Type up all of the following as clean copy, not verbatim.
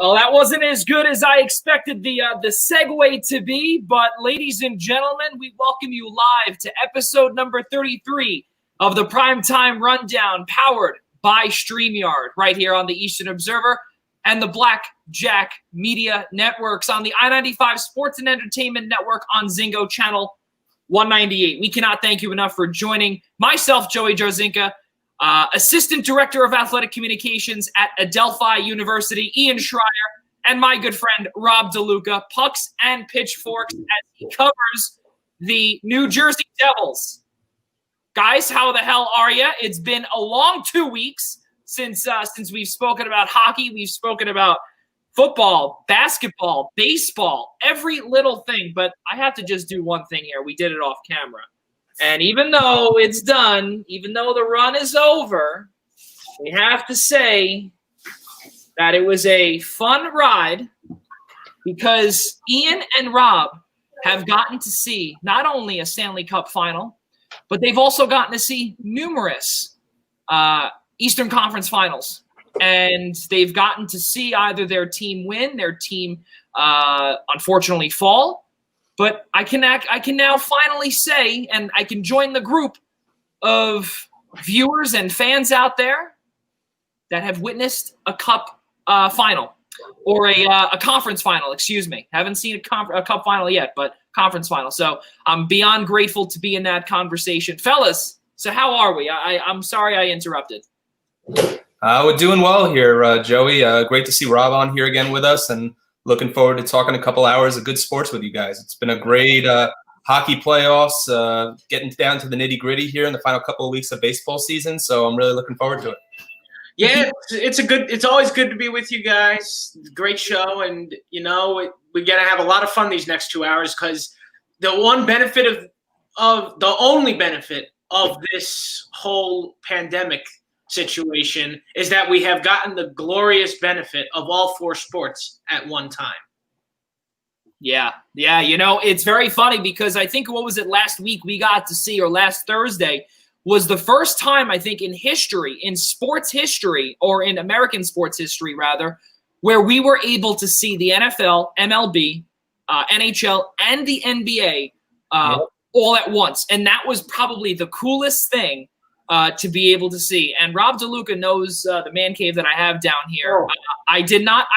Well, that wasn't as good as I expected the segue to be, but ladies and gentlemen, we welcome you live to episode number 33 of the Primetime Rundown, powered by Streamyard, right here on the Eastern Observer and the Blackjack Media Networks on the I-95 Sports and Entertainment Network on Zingo Channel 198. We cannot thank you enough for joining myself, Joey Jarzynka, Assistant Director of Athletic Communications at Adelphi University, Ian Schraier, and my good friend, Rob DeLuca, Pucks and Pitchforks, as he covers the New Jersey Devils. Guys, how the hell are you? It's been a long 2 weeks since we've spoken about hockey. We've spoken about football, basketball, baseball, every little thing. But I have to just do one thing here. We did it off camera. And even though it's done, even though the run is over, we have to say that it was a fun ride because Ian and Rob have gotten to see not only a Stanley Cup final, but they've also gotten to see numerous Eastern Conference finals. And they've gotten to see either their team win, their team unfortunately fall. But I can now finally say, and I can join the group of viewers and fans out there that have witnessed a cup final or a conference final, excuse me. Haven't seen a cup final yet, but conference final. So I'm beyond grateful to be in that conversation. Fellas, so how are we? I'm sorry I interrupted. We're doing well here, Joey. Great to see Rob on here again with us, and looking forward to talking a couple hours of good sports with you guys. It's been a great hockey playoffs, getting down to the nitty-gritty here in the final couple of weeks of baseball season, so I'm really looking forward to it. Yeah, it's always good to be with you guys. Great show, and we're gonna have a lot of fun these next 2 hours because the only benefit of this whole pandemic situation is that we have gotten the glorious benefit of all four sports at one time. Yeah. It's very funny because I think, what was it, last week we got to see, or last Thursday, was the first time, I think, in history, in sports history, or in American sports history, rather, where we were able to see the NFL, MLB, NHL, and the NBA all at once. And that was probably the coolest thing to be able to see. And Rob DeLuca knows the man cave that I have down here. I did not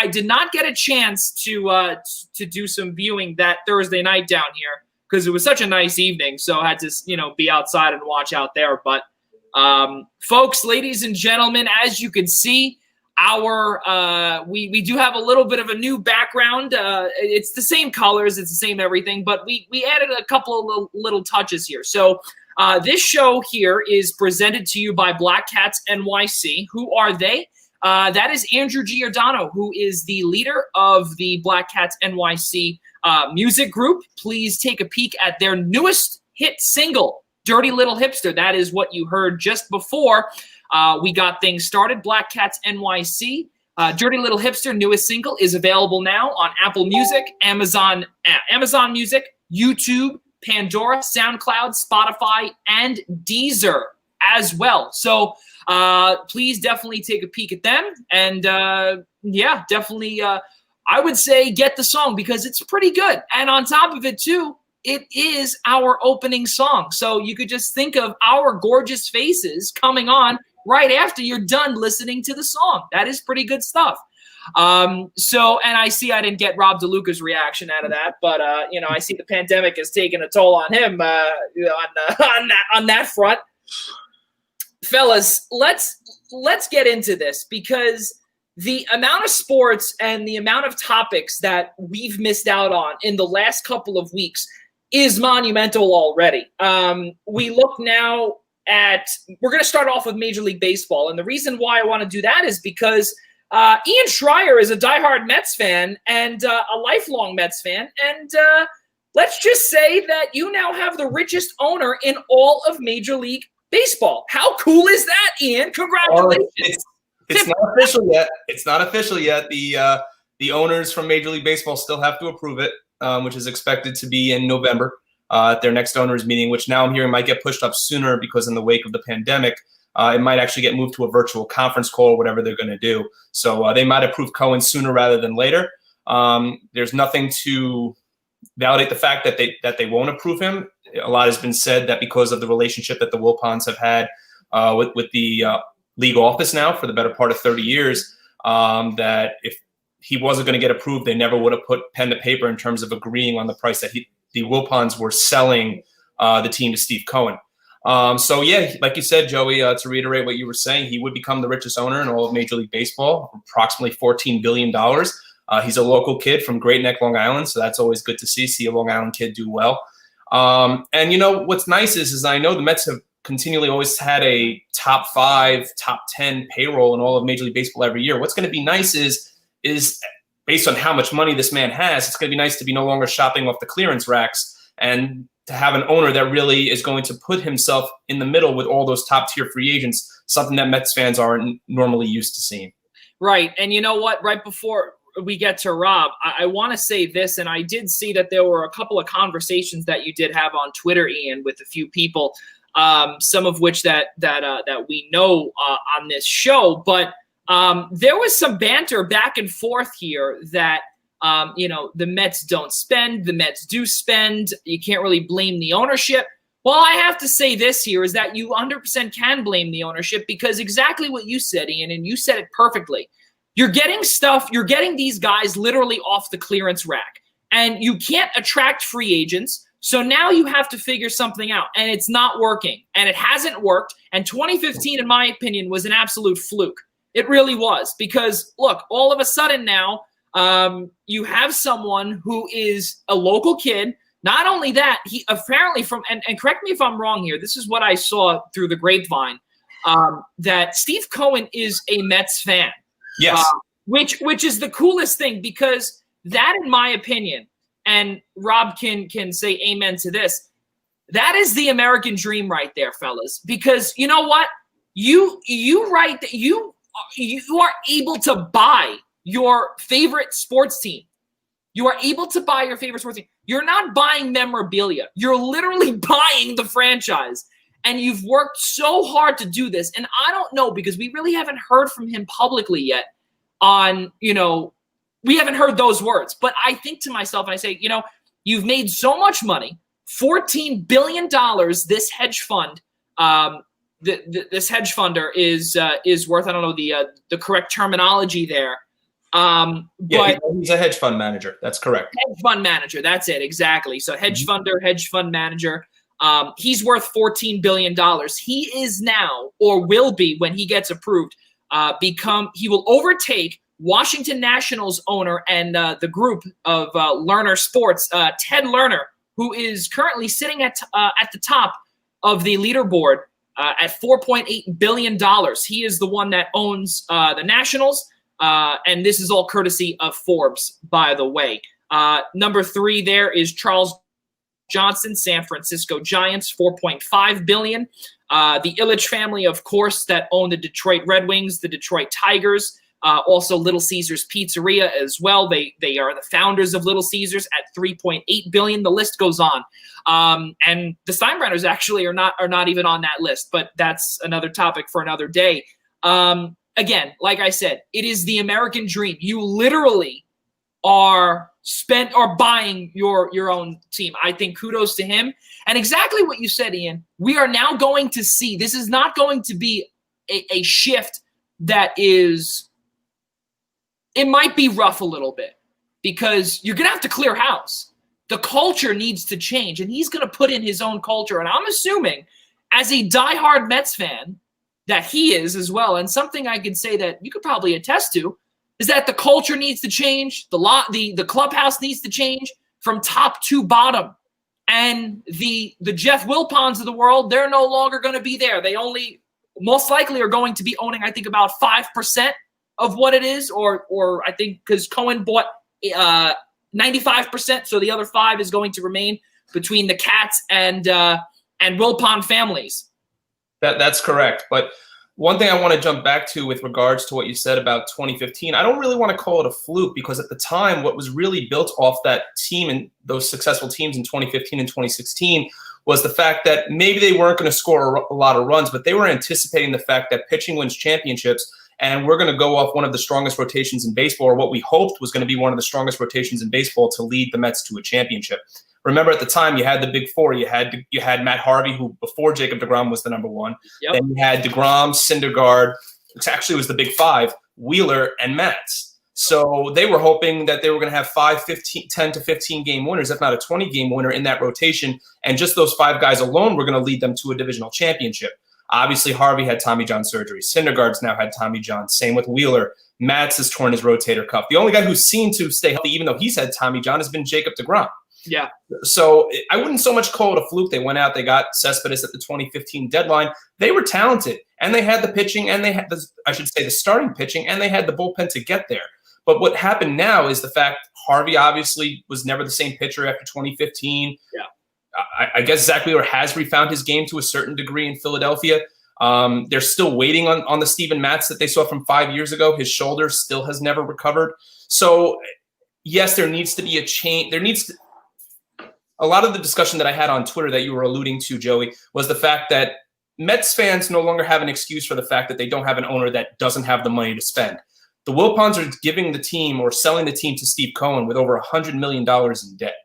get a chance to do some viewing that Thursday night down here because it was such a nice evening. So I had to be outside and watch out there. But folks, ladies and gentlemen, as you can see, we do have a little bit of a new background. It's the same colors, it's the same everything, but we added a couple of little touches here. So this show here is presented to you by Black Cats NYC. Who are they? That is Andrew Giordano, who is the leader of the Black Cats NYC music group. Please take a peek at their newest hit single, Dirty Little Hipster. That is what you heard just before we got things started. Black Cats NYC, Dirty Little Hipster, newest single, is available now on Apple Music, Amazon Music, YouTube, Pandora, SoundCloud, Spotify, and Deezer as well. So please definitely take a peek at them. And definitely I would say get the song because it's pretty good. And on top of it too, it is our opening song. So you could just think of our gorgeous faces coming on right after you're done listening to the song. That is pretty good stuff. And I see I didn't get Rob DeLuca's reaction out of that, but I see the pandemic has taken a toll on him on that front. Fellas, let's get into this because the amount of sports and the amount of topics that we've missed out on in the last couple of weeks is monumental already. We look now at, we're going to start off with Major League Baseball. And the reason why I want to do that is because Ian Schraier is a diehard Mets fan and a lifelong Mets fan. And let's just say that you now have the richest owner in all of Major League Baseball. How cool is that, Ian? Congratulations. It's not official yet. It's not official yet. The owners from Major League Baseball still have to approve it, which is expected to be in November at their next owners meeting, which now I'm hearing might get pushed up sooner because in the wake of the pandemic, it might actually get moved to a virtual conference call or whatever they're going to do. So they might approve Cohen sooner rather than later. There's nothing to validate the fact that they won't approve him. A lot has been said that because of the relationship that the Wilpons have had with the league office now for the better part of 30 years, that if he wasn't going to get approved, they never would have put pen to paper in terms of agreeing on the price that the Wilpons were selling the team to Steve Cohen. So, yeah, like you said, Joey, to reiterate what you were saying, he would become the richest owner in all of Major League Baseball, approximately $14 billion. He's a local kid from Great Neck, Long Island, so that's always good to see a Long Island kid do well. And, what's nice is I know the Mets have continually always had a top 5, top 10 payroll in all of Major League Baseball every year. What's going to be nice is based on how much money this man has, it's going to be nice to be no longer shopping off the clearance racks and to have an owner that really is going to put himself in the middle with all those top-tier free agents, something that Mets fans aren't normally used to seeing. Right. And you know what? Right before we get to Rob, I want to say this, and I did see that there were a couple of conversations that you did have on Twitter, Ian, with a few people, some of which that we know on this show. But there was some banter back and forth here that, the Mets don't spend, the Mets do spend. You can't really blame the ownership. Well, I have to say this here is that you 100% can blame the ownership because exactly what you said, Ian, and you said it perfectly. You're getting these guys literally off the clearance rack, and you can't attract free agents. So now you have to figure something out, and it's not working, and it hasn't worked. And 2015, in my opinion, was an absolute fluke. It really was because, look, all of a sudden now you have someone who is a local kid. Not only that, he apparently and correct me if I'm wrong here, this is what I saw through the grapevine, that Steve Cohen is a Mets fan. Yes. Which is the coolest thing because that, in my opinion, and Rob can say amen to this, that is the American dream right there, fellas. Because you know what? You write that you are able to buy your favorite sports team. You are able to buy your favorite sports team. You're not buying memorabilia. You're literally buying the franchise. And you've worked so hard to do this. And I don't know, because we really haven't heard from him publicly yet on, we haven't heard those words. But I think to myself, and I say, you've made so much money, $14 billion this hedge fund, this hedge funder is worth, I don't know the correct terminology there. But he's a hedge fund manager. That's correct. Hedge fund manager. That's it. Exactly. So hedge funder, hedge fund manager. He's worth $14 billion. He is now, or will be when he gets approved, he will overtake Washington Nationals owner and the group of Lerner Sports, Ted Lerner, who is currently sitting at the top of the leaderboard at $4.8 billion. He is the one that owns the Nationals, and this is all courtesy of Forbes, by the way. Number 3 there is Charles Johnson, San Francisco Giants, $4.5 billion. The Ilitch family, of course, that own the Detroit Red Wings, the Detroit Tigers, also Little Caesars Pizzeria as well. They are the founders of Little Caesars at $3.8 billion. The list goes on. And the Steinbrenners actually are not even on that list, but that's another topic for another day. Again, like I said, it is the American dream. You literally are buying your own team. I think kudos to him. And exactly what you said, Ian, we are now going to see, this is not going to be a shift that is, it might be rough a little bit because you're going to have to clear house. The culture needs to change, and he's going to put in his own culture. And I'm assuming, as a diehard Mets fan, that he is as well. And something I could say that you could probably attest to is that the culture needs to change. The clubhouse needs to change from top to bottom. And the Jeff Wilpons of the world, they're no longer going to be there. They only most likely are going to be owning, I think, about 5% of what it is, or I think because Cohen bought 95%, so the other 5 is going to remain between the Cats and Wilpon families. That's correct. But one thing I want to jump back to with regards to what you said about 2015, I don't really want to call it a fluke because at the time, what was really built off that team and those successful teams in 2015 and 2016 was the fact that maybe they weren't going to score a lot of runs, but they were anticipating the fact that pitching wins championships, and we're going to go off one of the strongest rotations in baseball, or what we hoped was going to be one of the strongest rotations in baseball to lead the Mets to a championship. Remember, at the time, you had the big four. You had Matt Harvey, who before Jacob deGrom was the number one. Yep. Then you had deGrom, Syndergaard, which actually was the big five, Wheeler, and Matz. So they were hoping that they were going to have 10 to 15 game winners, if not a 20 game winner in that rotation. And just those five guys alone were going to lead them to a divisional championship. Obviously, Harvey had Tommy John surgery. Syndergaard's now had Tommy John. Same with Wheeler. Matz has torn his rotator cuff. The only guy who's seemed to stay healthy, even though he's had Tommy John, has been Jacob deGrom. Yeah. So I wouldn't so much call it a fluke. They went out, they got Cespedes at the 2015 deadline. They were talented, and they had the pitching, and they had the starting pitching, and they had the bullpen to get there. But what happened now is the fact Harvey obviously was never the same pitcher after 2015. Yeah. I guess Zach Wheeler has refound his game to a certain degree in Philadelphia. They're still waiting on the Steven Matz that they saw from 5 years ago. His shoulder still has never recovered. So, yes, there needs to be a change. A lot of the discussion that I had on Twitter that you were alluding to, Joey, was the fact that Mets fans no longer have an excuse for the fact that they don't have an owner that doesn't have the money to spend. The Wilpons are giving the team or selling the team to Steve Cohen with over $100 million in debt.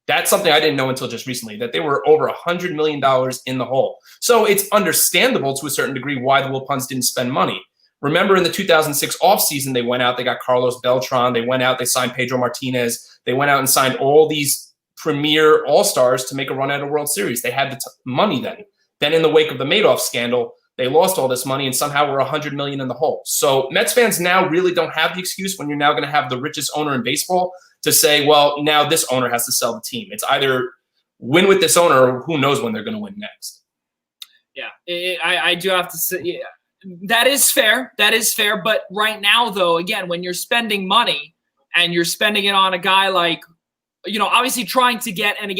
That's something I didn't know until just recently, that they were over $100 million in the hole. So it's understandable to a certain degree why the Wilpons didn't spend money. Remember in the 2006 offseason, they went out, they got Carlos Beltran, they went out, they signed Pedro Martinez, they went out and signed all these premier all-stars to make a run at a World Series. They had the money then. Then in the wake of the Madoff scandal, they lost all this money and somehow we're $100 million in the hole. So Mets fans now really don't have the excuse when you're now going to have the richest owner in baseball to say, well, now this owner has to sell the team. It's either win with this owner or who knows when they're going to win next. Yeah, I do have to say, yeah, that is fair. That is fair. But right now, though, again, when you're spending money and you're spending it on a guy like, obviously trying to get Edwin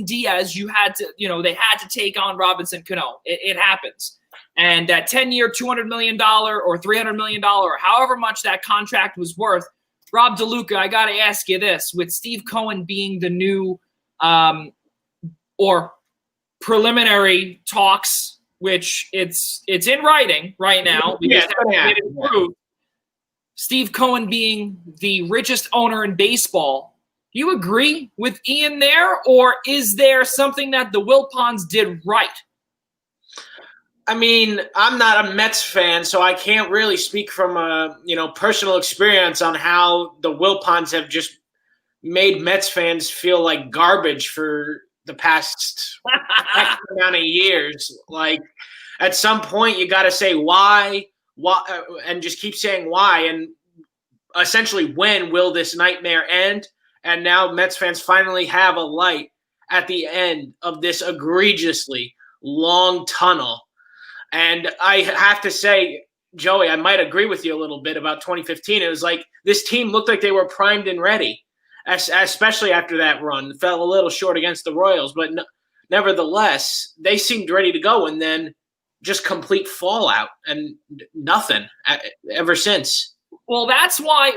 Diaz, they had to take on Robinson Cano. It happens. And that 10-year, $200 million or $300 million or however much that contract was worth, Rob DeLuca, I got to ask you this. With Steve Cohen being the new or preliminary talks, which it's in writing right now. Yeah, Steve Cohen being the richest owner in baseball, do you agree with Ian there, or is there something that the Wilpons did right? I mean, I'm not a Mets fan, so I can't really speak from a personal experience on how the Wilpons have just made Mets fans feel like garbage for the past X amount of years. Like, at some point, you got to say why, and just keep saying why, and essentially when will this nightmare end? And now Mets fans finally have a light at the end of this egregiously long tunnel. And I have to say, Joey, I might agree with you a little bit about 2015. It was like this team looked like they were primed and ready, especially after that run. Fell a little short against the Royals, but nevertheless, they seemed ready to go. And then just complete fallout and nothing ever since. Well, that's why I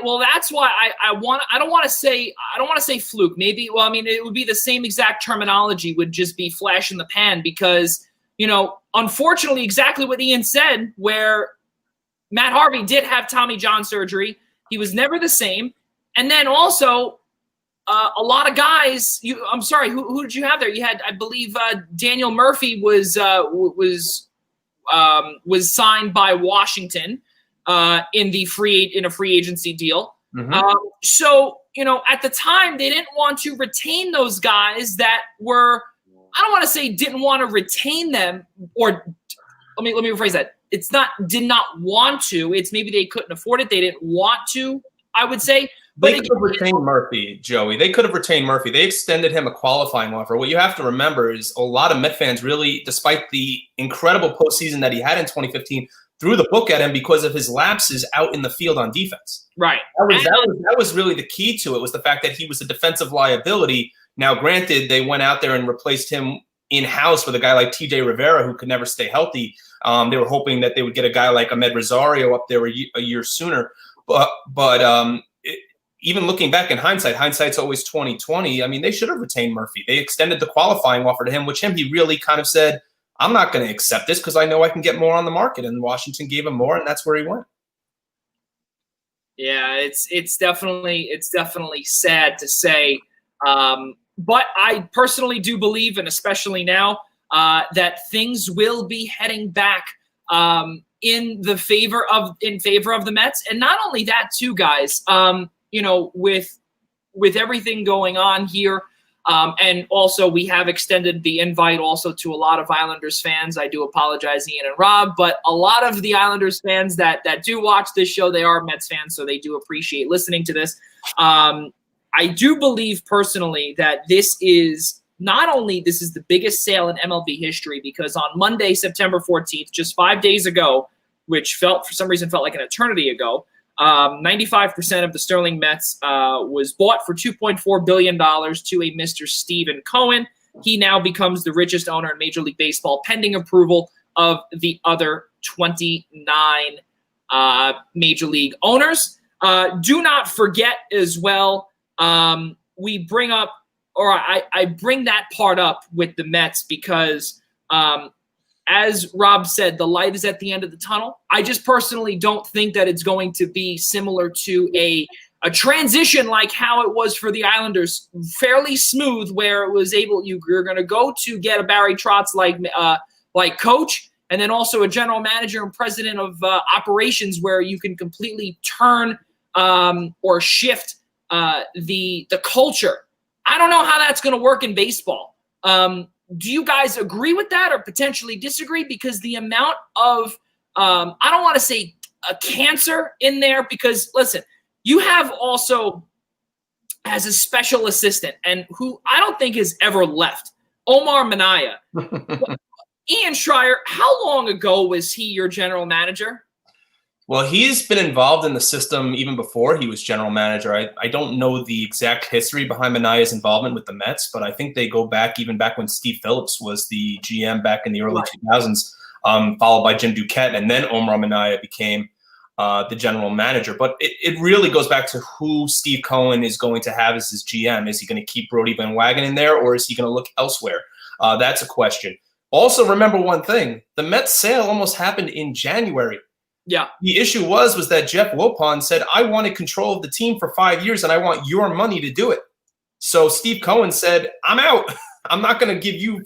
don't want to say fluke. Maybe, well, I mean, it would be the same exact terminology, would just be flash in the pan, because, unfortunately, exactly what Ian said, where Matt Harvey did have Tommy John surgery. He was never the same. And then also a lot of guys, who did you have there? You had, I believe, Daniel Murphy was signed by Washington in a free agency deal. Mm-hmm. So, at the time, they didn't want to retain those guys that were, I don't want to say didn't want to retain them, or let me rephrase that. It's not did not want to. It's maybe they couldn't afford it. They didn't want to, I would say. But they could have retained Murphy, Joey. They could have retained Murphy. They extended him a qualifying offer. What you have to remember is a lot of Met fans really, despite the incredible postseason that he had in 2015, threw the book at him because of his lapses out in the field on defense. Right. That was really the key to it, was the fact that he was a defensive liability. Now, granted, they went out there and replaced him in-house with a guy like T.J. Rivera, who could never stay healthy. They were hoping that they would get a guy like Ahmed Rosario up there a year sooner. But even looking back in hindsight's always 20/20. I mean, they should have retained Murphy. They extended the qualifying offer to him, which he really kind of said, I'm not going to accept this because I know I can get more on the market. And Washington gave him more, and that's where he went. Yeah, it's definitely sad to say. But I personally do believe, and especially now, that things will be heading back in favor of the Mets. And not only that, too, guys. With everything going on here, and also we have extended the invite also to a lot of Islanders fans. I do apologize, Ian and Rob, but a lot of the Islanders fans that do watch this show, they are Mets fans, so they do appreciate listening to this. I do believe personally that this is the biggest sale in MLB history, because on Monday, September 14th, just 5 days ago, which for some reason felt like an eternity ago, 95% of the Sterling Mets was bought for $2.4 billion to a Mr. Stephen Cohen. He now becomes the richest owner in Major League Baseball, pending approval of the other 29 Major League owners. Do not forget as well, we bring up, or I bring that part up with the Mets because as Rob said, the light is at the end of the tunnel. I just personally don't think that it's going to be similar to a transition like how it was for the Islanders, fairly smooth, where it was you're going to go to get a Barry Trotz like coach, and then also a general manager and president of operations, where you can completely turn or shift the culture. I don't know how that's going to work in baseball. Do you guys agree with that or potentially disagree? Because the amount of, I don't want to say a cancer in there, because listen, you have also as a special assistant, and who I don't think has ever left, Omar Minaya. Ian Schraier, how long ago was he your general manager? Well, he's been involved in the system even before he was general manager. I don't know the exact history behind Manaya's involvement with the Mets, but I think they go back even back when Steve Phillips was the GM back in the early 2000s, followed by Jim Duquette, and then Omar Minaya became the general manager. But it really goes back to who Steve Cohen is going to have as his GM. Is he going to keep Brody Van Wagen in there, or is he going to look elsewhere? That's a question. Also, remember one thing. The Mets sale almost happened in January. Yeah. The issue was that Jeff Wilpon said, I wanted control of the team for 5 years, and I want your money to do it. So Steve Cohen said, I'm out. I'm not going to give you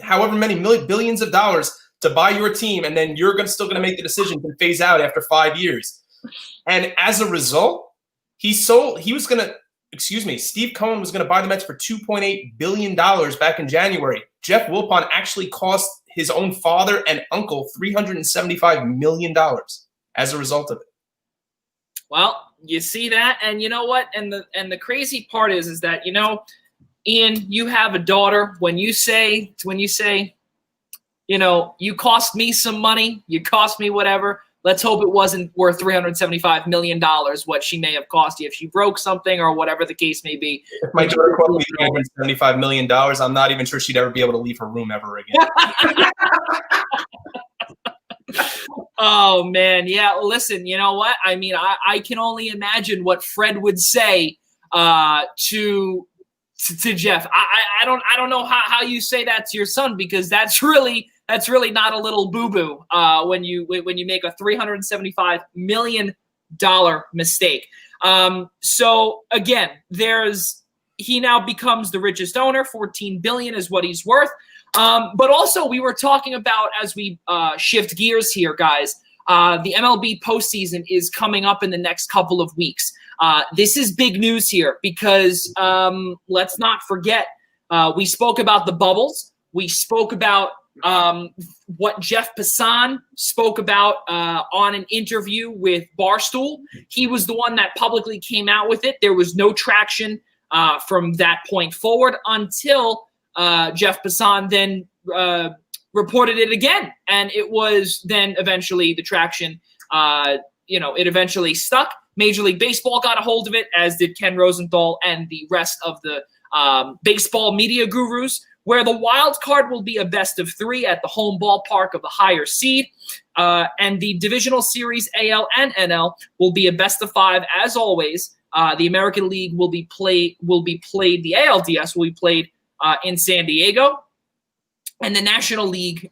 however many billions of dollars to buy your team, and then you're still going to make the decision to phase out after 5 years. And as a result, Steve Cohen was going to buy the Mets for $2.8 billion back in January. Jeff Wilpon actually cost his own father and uncle $375 million as a result of it. Well, you see that, and you know what? And the crazy part is that, Ian, you have a daughter. When you say, you cost me some money, you cost me whatever. Let's hope it wasn't worth $375 million, what she may have cost you if she broke something or whatever the case may be. If my daughter cost me $375 million, I'm not even sure she'd ever be able to leave her room ever again. Oh, man. Yeah, listen, you know what? I mean, I can only imagine what Fred would say to Jeff. I don't know how you say that to your son, because that's really not a little boo-boo when you make a $375 million mistake. So again, he now becomes the richest owner. $14 billion is what he's worth. But also, we were talking about, as we shift gears here, guys, the MLB postseason is coming up in the next couple of weeks. This is big news here because let's not forget, we spoke about the bubbles. We spoke about what Jeff Passan spoke about on an interview with Barstool. He was the one that publicly came out with it. There was no traction from that point forward until Jeff Passan then reported it again. And it was then eventually the traction, it eventually stuck. Major League Baseball got a hold of it, as did Ken Rosenthal and the rest of the baseball media gurus, where the wild card will be a best of three at the home ballpark of the higher seed. And the divisional series, AL and NL, will be a best of five, as always, The American League will be played. The ALDS will be played in San Diego, and the National League,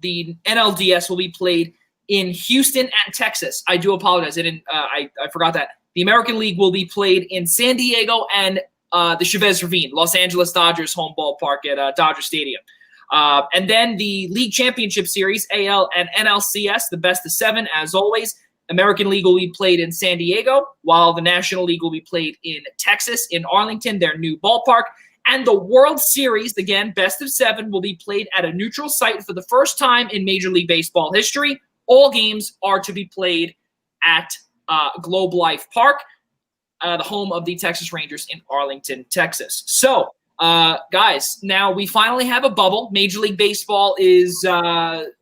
the NLDS, will be played in Houston and Texas. I do apologize. I forgot that. The American League will be played in San Diego and the Chavez Ravine, Los Angeles Dodgers home ballpark at Dodger Stadium. And then the League Championship Series, AL and NLCS, the best of 7, as always. American League will be played in San Diego, while the National League will be played in Texas, in Arlington, their new ballpark. And the World Series, again, best of 7, will be played at a neutral site for the first time in Major League Baseball history. All games are to be played at Globe Life Park, the home of the Texas Rangers in Arlington, Texas. So, guys, now we finally have a bubble. Major League Baseball is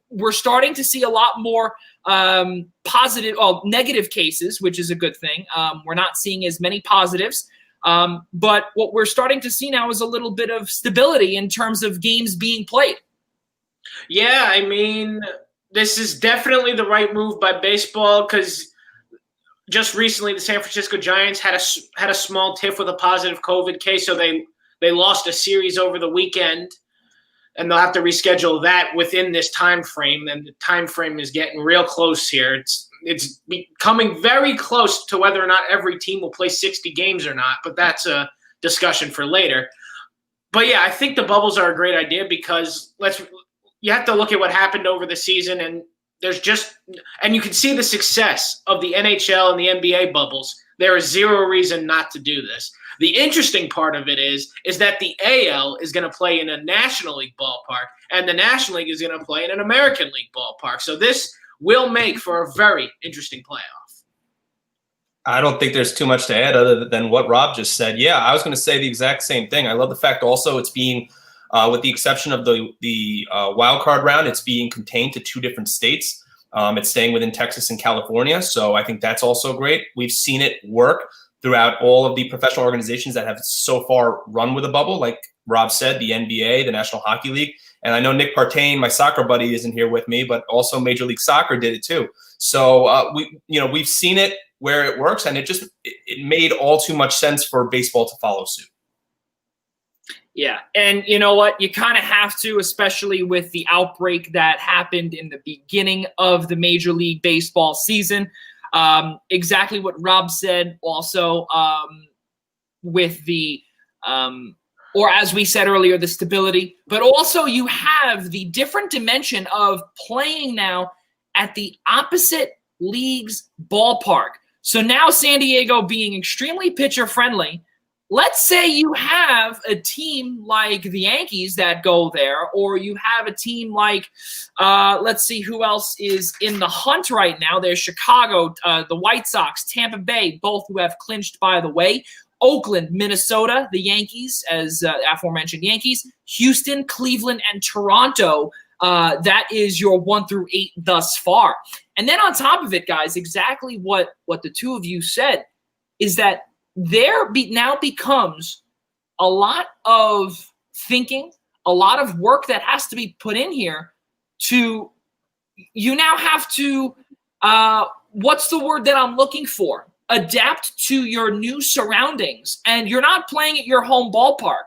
we're starting to see a lot more negative cases, which is a good thing. We're not seeing as many positives. But what we're starting to see now is a little bit of stability in terms of games being played. Yeah, I mean, this is definitely the right move by baseball, because just recently the San Francisco Giants had a small tiff with a positive COVID case, so they lost a series over the weekend, and they'll have to reschedule that within this time frame. And the time frame is getting real close here. It's becoming very close to whether or not every team will play 60 games or not, but that's a discussion for later. But yeah, I think the bubbles are a great idea, because you have to look at what happened over the season, and you can see the success of the NHL and the NBA bubbles. There is zero reason not to do this. The interesting part of it is that the AL is going to play in a National League ballpark, and the National League is going to play in an American League ballpark. So this will make for a very interesting playoff. I don't think there's too much to add other than what Rob just said. Yeah, I was going to say the exact same thing. I love the fact also it's being, with the exception of the wild card round, it's being contained to 2 different states. It's staying within Texas and California, so I think that's also great. We've seen it work throughout all of the professional organizations that have so far run with a bubble, like Rob said, the NBA, the National Hockey League. And I know Nick Partain, my soccer buddy, isn't here with me, but also Major League Soccer did it too. So we've seen it where it works, and it made all too much sense for baseball to follow suit. Yeah, and you know what? You kind of have to, especially with the outbreak that happened in the beginning of the Major League Baseball season. Exactly what Rob said also with the or as we said earlier, the stability. But also you have the different dimension of playing now at the opposite league's ballpark. So now San Diego being extremely pitcher-friendly, let's say you have a team like the Yankees that go there, or you have a team like, let's see who else is in the hunt right now. There's Chicago, the White Sox, Tampa Bay, both who have clinched, by the way. Oakland, Minnesota, the Yankees, as aforementioned Yankees, Houston, Cleveland, and Toronto. That is your 1 through 8 thus far. And then on top of it, guys, exactly what the two of you said is that there now becomes a lot of thinking, a lot of work that has to be put in here you now have to, what's the word that I'm looking for? Adapt to your new surroundings, and you're not playing at your home ballpark.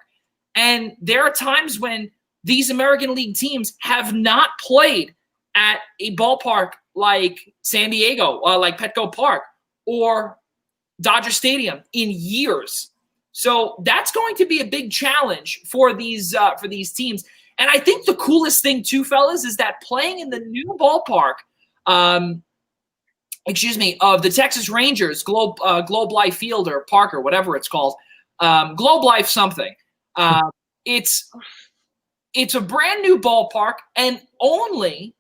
And there are times when these American League teams have not played at a ballpark like San Diego, like Petco Park or Dodger Stadium in years. So that's going to be a big challenge for these teams. And I think the coolest thing too, fellas, is that playing in the new ballpark, of the Texas Rangers, Globe Life Field or Park or whatever it's called, Globe Life something. It's a brand new ballpark, and only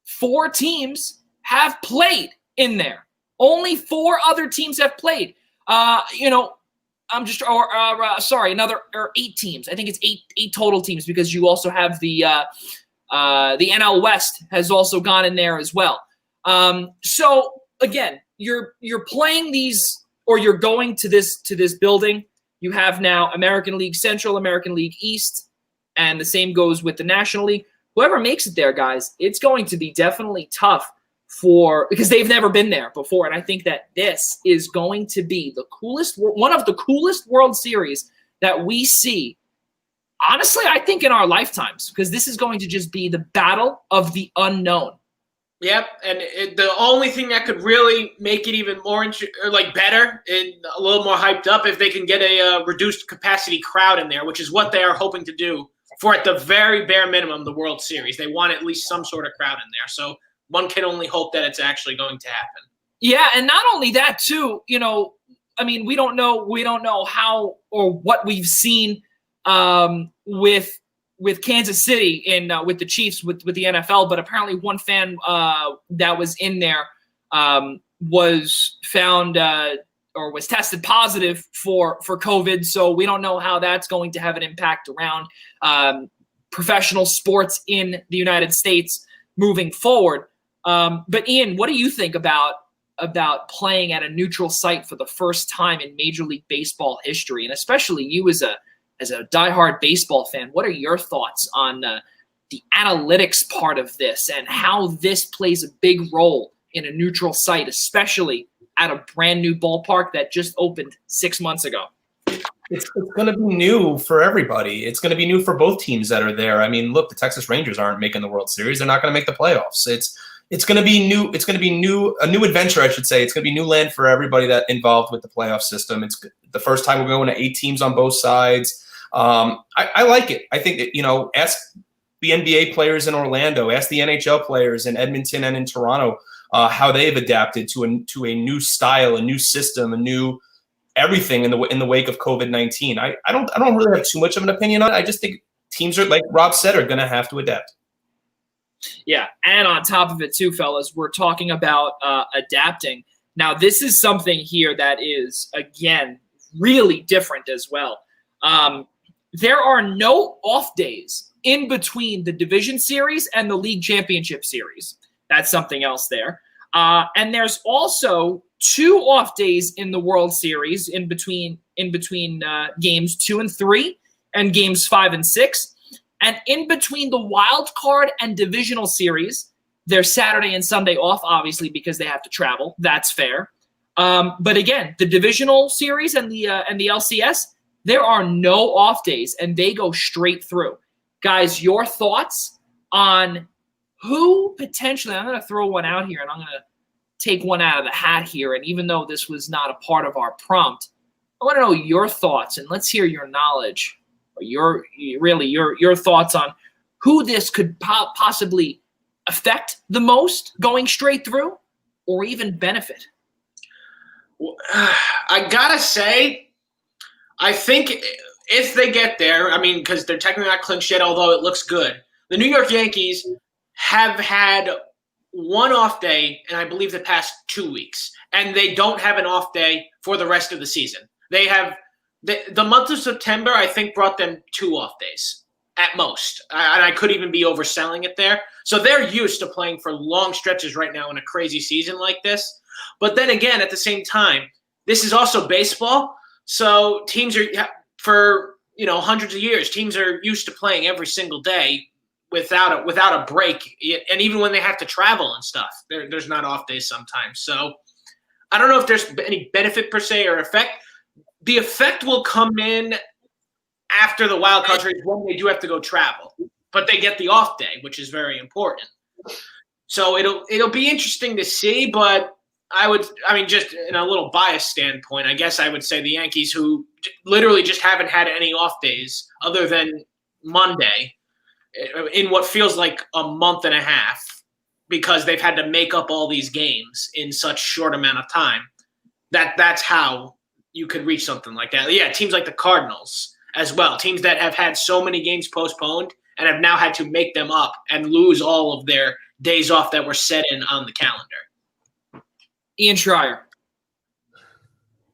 4 teams have played in there. Only 4 other teams have played. Another 8 teams. I think it's 8 total teams, because you also have the NL West has also gone in there as well. So again, you're playing these, or you're going to this building. You have now American League Central, American League East, and the same goes with the National League. Whoever makes it there, guys, it's going to be definitely tough because they've never been there before. And I think that this is going to be one of the coolest World Series that we see. Honestly, I think in our lifetimes, because this is going to just be the battle of the unknown. Yep, and the only thing that could really make it even more better and a little more hyped up if they can get a reduced capacity crowd in there, which is what they are hoping to do for, at the very bare minimum, the World Series. They want at least some sort of crowd in there. So one can only hope that it's actually going to happen. Yeah, and not only that too, we don't know how or what we've seen with Kansas City with the Chiefs with the NFL, but apparently one fan that was in there was found or was tested positive for COVID. So we don't know how that's going to have an impact around professional sports in the United States moving forward. But Ian, what do you think about playing at a neutral site for the first time in Major League Baseball history, and especially you as a diehard baseball fan? What are your thoughts on the analytics part of this and how this plays a big role in a neutral site, especially at a brand new ballpark that just opened 6 months ago? It's going to be new for everybody. It's going to be new for both teams that are there. I mean, look, the Texas Rangers aren't making the World Series. They're not going to make the playoffs. It's going to be new. It's going to be a new adventure, I should say. It's going to be new land for everybody that involved with the playoff system. It's the first time we're going to 8 teams on both sides. I like it. I think that, ask the NBA players in Orlando, ask the NHL players in Edmonton and in Toronto how they've adapted to a new style, a new system, a new everything in the wake of COVID-19. I don't really have too much of an opinion on it. I just think teams are, like Rob said, are going to have to adapt. Yeah, and on top of it too, fellas, we're talking about adapting. Now, this is something here that is, again, really different as well. There are no off days in between the division series and the league championship series. That's something else there. And there's also 2 off days in the World Series in between games 2 and 3 and games 5 and 6. And in between the wild card and divisional series, there's Saturday and Sunday off, obviously, because they have to travel. That's fair. But again, the divisional series and the LCS, there are no off days, and they go straight through. Guys, your thoughts on who potentially – I'm going to throw one out here, and I'm going to take one out of the hat here. And even though this was not a part of our prompt, I want to know your thoughts, and let's hear your knowledge, or your thoughts on who this could possibly affect the most going straight through or even benefit. I got to say – I think if they get there, I mean, because they're technically not clinched yet, although it looks good. The New York Yankees have had one off day in, I believe, the past 2 weeks, and they don't have an off day for the rest of the season. They have the month of September, I think, brought them 2 off days at most, and I could even be overselling it there. So they're used to playing for long stretches right now in a crazy season like this. But then again, at the same time, this is also baseball. So teams are, for hundreds of years, teams are used to playing every single day without a break, and even when they have to travel and stuff, there's not off days sometimes. So I don't know if there's any benefit per se or effect. The effect will come in after the wild card series when they do have to go travel, but they get the off day, which is very important. So it'll be interesting to see, but just in a little biased standpoint, I guess I would say the Yankees, who literally just haven't had any off days other than Monday in what feels like a month and a half, because they've had to make up all these games in such short amount of time. That's how you could reach something like that. Yeah, teams like the Cardinals as well, teams that have had so many games postponed and have now had to make them up and lose all of their days off that were set in on the calendar. Ian Schraier.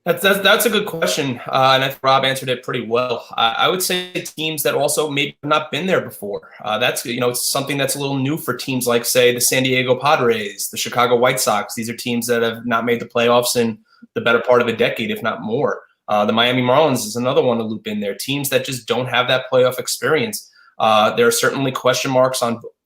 That's a good question, and I think Rob answered it pretty well. I would say teams that also maybe have not been there before. That's it's something that's a little new for teams like, say, the San Diego Padres, the Chicago White Sox. These are teams that have not made the playoffs in the better part of a decade, if not more. The Miami Marlins is another one to loop in there. Teams that just don't have that playoff experience. There are certainly question marks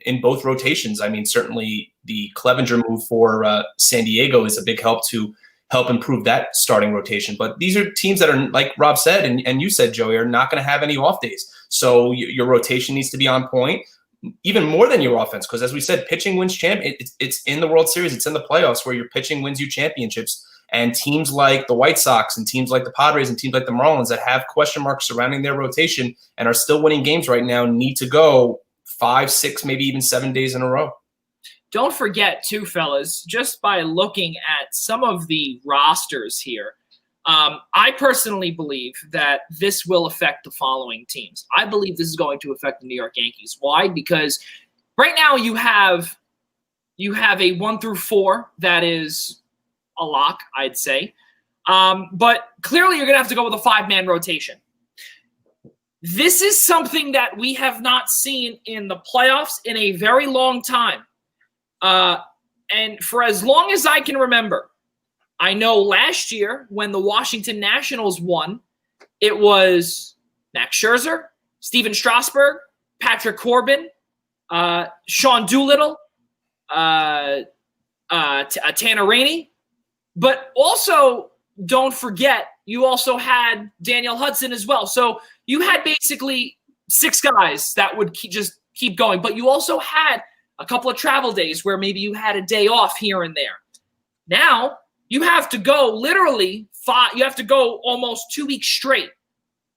in both rotations. I mean, certainly the Clevenger move for San Diego is a big help to help improve that starting rotation. But these are teams that are, like Rob said, and you said, Joey, are not going to have any off days. So your rotation needs to be on point, even more than your offense. Because as we said, pitching wins it's in the World Series. It's in the playoffs where your pitching wins you championships. And teams like the White Sox and teams like the Padres and teams like the Marlins that have question marks surrounding their rotation and are still winning games right now need to go 5, 6, maybe even 7 days in a row. Don't forget, too, fellas, just by looking at some of the rosters here, I personally believe that this will affect the following teams. I believe this is going to affect the New York Yankees. Why? Because right now you have a 1 through 4 that is a lock, I'd say. But clearly you're going to have to go with a 5-man rotation. This is something that we have not seen in the playoffs in a very long time. And for as long as I can remember, I know last year when the Washington Nationals won, it was Max Scherzer, Steven Strasburg, Patrick Corbin, Sean Doolittle, Tanner Rainey. But also, don't forget, you also had Daniel Hudson as well. So you had basically 6 guys that would just keep going. But you also had a couple of travel days where maybe you had a day off here and there. Now you have to go literally 5. You have to go almost 2 weeks straight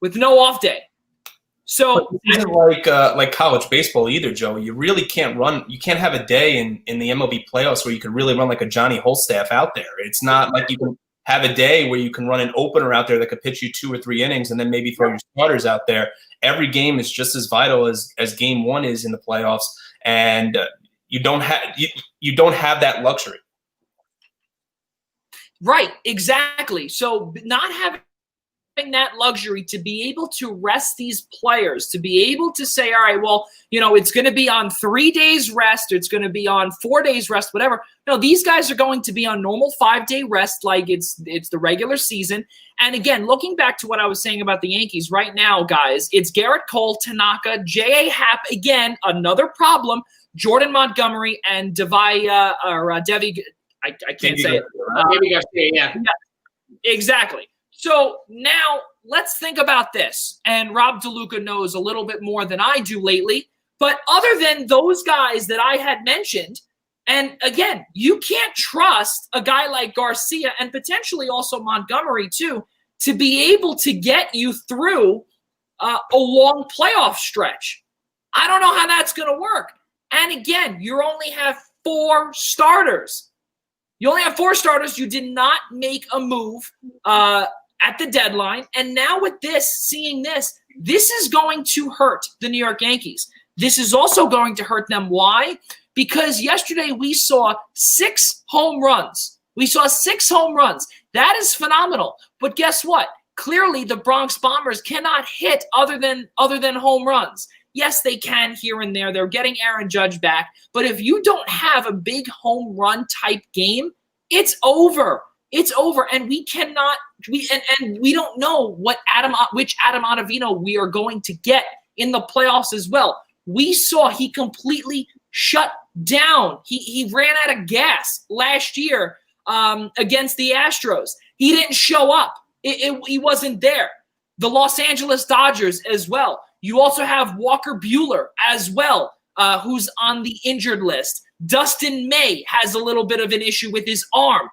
with no off day. So it isn't like college baseball either, Joe. You really can't run. You can't have a day in the MLB playoffs where you could really run like a Johnny Holstaff out there. It's not like you can have a day where you can run an opener out there that could pitch you 2 or 3 innings and then maybe throw your starters out there. Every game is just as vital as game 1 is in the playoffs. And you don't have that luxury. Right, exactly. So not having that luxury to be able to rest these players, to be able to say, all right, well, it's going to be on 3 days rest, it's going to be on 4 days rest, whatever. No, these guys are going to be on normal 5-day rest like it's the regular season. And again, looking back to what I was saying about the Yankees right now, guys, it's Garrett Cole, Tanaka, J.A. Happ, again, another problem, Jordan Montgomery, and Devi, I can't say it. Maybe yeah. Exactly. So now let's think about this. And Rob DeLuca knows a little bit more than I do lately. But other than those guys that I had mentioned, and again, you can't trust a guy like Garcia and potentially also Montgomery too, to be able to get you through a long playoff stretch. I don't know how that's going to work. And again, you only have 4 starters. You only have 4 starters. You did not make a move at the deadline. And now with seeing this is going to hurt the New York Yankees. This is also going to hurt them. Why? Because yesterday we saw 6 home runs. We saw 6 home runs. That is phenomenal. But guess what? Clearly the Bronx Bombers cannot hit other than home runs. Yes, they can here and there. They're getting Aaron Judge back. But if you don't have a big home run type game, it's over. It's over. And we cannot and we don't know which Adam Ottavino we are going to get in the playoffs as well. We saw he completely shut down. He ran out of gas last year against the Astros. He didn't show up. He wasn't there. The Los Angeles Dodgers as well. You also have Walker Buehler as well, who's on the injured list. Dustin May has a little bit of an issue with his arm.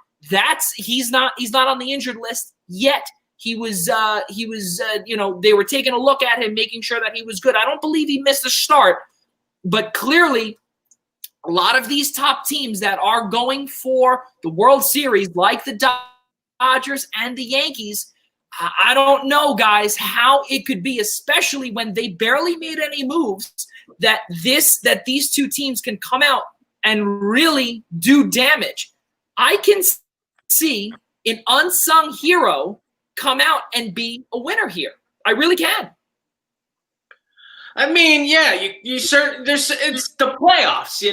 He's not on the injured list yet. They were taking a look at him, making sure that he was good. I don't believe he missed a start, but clearly a lot of these top teams that are going for the World Series, like the Dodgers and the Yankees, I don't know, guys, how it could be, especially when they barely made any moves, that these 2 teams can come out and really do damage. I can see an unsung hero come out and be a winner here. I really can. I mean, yeah, it's the playoffs,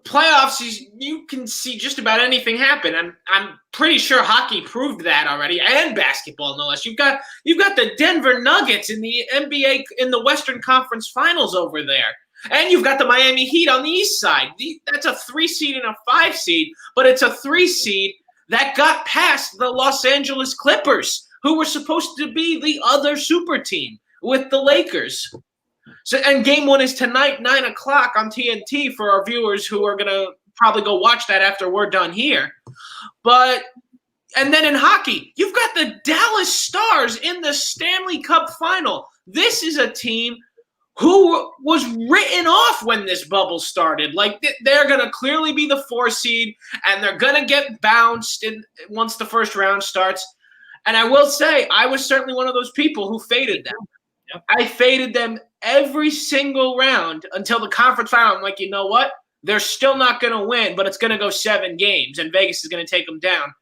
Playoffs, you can see just about anything happen. I'm pretty sure hockey proved that already, and basketball, no less. You've got the Denver Nuggets in the NBA in the Western Conference Finals over there. And you've got the Miami Heat on the east side. That's a 3 seed and a 5 seed, but it's a 3 seed that got past the Los Angeles Clippers, who were supposed to be the other super team with the Lakers. So, and game 1 is tonight, 9 o'clock on TNT for our viewers who are going to probably go watch that after we're done here. And then in hockey, you've got the Dallas Stars in the Stanley Cup final. This is a team who was written off when this bubble started. Like, they're going to clearly be the 4 seed, and they're going to get bounced once the first round starts. And I will say, I was certainly one of those people who faded them. Yep. I faded them every single round until the conference final. I'm like, you know what? They're still not going to win, but it's going to go 7 games, and Vegas is going to take them down.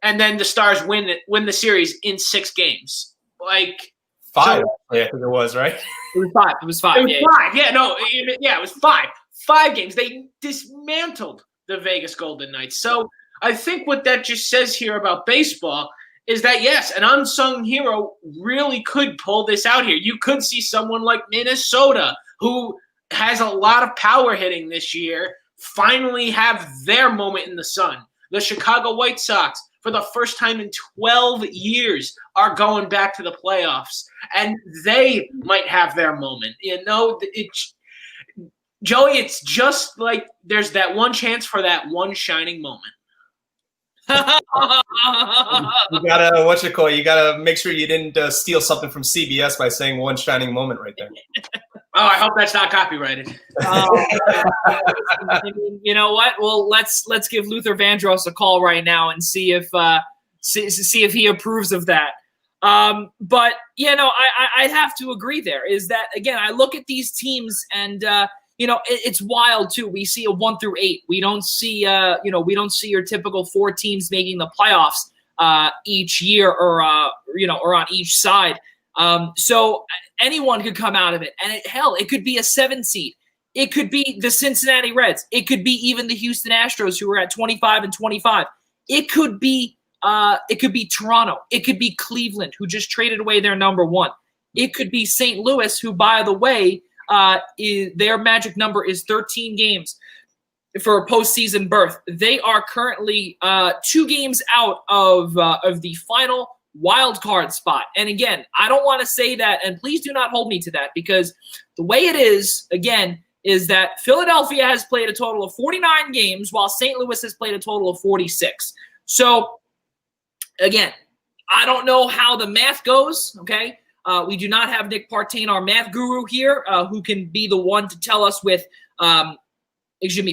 And then the Stars win the series in 6 games. Like 5, I think it was, right? It was 5. It was 5. It was 5. Yeah, no, it was 5. 5 games. They dismantled the Vegas Golden Knights. So I think what that just says here about baseball is that, yes, an unsung hero really could pull this out here. You could see someone like Minnesota, who has a lot of power hitting this year, finally have their moment in the sun. The Chicago White Sox, for the first time in 12 years, are going back to the playoffs, and they might have their moment. You know, Joey, it's just like there's that one chance for that one shining moment. You gotta, you gotta make sure you didn't steal something from CBS by saying one shining moment right there. Oh, I hope that's not copyrighted. You know what? Well, let's give Luther Vandross a call right now and see if he approves of that. But you know, I'd have to agree. There is that again. I look at these teams and you know, it's wild too. We see a 1 through 8. We don't see we don't see your typical 4 teams making the playoffs each year or on each side. So anyone could come out of it, and it could be a 7 seed. It could be the Cincinnati Reds. It could be even the Houston Astros, who are at 25 and 25. It could be Toronto. It could be Cleveland, who just traded away their number 1. It could be St. Louis, who, by the way, their magic number is 13 games for a postseason berth. They are currently 2 games out of the final wild card spot. And again, I don't want to say that, and please do not hold me to that, because the way it is, again, is that Philadelphia has played a total of 49 games, while St. Louis has played a total of 46. So, again, I don't know how the math goes, okay? We do not have Nick Partain, our math guru here, who can be the one to tell us with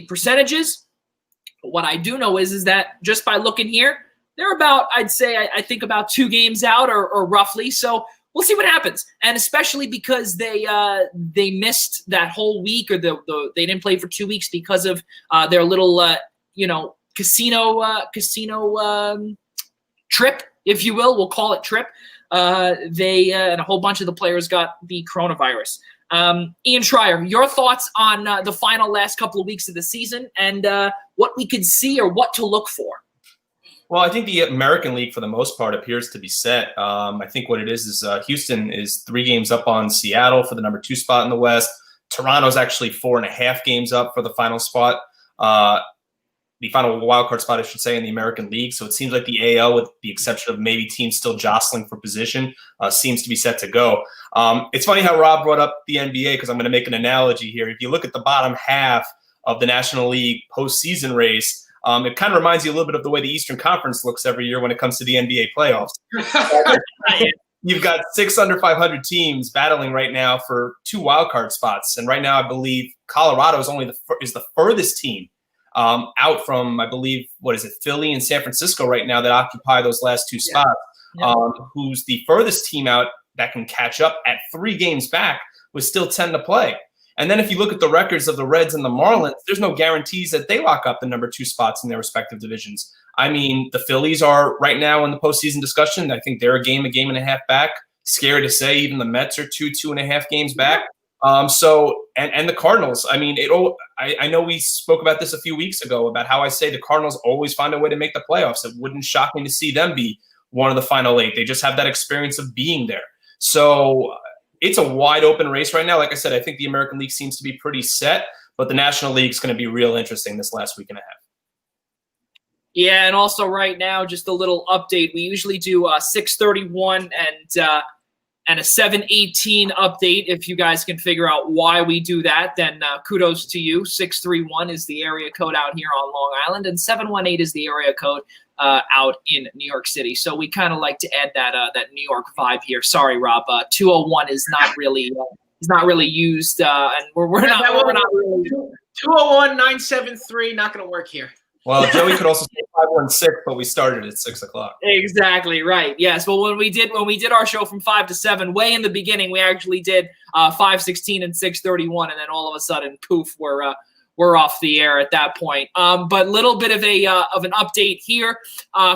percentages. But what I do know is that just by looking here, they're about, I'd say, I think about 2 games out or roughly. So we'll see what happens. And especially because they missed that whole week, or they didn't play for 2 weeks because of their little casino trip, if you will. We'll call it trip. They and a whole bunch of the players got the coronavirus. Ian Schraier, your thoughts on the final last couple of weeks of the season and what we could see or what to look for? Well, I think the American League, for the most part, appears to be set. I think what it is Houston is 3 games up on Seattle for the number 2 spot in the West. Toronto's actually 4.5 games up for the final spot. The final wildcard spot, I should say, in the American League. So it seems like the AL, with the exception of maybe teams still jostling for position, seems to be set to go. It's funny how Rob brought up the NBA, because I'm going to make an analogy here. If you look at the bottom half of the National League postseason race, it kind of reminds you a little bit of the way the Eastern Conference looks every year when it comes to the NBA playoffs. You've got 6 under 500 teams battling right now for 2 wildcard spots. And right now, I believe Colorado is is the furthest team out from, I believe, Philly and San Francisco right now that occupy those last 2 spots. Yeah. Who's the furthest team out that can catch up at 3 games back with still 10 to play. And then if you look at the records of the Reds and the Marlins, there's no guarantees that they lock up the number 2 spots in their respective divisions. I mean, the Phillies are right now in the postseason discussion. I think they're a game and a half back. Scary to say, even the Mets are 2.5 games back. So the Cardinals, I mean, I know we spoke about this a few weeks ago about how I say the Cardinals always find a way to make the playoffs. It wouldn't shock me to see them be one of the final 8. They just have that experience of being there. So it's a wide open race right now. Like I said, I think the American League seems to be pretty set, but the National League is going to be real interesting this last week and a half. Yeah, and also right now, just a little update. We usually do 6:31 and a 7:18 update. If you guys can figure out why we do that, then kudos to you. 631 is the area code out here on Long Island, and 718 is the area code out in New York City. So we kind of like to add that New York vibe here. Sorry, Rob. 201 is not really used, and we're not really. 201-973 not going to work here. Well, Joey could also say 516, but we started at 6 o'clock. Exactly right. Yes. Well, when we did our show from 5 to 7, way in the beginning, we actually did 5:16 and 6:31, and then all of a sudden, poof, we're off the air at that point. But little bit of an update here.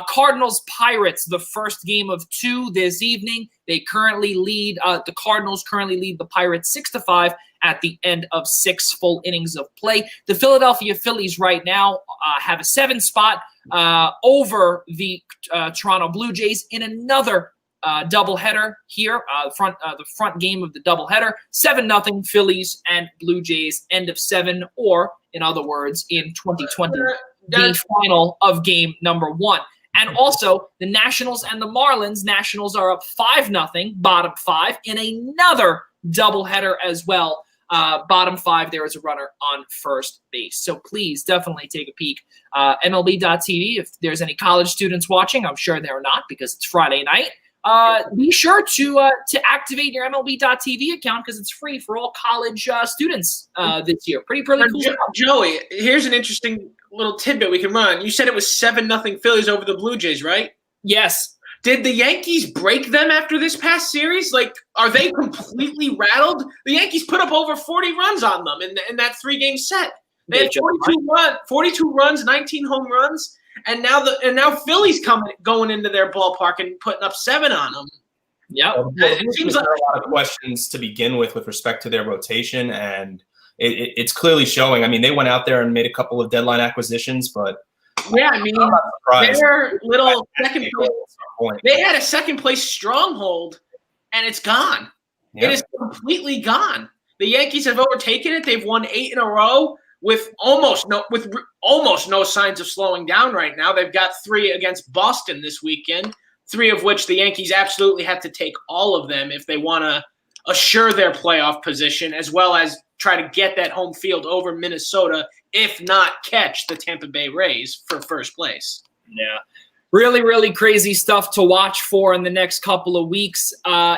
Cardinals Pirates, the first game of 2 this evening. They currently lead. The Cardinals currently lead the Pirates 6-5 at the end of 6 full innings of play. The Philadelphia Phillies right now have a 7 spot over the Toronto Blue Jays in another doubleheader here. The front game of the doubleheader, 7-0 Phillies and Blue Jays, end of 7, or in other words, in 2020, the final of game number 1. And also the Nationals and the Marlins. Nationals are up 5-0, bottom 5, in another doubleheader as well. Bottom 5, there is a runner on first base. So please definitely take a peek. MLB.tv, if there's any college students watching, I'm sure there are not because it's Friday night. Be sure to activate your MLB.tv account because it's free for all college students this year. Pretty cool. Joey, here's an interesting little tidbit we can run. You said it was 7-0 Phillies over the Blue Jays, right? Yes. Did the Yankees break them after this past series? Like, are they completely rattled? The Yankees put up over 40 runs on them in that 3-game set. They had 42 runs, 19 home runs, and now Phillies going into their ballpark and putting up 7 on them. Yeah, it seems like a lot of questions to begin with respect to their rotation, and it's clearly showing. I mean, they went out there and made a couple of deadline acquisitions, but yeah, I mean, their little second place. They had a second place stronghold, and it's gone. Yep. It is completely gone. The Yankees have overtaken it. They've won 8 in a row with almost no signs of slowing down right now. They've got 3 against Boston this weekend, 3 of which the Yankees absolutely have to take all of them if they want to assure their playoff position, as well as try to get that home field over Minnesota, if not catch the Tampa Bay Rays for first place. Yeah. Really, really crazy stuff to watch for in the next couple of weeks.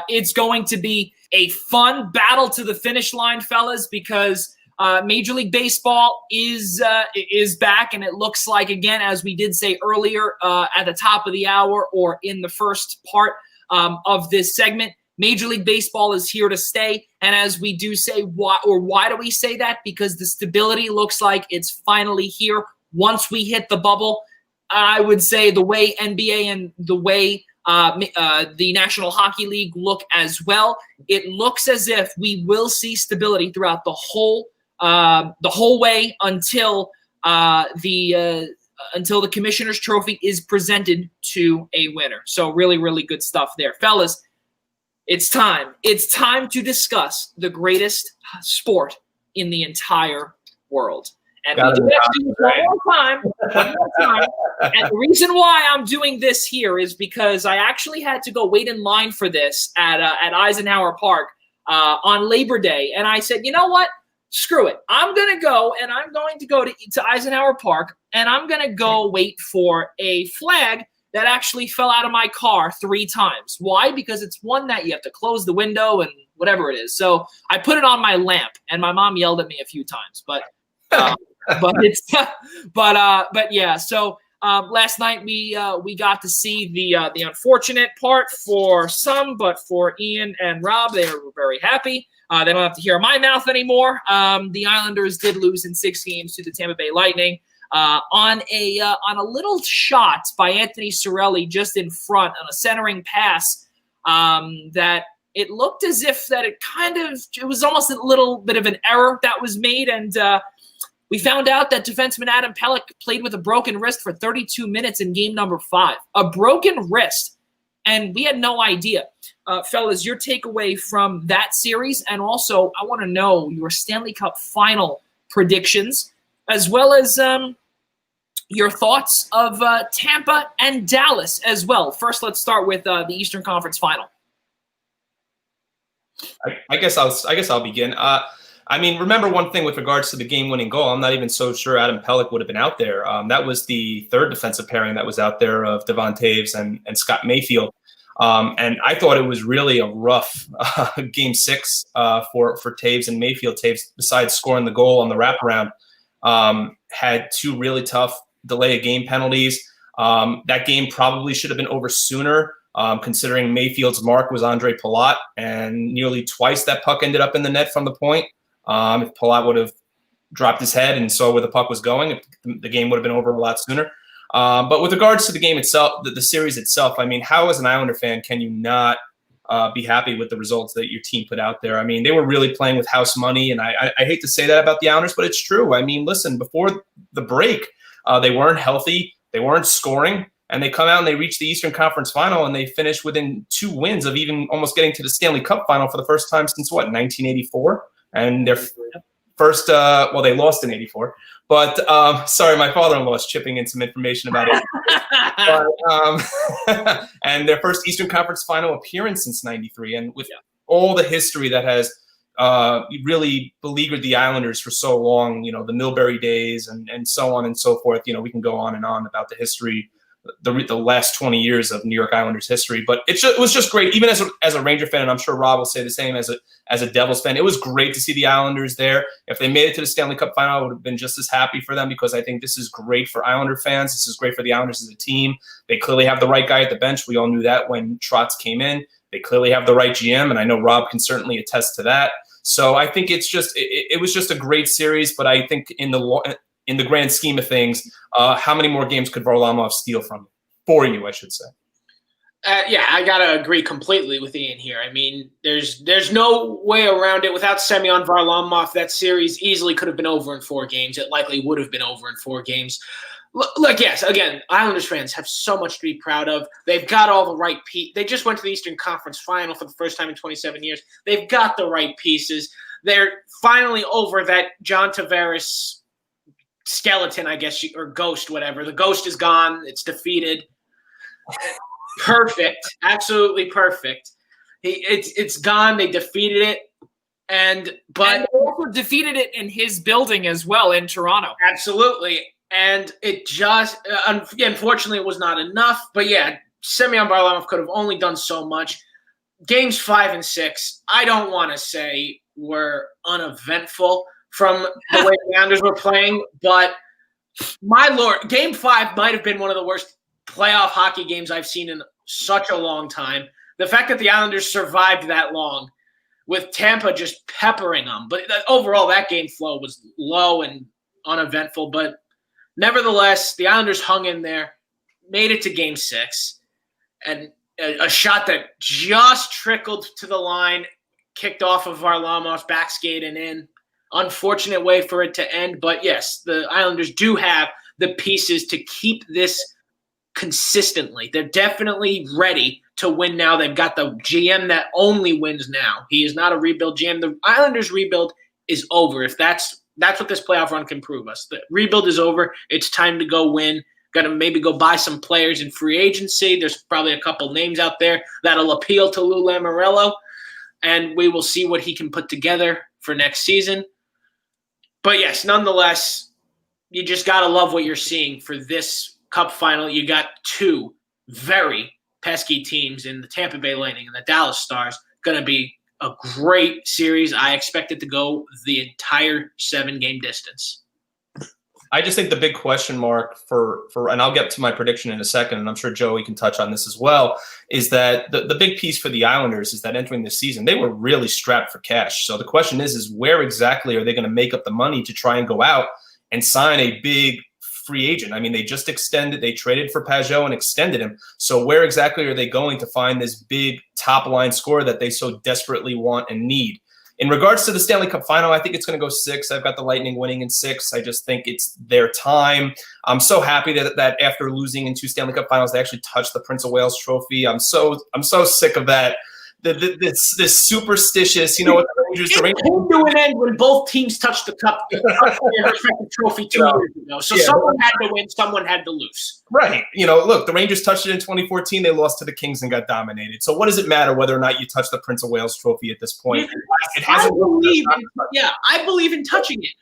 It's going to be a fun battle to the finish line, fellas, because Major League Baseball is back, and it looks like, again, as we did say earlier at the top of the hour or in the first part of this segment, Major League Baseball is here to stay. And as we do say, why do we say that? Because the stability looks like it's finally here. Once we hit the bubble, I would say the way NBA and the way the National Hockey League look as well, it looks as if we will see stability throughout the whole way until the Commissioner's Trophy is presented to a winner. So really, really good stuff there, fellas. It's time. It's time to discuss the greatest sport in the entire world. And we do it one more time. And the reason why I'm doing this here is because I actually had to go wait in line for this at Eisenhower Park on Labor Day. And I said, you know what? Screw it. I'm going to go to Eisenhower Park, and I'm going to go wait for a flag that actually fell out of my car 3 times. Why? Because it's one that you have to close the window and whatever it is. So I put it on my lamp, and my mom yelled at me a few times. But yeah. So last night we got to see the unfortunate part for some, but for Ian and Rob, they were very happy. They don't have to hear my mouth anymore. The Islanders did lose in 6 games to the Tampa Bay Lightning on a little shot by Anthony Cirelli just in front on a centering pass that it looked as if that it was almost a little bit of an error that was made, and we found out that defenseman Adam Pelech played with a broken wrist for 32 minutes in game number 5. A broken wrist. and we had no idea. Fellas, your takeaway from that series, and also I want to know your Stanley Cup final predictions, as well as your thoughts of Tampa and Dallas as well. First, let's start with the Eastern Conference Final. I guess I'll begin. I mean, remember one thing with regards to the game-winning goal. I'm not even so sure Adam Pelech would have been out there. That was the third defensive pairing that was out there of Devon Toews and Scott Mayfield. And I thought it was really a rough Game 6 for Toews and Mayfield. Toews, besides scoring the goal on the wraparound, had two really tough delay of game penalties. That game probably should have been over sooner. Considering Mayfield's mark was Andre Palat, and nearly twice that puck ended up in the net from the point. If Palat would have dropped his head and saw where the puck was going, the game would have been over a lot sooner. But with regards to the game itself, the series itself, I mean, how as an Islander fan can you not be happy with the results that your team put out there? I mean, they were really playing with house money, and I hate to say that about the Islanders, but it's true. I mean, listen, before the break, they weren't healthy, they weren't scoring. And they come out and they reach the Eastern Conference Final, and they finish within 2 wins of even almost getting to the Stanley Cup Final for the first time since, 1984? And their first well, they lost in 84. But, sorry, my father-in-law is chipping in some information about it. But, and their first Eastern Conference Final appearance since 93. And with all the history that has really beleaguered the Islanders for so long, the Milbury days and so on and so forth, we can go on and on about the history, the last 20 years of New York Islanders history. But it was just great, even as a Ranger fan, and I'm sure Rob will say the same as a Devils fan. It was great to see the Islanders there. If they made it to the Stanley Cup Final, I would have been just as happy for them, because I think this is great for Islander fans. This is great for the Islanders as a team. They clearly have the right guy at the bench. We all knew that when Trotz came in. They clearly have the right GM, and I know Rob can certainly attest to that. So I think it was just a great series, but I think in the grand scheme of things, how many more games could Varlamov steal from you? For you, I should say. Yeah, I gotta agree completely with Ian here. I mean, there's no way around it. Without Semyon Varlamov, that series easily could have been over in 4 games. It likely would have been over in 4 games. Look, yes, again, Islanders fans have so much to be proud of. They've got all the right pieces. They just went to the Eastern Conference Final for the first time in 27 years. They've got the right pieces. They're finally over that John Tavares skeleton, I guess, or ghost, whatever. The ghost is gone. It's defeated. Perfect. Absolutely perfect. It's gone. They defeated it. But they also defeated it in his building as well in Toronto. Absolutely. And it just, unfortunately, it was not enough. But yeah, Semyon Varlamov could have only done so much. Games 5 and 6, I don't want to say were uneventful from the way the Islanders were playing, but my lord, Game 5 might have been one of the worst playoff hockey games I've seen in such a long time. The fact that the Islanders survived that long with Tampa just peppering them. But overall, that game flow was low and uneventful. But nevertheless, the Islanders hung in there, made it to Game 6, and a shot that just trickled to the line, kicked off of Varlamov's back skate and in. Unfortunate way for it to end. But yes, the Islanders do have the pieces to keep this consistently. They're definitely ready to win now. They've got the GM that only wins now. He is not a rebuild GM. The Islanders rebuild is over. If that's what this playoff run can prove us. The rebuild is over. It's time to go win. Got to maybe go buy some players in free agency. There's probably a couple names out there that'll appeal to Lou Lamoriello, and we will see what he can put together for next season. But yes, nonetheless, you just got to love what you're seeing for this Cup final. You got 2 very pesky teams in the Tampa Bay Lightning and the Dallas Stars. Going to be a great series. I expect it to go the entire 7-game distance. I just think the big question mark for and I'll get to my prediction in a second, and I'm sure Joey can touch on this as well, is that the big piece for the Islanders is that entering this season, they were really strapped for cash. So the question is where exactly are they going to make up the money to try and go out and sign a big free agent? I mean, they just they traded for Pajot and extended him. So where exactly are they going to find this big top-line scorer that they so desperately want and need? In regards to the Stanley Cup final, I think it's going to go 6. I've got the Lightning winning in 6. I just think it's their time. I'm so happy that after losing in 2 Stanley Cup finals, they actually touched the Prince of Wales trophy. I'm so sick of that. This superstitious, with the Rangers. It came to an end when both teams touched the cup, their respective trophy 2 years ago. So someone had to win, someone had to lose. Right. Look, the Rangers touched it in 2014. They lost to the Kings and got dominated. So what does it matter whether or not you touch the Prince of Wales trophy at this point? I believe in touching it.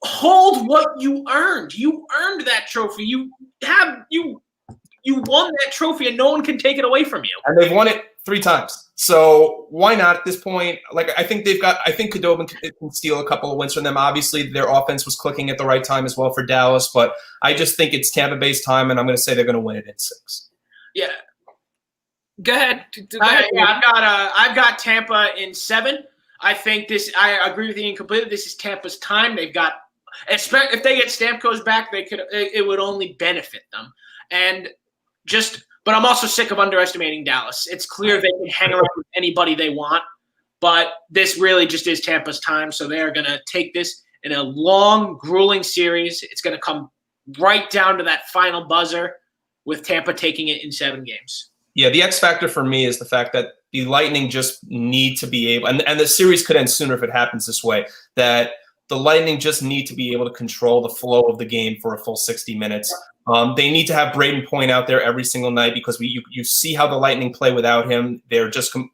Hold what you earned. You earned that trophy. You won that trophy, and no one can take it away from you. And they've won it 3 times. So why not at this point? I think Khudobin can steal a couple of wins from them. Obviously, their offense was clicking at the right time as well for Dallas, but I just think it's Tampa Bay's time, and I'm going to say they're going to win it in 6. Yeah. Go ahead. I've got Tampa in 7. I think I agree with you completely. This is Tampa's time. They've got, if they get Stamkos back, it would only benefit them. But I'm also sick of underestimating Dallas. It's clear they can hang around with anybody they want, but this really just is Tampa's time. So they are going to take this in a long, grueling series. It's going to come right down to that final buzzer with Tampa taking it in 7 games. Yeah, the X factor for me is the fact that the Lightning just need to be able, and the series could end sooner if it happens this way, that the Lightning just need to be able to control the flow of the game for a full 60 minutes. They need to have Braden Point out there every single night because you see how the Lightning play without him. They're just, to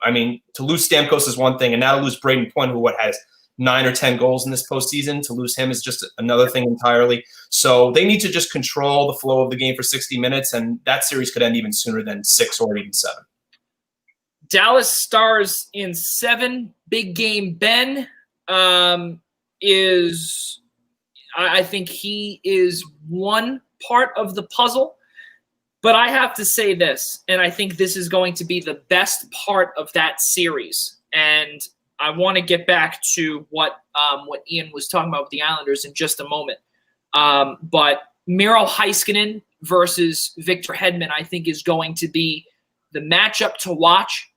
lose Stamkos is one thing, and now to lose Braden Point, who has 9 or 10 goals in this postseason, to lose him is just another thing entirely. So they need to just control the flow of the game for 60 minutes, and that series could end even sooner than 6 or even 7. Dallas Stars in 7. Big game Ben I think he is one part of the puzzle, but I have to say this, and I think this is going to be the best part of that series. And I want to get back to what Ian was talking about with the Islanders in just a moment. But Miro Heiskanen versus Victor Hedman, I think, is going to be the matchup to watch.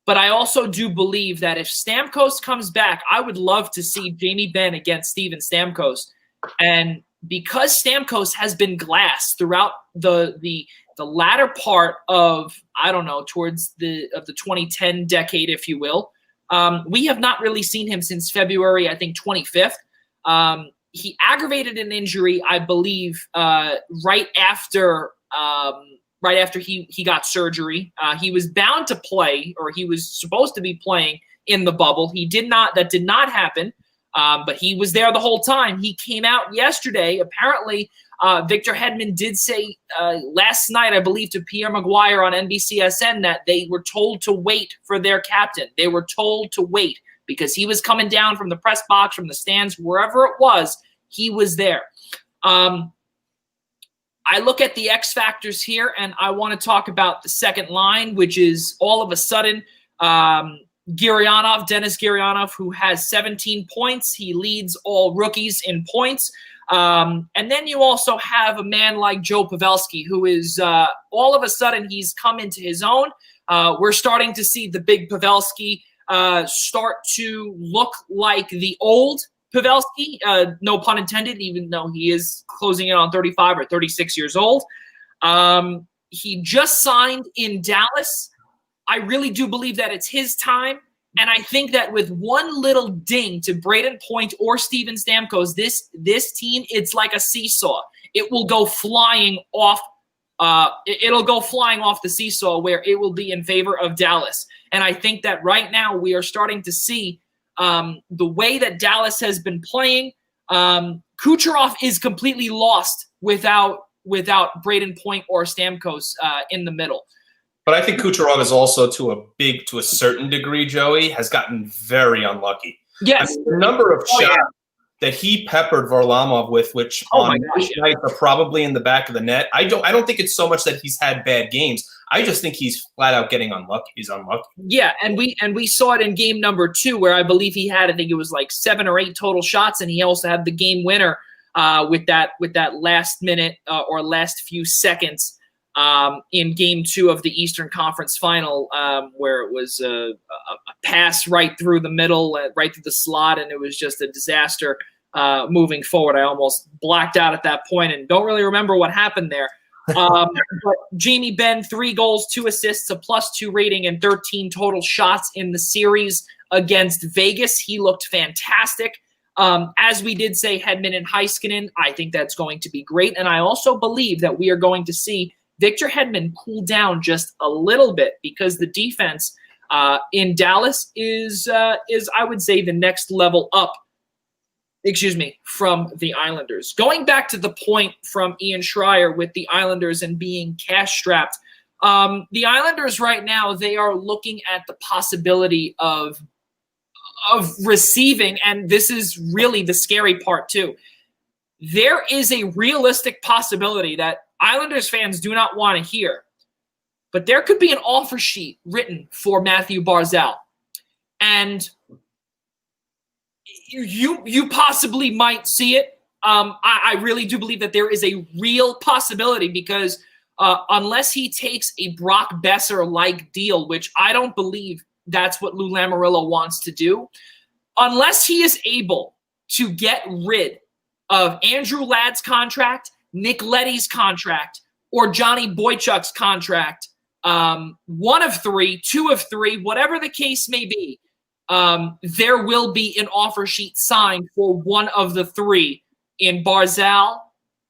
But I also do believe that if Stamkos comes back, I would love to see Jamie Benn against Steven Stamkos. And because Stamkos has been glass throughout the latter part of, towards the 2010 decade, if you will, we have not really seen him since February, I think, 25th. He aggravated an injury, I believe, right after he got surgery. He was bound to play, or he was supposed to be playing in the bubble. That did not happen. But he was there the whole time. He came out yesterday. Apparently, Victor Hedman did say last night, I believe, to Pierre Maguire on NBCSN that they were told to wait for their captain. They were told to wait because he was coming down from the press box, from the stands, wherever it was, he was there. I look at the X factors here, and I want to talk about the second line, which is all of a sudden Dennis Gurianov, who has 17 points. He leads all rookies in points. And then you also have a man like Joe Pavelski, who is all of a sudden he's come into his own. We're starting to see the big Pavelski start to look like the old Pavelski, no pun intended, even though he is closing in on 35 or 36 years old. He just signed in Dallas. I really do believe that it's his time. And I think that with one little ding to Braden Point or Steven Stamkos, this team, it's like a seesaw. It will go flying off. It'll go flying off the seesaw where it will be in favor of Dallas. And I think that right now we are starting to see the way that Dallas has been playing. Kucherov is completely lost without Braden Point or Stamkos in the middle. But I think Kucherov is also to a certain degree, Joey, has gotten very unlucky. Yes. The number of shots that he peppered Varlamov with, which nights are probably in the back of the net. I don't think it's so much that he's had bad games. I just think he's flat out getting unlucky. He's unlucky. Yeah, and we saw it in game number 2 where I believe he had, I think it was like 7 or 8 total shots, and he also had the game winner with that last minute or last few seconds in game 2 of the Eastern Conference Final, where it was a pass right through the middle, right through the slot, and it was just a disaster moving forward. I almost blacked out at that point and don't really remember what happened there. But Jamie Benn, 3 goals, 2 assists, a +2 rating, and 13 total shots in the series against Vegas. He looked fantastic. As we did say, Hedman and Heiskanen, I think that's going to be great. And I also believe that we are going to see Victor Hedman cool down just a little bit because the defense in Dallas is I would say, the next level up, from the Islanders. Going back to the point from Ian Schraier with the Islanders and being cash-strapped, the Islanders right now, they are looking at the possibility of receiving, and this is really the scary part too. There is a realistic possibility that Islanders fans do not want to hear, but there could be an offer sheet written for Matthew Barzal. And you possibly might see it. I really do believe that there is a real possibility because unless he takes a Brock Besser-like deal, which I don't believe that's what Lou Lamoriello wants to do, unless he is able to get rid of Andrew Ladd's contract, Nick Leddy's contract, or Johnny Boychuk's contract, 1 of 3, 2 of 3, whatever the case may be, there will be an offer sheet signed for one of the 3 in Barzal,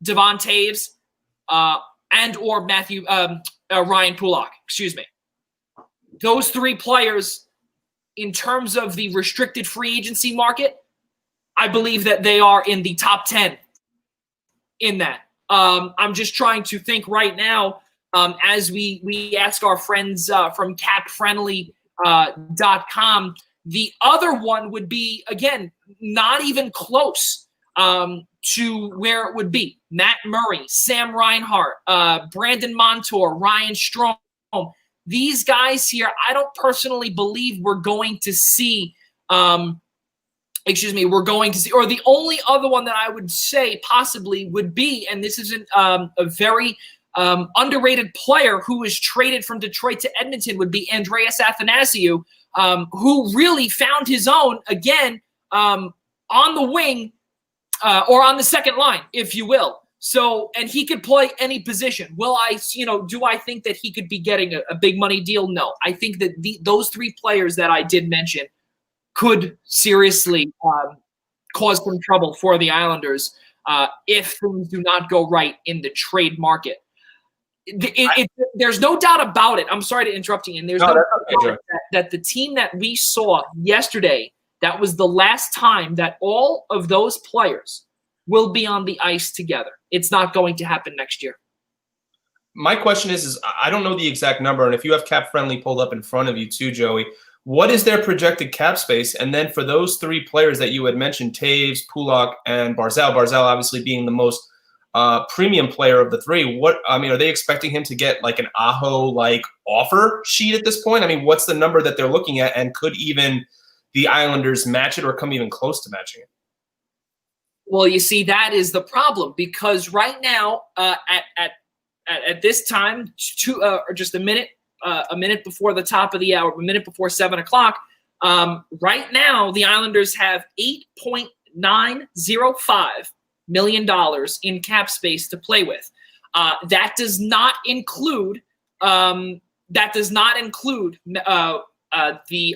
Devon Toews, and or Ryan Pulock. Those 3 players, in terms of the restricted free agency market, I believe that they are in the top 10 in that. I'm just trying to think right now as we ask our friends from capfriendly.com. The other one would be, again, not even close to where it would be. Matt Murray, Sam Reinhart, Brandon Montour, Ryan Strome. These guys here, I don't personally believe we're going to see or the only other one that I would say possibly would be, and this is a very underrated player who was traded from Detroit to Edmonton, would be Andreas Athanasiou, who really found his own again on the wing or on the second line, if you will. So, and he could play any position. Do I think that he could be getting a big money deal? No. I think that those 3 players that I did mention could seriously cause some trouble for the Islanders if things do not go right in the trade market. There's no doubt about it. I'm sorry to interrupt you. And there's no doubt about it that the team that we saw yesterday, that was the last time that all of those players will be on the ice together. It's not going to happen next year. My question is I don't know the exact number, and if you have Cap Friendly pulled up in front of you too, Joey, what is their projected cap space? And then for those 3 players that you had mentioned, Toews, Pulock, and Barzal obviously being the most premium player of the 3, are they expecting him to get like an Aho-like offer sheet at this point? I mean, what's the number that they're looking at, and could even the Islanders match it or come even close to matching it? Well, you see, that is the problem because right now, at this time, or just a minute before the top of the hour, a minute before 7 o'clock, right now the Islanders have $8.905 million in cap space to play with. That does not include the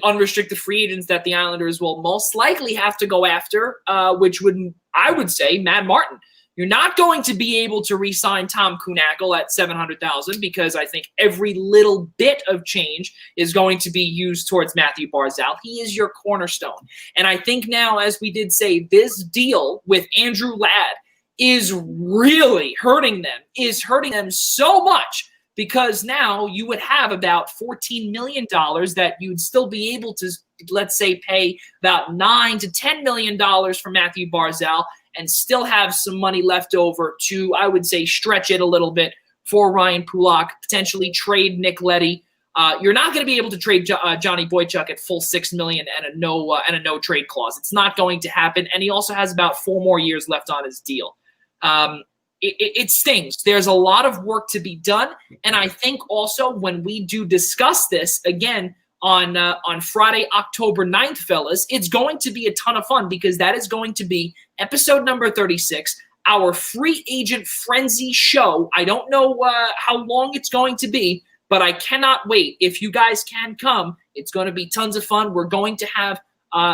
unrestricted free agents that the Islanders will most likely have to go after, which would, I would say, Matt Martin. You're not going to be able to re-sign Tom Kuhnhackl at $700,000 because I think every little bit of change is going to be used towards Matthew Barzal. He is your cornerstone. And I think now, as we did say, this deal with Andrew Ladd is really hurting them so much because now you would have about $14 million that you'd still be able to, let's say, pay about $9 to $10 million for Matthew Barzal and still have some money left over to, I would say, stretch it a little bit for Ryan Pulock, potentially trade Nick Leddy. You're not going to be able to trade Johnny Boychuk at full $6 million and a no trade clause. It's not going to happen, and he also has about 4 more years left on his deal. It stings. There's a lot of work to be done, and I think also when we do discuss this, again, on Friday, October 9th, fellas. It's going to be a ton of fun because that is going to be episode number 36, our free agent frenzy show. I don't know how long it's going to be, but I cannot wait. If you guys can come, it's going to be tons of fun. We're going to have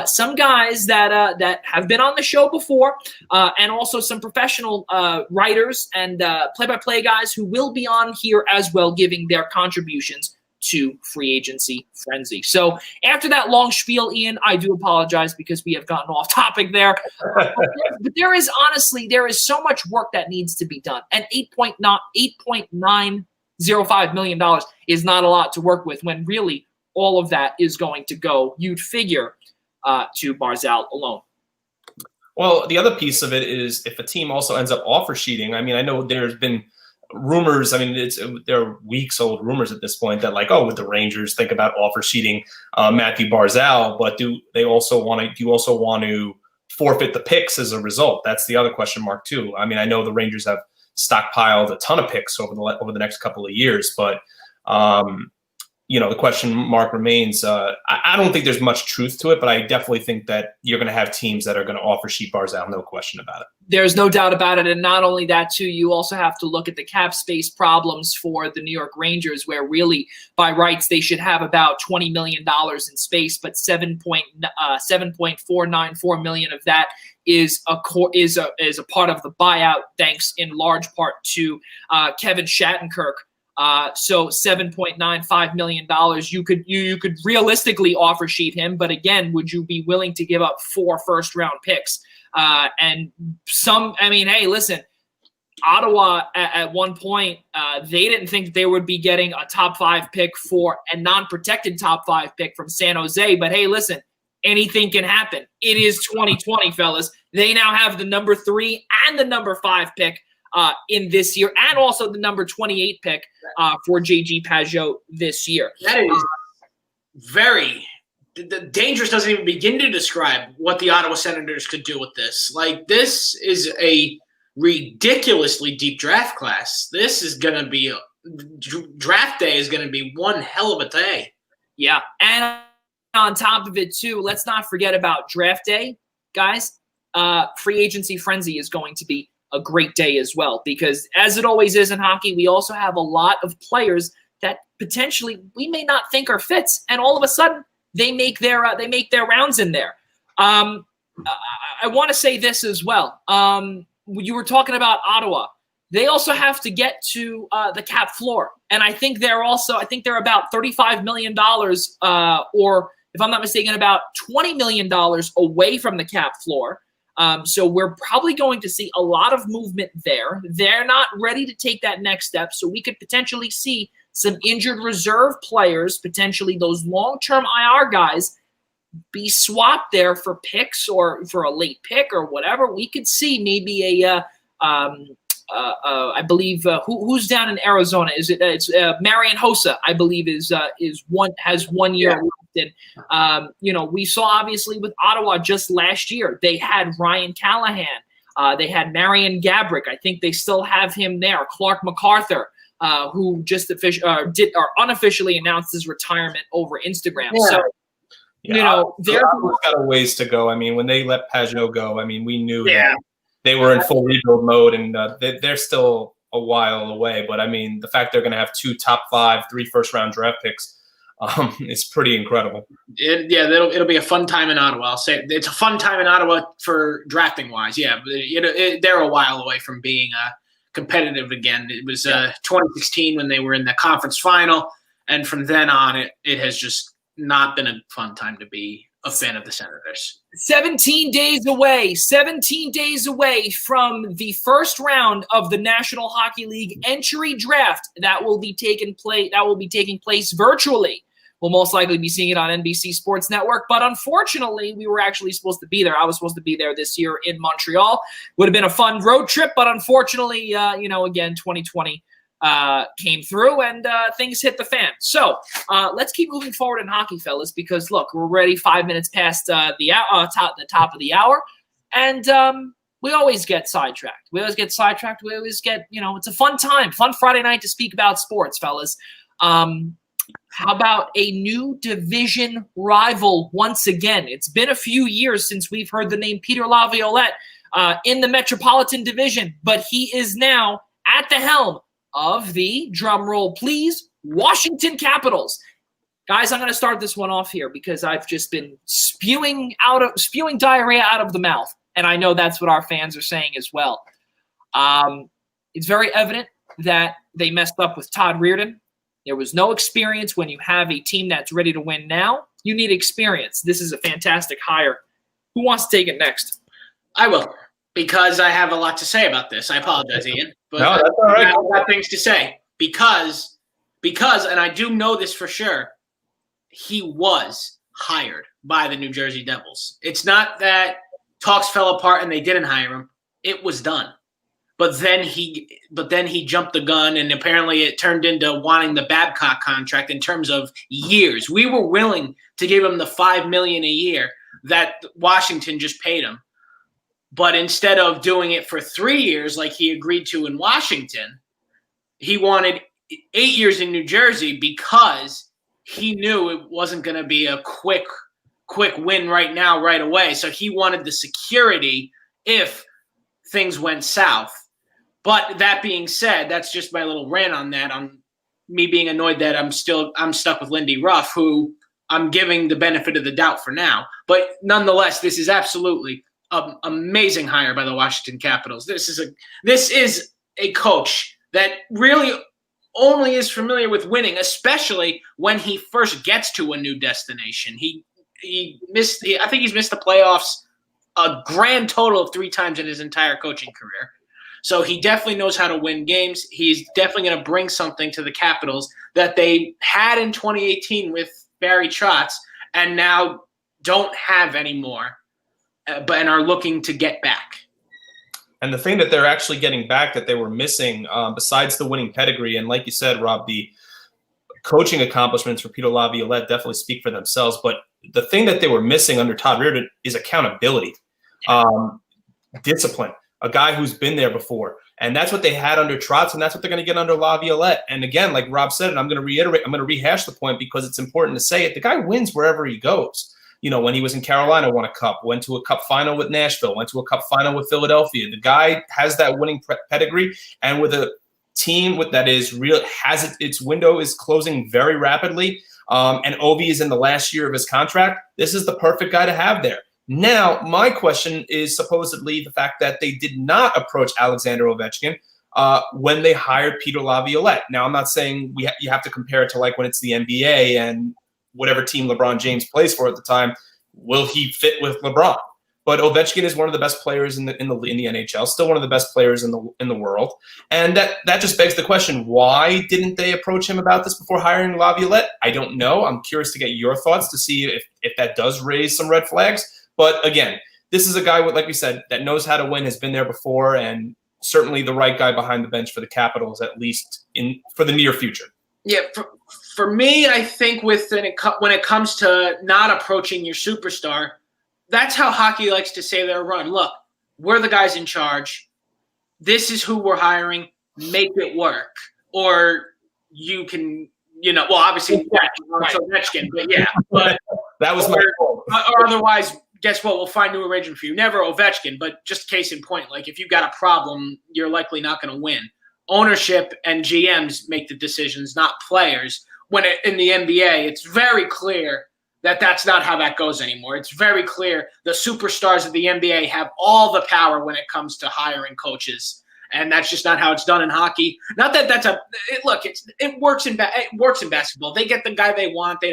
some guys that have been on the show before, and also some professional writers and play-by-play guys who will be on here as well, giving their contributions to free agency frenzy. So after that long spiel, Ian, I do apologize because we have gotten off topic there. But there is so much work that needs to be done, and $8.905 million is not a lot to work with when really all of that is going to go, you'd figure, to Barzal alone. Well, the other piece of it is if a team also ends up offer sheeting. I mean, I know there's been rumors. I mean, they're weeks old rumors at this point that, like, oh, would the Rangers think about offer sheeting Matthew Barzal? But do you also want to forfeit the picks as a result? That's the other question mark too. I mean, I know the Rangers have stockpiled a ton of picks over the next couple of years, but the question mark remains. I don't think there's much truth to it, but I definitely think that you're going to have teams that are going to offer sheet Barzal, no question about it. There's no doubt about it. And not only that, too, you also have to look at the cap space problems for the New York Rangers, where really, by rights, they should have about $20 million in space, but $7.494 million of that is a part of the buyout, thanks in large part to Kevin Shattenkirk. So $7.95 million, you could realistically offer sheet him, but again, would you be willing to give up 4 first-round picks? Hey, listen, Ottawa at one point, they didn't think that they would be getting a top 5 pick for a non-protected top 5 pick from San Jose, but hey, listen, anything can happen. It is 2020, fellas. They now have the number 3 and the number 5 pick in this year, and also the number 28 pick for J.G. Pageau this year. That is very dangerous. Doesn't even begin to describe what the Ottawa Senators could do with this. Like, this is a ridiculously deep draft class. This is going to be draft day is going to be one hell of a day. Yeah, and on top of it too, let's not forget about draft day, guys. Free agency frenzy is going to be a great day as well, because as it always is in hockey, we also have a lot of players that potentially we may not think are fits, and all of a sudden they make their rounds in there. I want to say this as well. You were talking about Ottawa. They also have to get to the cap floor, and I think they're about $35 million, or if I'm not mistaken, about $20 million away from the cap floor. So we're probably going to see a lot of movement there. They're not ready to take that next step, so we could potentially see some injured reserve players, potentially those long-term IR guys, be swapped there for picks or for a late pick or whatever. We could see maybe I believe who's down in Arizona? It's Marian Hossa, I believe has 1 year left. And we saw obviously with Ottawa just last year, they had Ryan Callahan, they had Marian Gaborik. I think they still have him there. Clark MacArthur, who just unofficially announced his retirement over Instagram. Yeah. So. They've got a ways to go. I mean, when they let Pageau go, I mean, we knew that they were in full rebuild mode, and they're still a while away. But I mean, the fact they're going to have 2 top 5, 3 first-round draft picks is pretty incredible. It'll be a fun time in Ottawa. I'll say it's a fun time in Ottawa for drafting wise. Yeah, but they're a while away from being competitive again. It was 2016 when they were in the conference final, and from then on, it has just not been a fun time to be a fan of the Senators. 17 days away from the first round of the National Hockey League entry draft that will be taking place virtually. We'll most likely be seeing it on NBC Sports Network, but unfortunately, we were actually supposed to be there. I was supposed to be there this year in Montreal. Would have been a fun road trip, but unfortunately, again, 2020 came through and things hit the fan. So let's keep moving forward in hockey, fellas, because look, we're already 5 minutes past the top of the hour, and we always get sidetracked. We always get, it's a fun time, fun Friday night to speak about sports, fellas. How about a new division rival once again? It's been a few years since we've heard the name Peter Laviolette in the Metropolitan Division, but he is now at the helm of the, drum roll please, Washington Capitals. Guys, I'm going to start this one off here because I've just been spewing diarrhea out of the mouth, and I know that's what our fans are saying as well. It's very evident that they messed up with Todd Reirden. There was no experience. When you have a team that's ready to win now, you need experience. This is a fantastic hire. Who wants to take it next? I will, because I have a lot to say about this. I apologize, Ian. But No, that's all right. I've got things to say. Because, and I do know this for sure, he was hired by the New Jersey Devils. It's not that talks fell apart and they didn't hire him. It was done. But then he jumped the gun, and apparently it turned into wanting the Babcock contract in terms of years. We were willing to give him the $5 million a year that Washington just paid him. But instead of doing it for 3 years like he agreed to in Washington, he wanted 8 years in New Jersey because he knew it wasn't going to be a quick win right now, right away. So he wanted the security if things went south. But that being said, that's just my little rant on that, on me being annoyed that I'm stuck with Lindy Ruff, who I'm giving the benefit of the doubt for now. But nonetheless, this is absolutely an amazing hire by the Washington Capitals. This is a coach that really only is familiar with winning, especially when he first gets to a new destination. I think he's missed the playoffs a grand total of 3 times in his entire coaching career. So he definitely knows how to win games. He's definitely going to bring something to the Capitals that they had in 2018 with Barry Trotz and now don't have anymore, and are looking to get back. And the thing that they're actually getting back that they were missing, besides the winning pedigree, and like you said, Rob, the coaching accomplishments for Peter Laviolette definitely speak for themselves. But the thing that they were missing under Todd Reirden is accountability, discipline. A guy who's been there before. And that's what they had under Trotz, and that's what they're going to get under Laviolette. And again, like Rob said, and I'm going to rehash the point because it's important to say it, the guy wins wherever he goes. You know, when he was in Carolina, won a cup, went to a cup final with Nashville, went to a cup final with Philadelphia. The guy has that winning pedigree, and with a team that is real, its window is closing very rapidly, and Ovi is in the last year of his contract. This is the perfect guy to have there. Now, my question is supposedly the fact that they did not approach Alexander Ovechkin when they hired Peter Laviolette. Now, I'm not saying you have to compare it to like when it's the NBA and whatever team LeBron James plays for at the time. Will he fit with LeBron? But Ovechkin is one of the best players in the NHL, still one of the best players in the world, and that just begs the question: why didn't they approach him about this before hiring Laviolette? I don't know. I'm curious to get your thoughts to see if that does raise some red flags. But again, this is a guy with, like we said, that knows how to win, has been there before, and certainly the right guy behind the bench for the Capitals, at least for the near future. Yeah, for me, I think when it comes to not approaching your superstar, that's how hockey likes to say their run. Look, we're the guys in charge. This is who we're hiring. Make it work. Or you can, well, obviously, Ovechkin, but yeah. But that was my point. Or otherwise, guess what? We'll find new arrangement for you. Never Ovechkin, but just case in point, like if you've got a problem, you're likely not going to win. Ownership and GMs make the decisions, not players. In the NBA, it's very clear that that's not how that goes anymore. It's very clear the superstars of the NBA have all the power when it comes to hiring coaches. And that's just not how it's done in hockey. Not that it works in basketball. They get the guy they want. The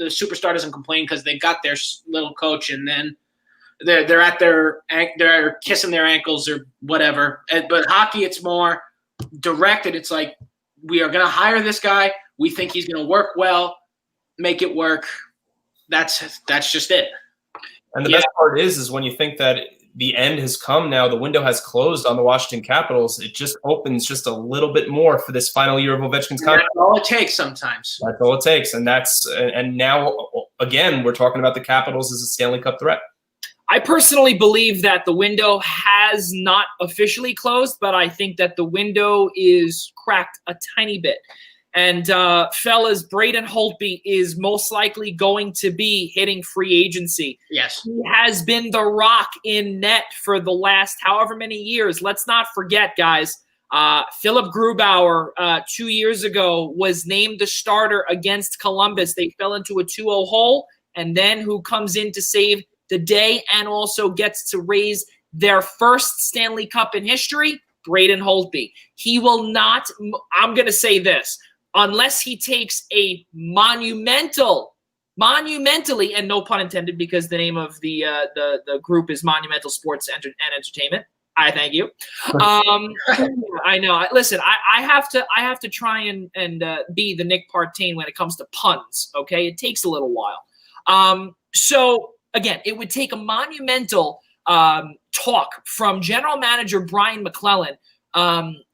superstar doesn't complain because they got their little coach, and then they're kissing their ankles or whatever. But hockey, it's more directed. It's like, we are going to hire this guy. We think he's going to work well. Make it work. That's just it. And the best part is when you think that the end has come now, the window has closed on the Washington Capitals, it just opens just a little bit more for this final year of Ovechkin's contract. That's all it takes sometimes. That's all it takes. And now, again, we're talking about the Capitals as a Stanley Cup threat. I personally believe that the window has not officially closed, but I think that the window is cracked a tiny bit. And fellas, Braden Holtby is most likely going to be hitting free agency. Yes. He has been the rock in net for the last however many years. Let's not forget, guys, Philip Grubauer 2 years ago was named the starter against Columbus. They fell into a 2-0 hole, and then who comes in to save the day and also gets to raise their first Stanley Cup in history? Braden Holtby. He will not, I'm going to say this, unless he takes a monumentally, and no pun intended because the name of the group is Monumental Sports and Entertainment. I thank you. I know. Listen, I have to try and be the Nick Partain when it comes to puns. Okay, it takes a little while. So again, it would take a monumental talk from General Manager Brian McClellan,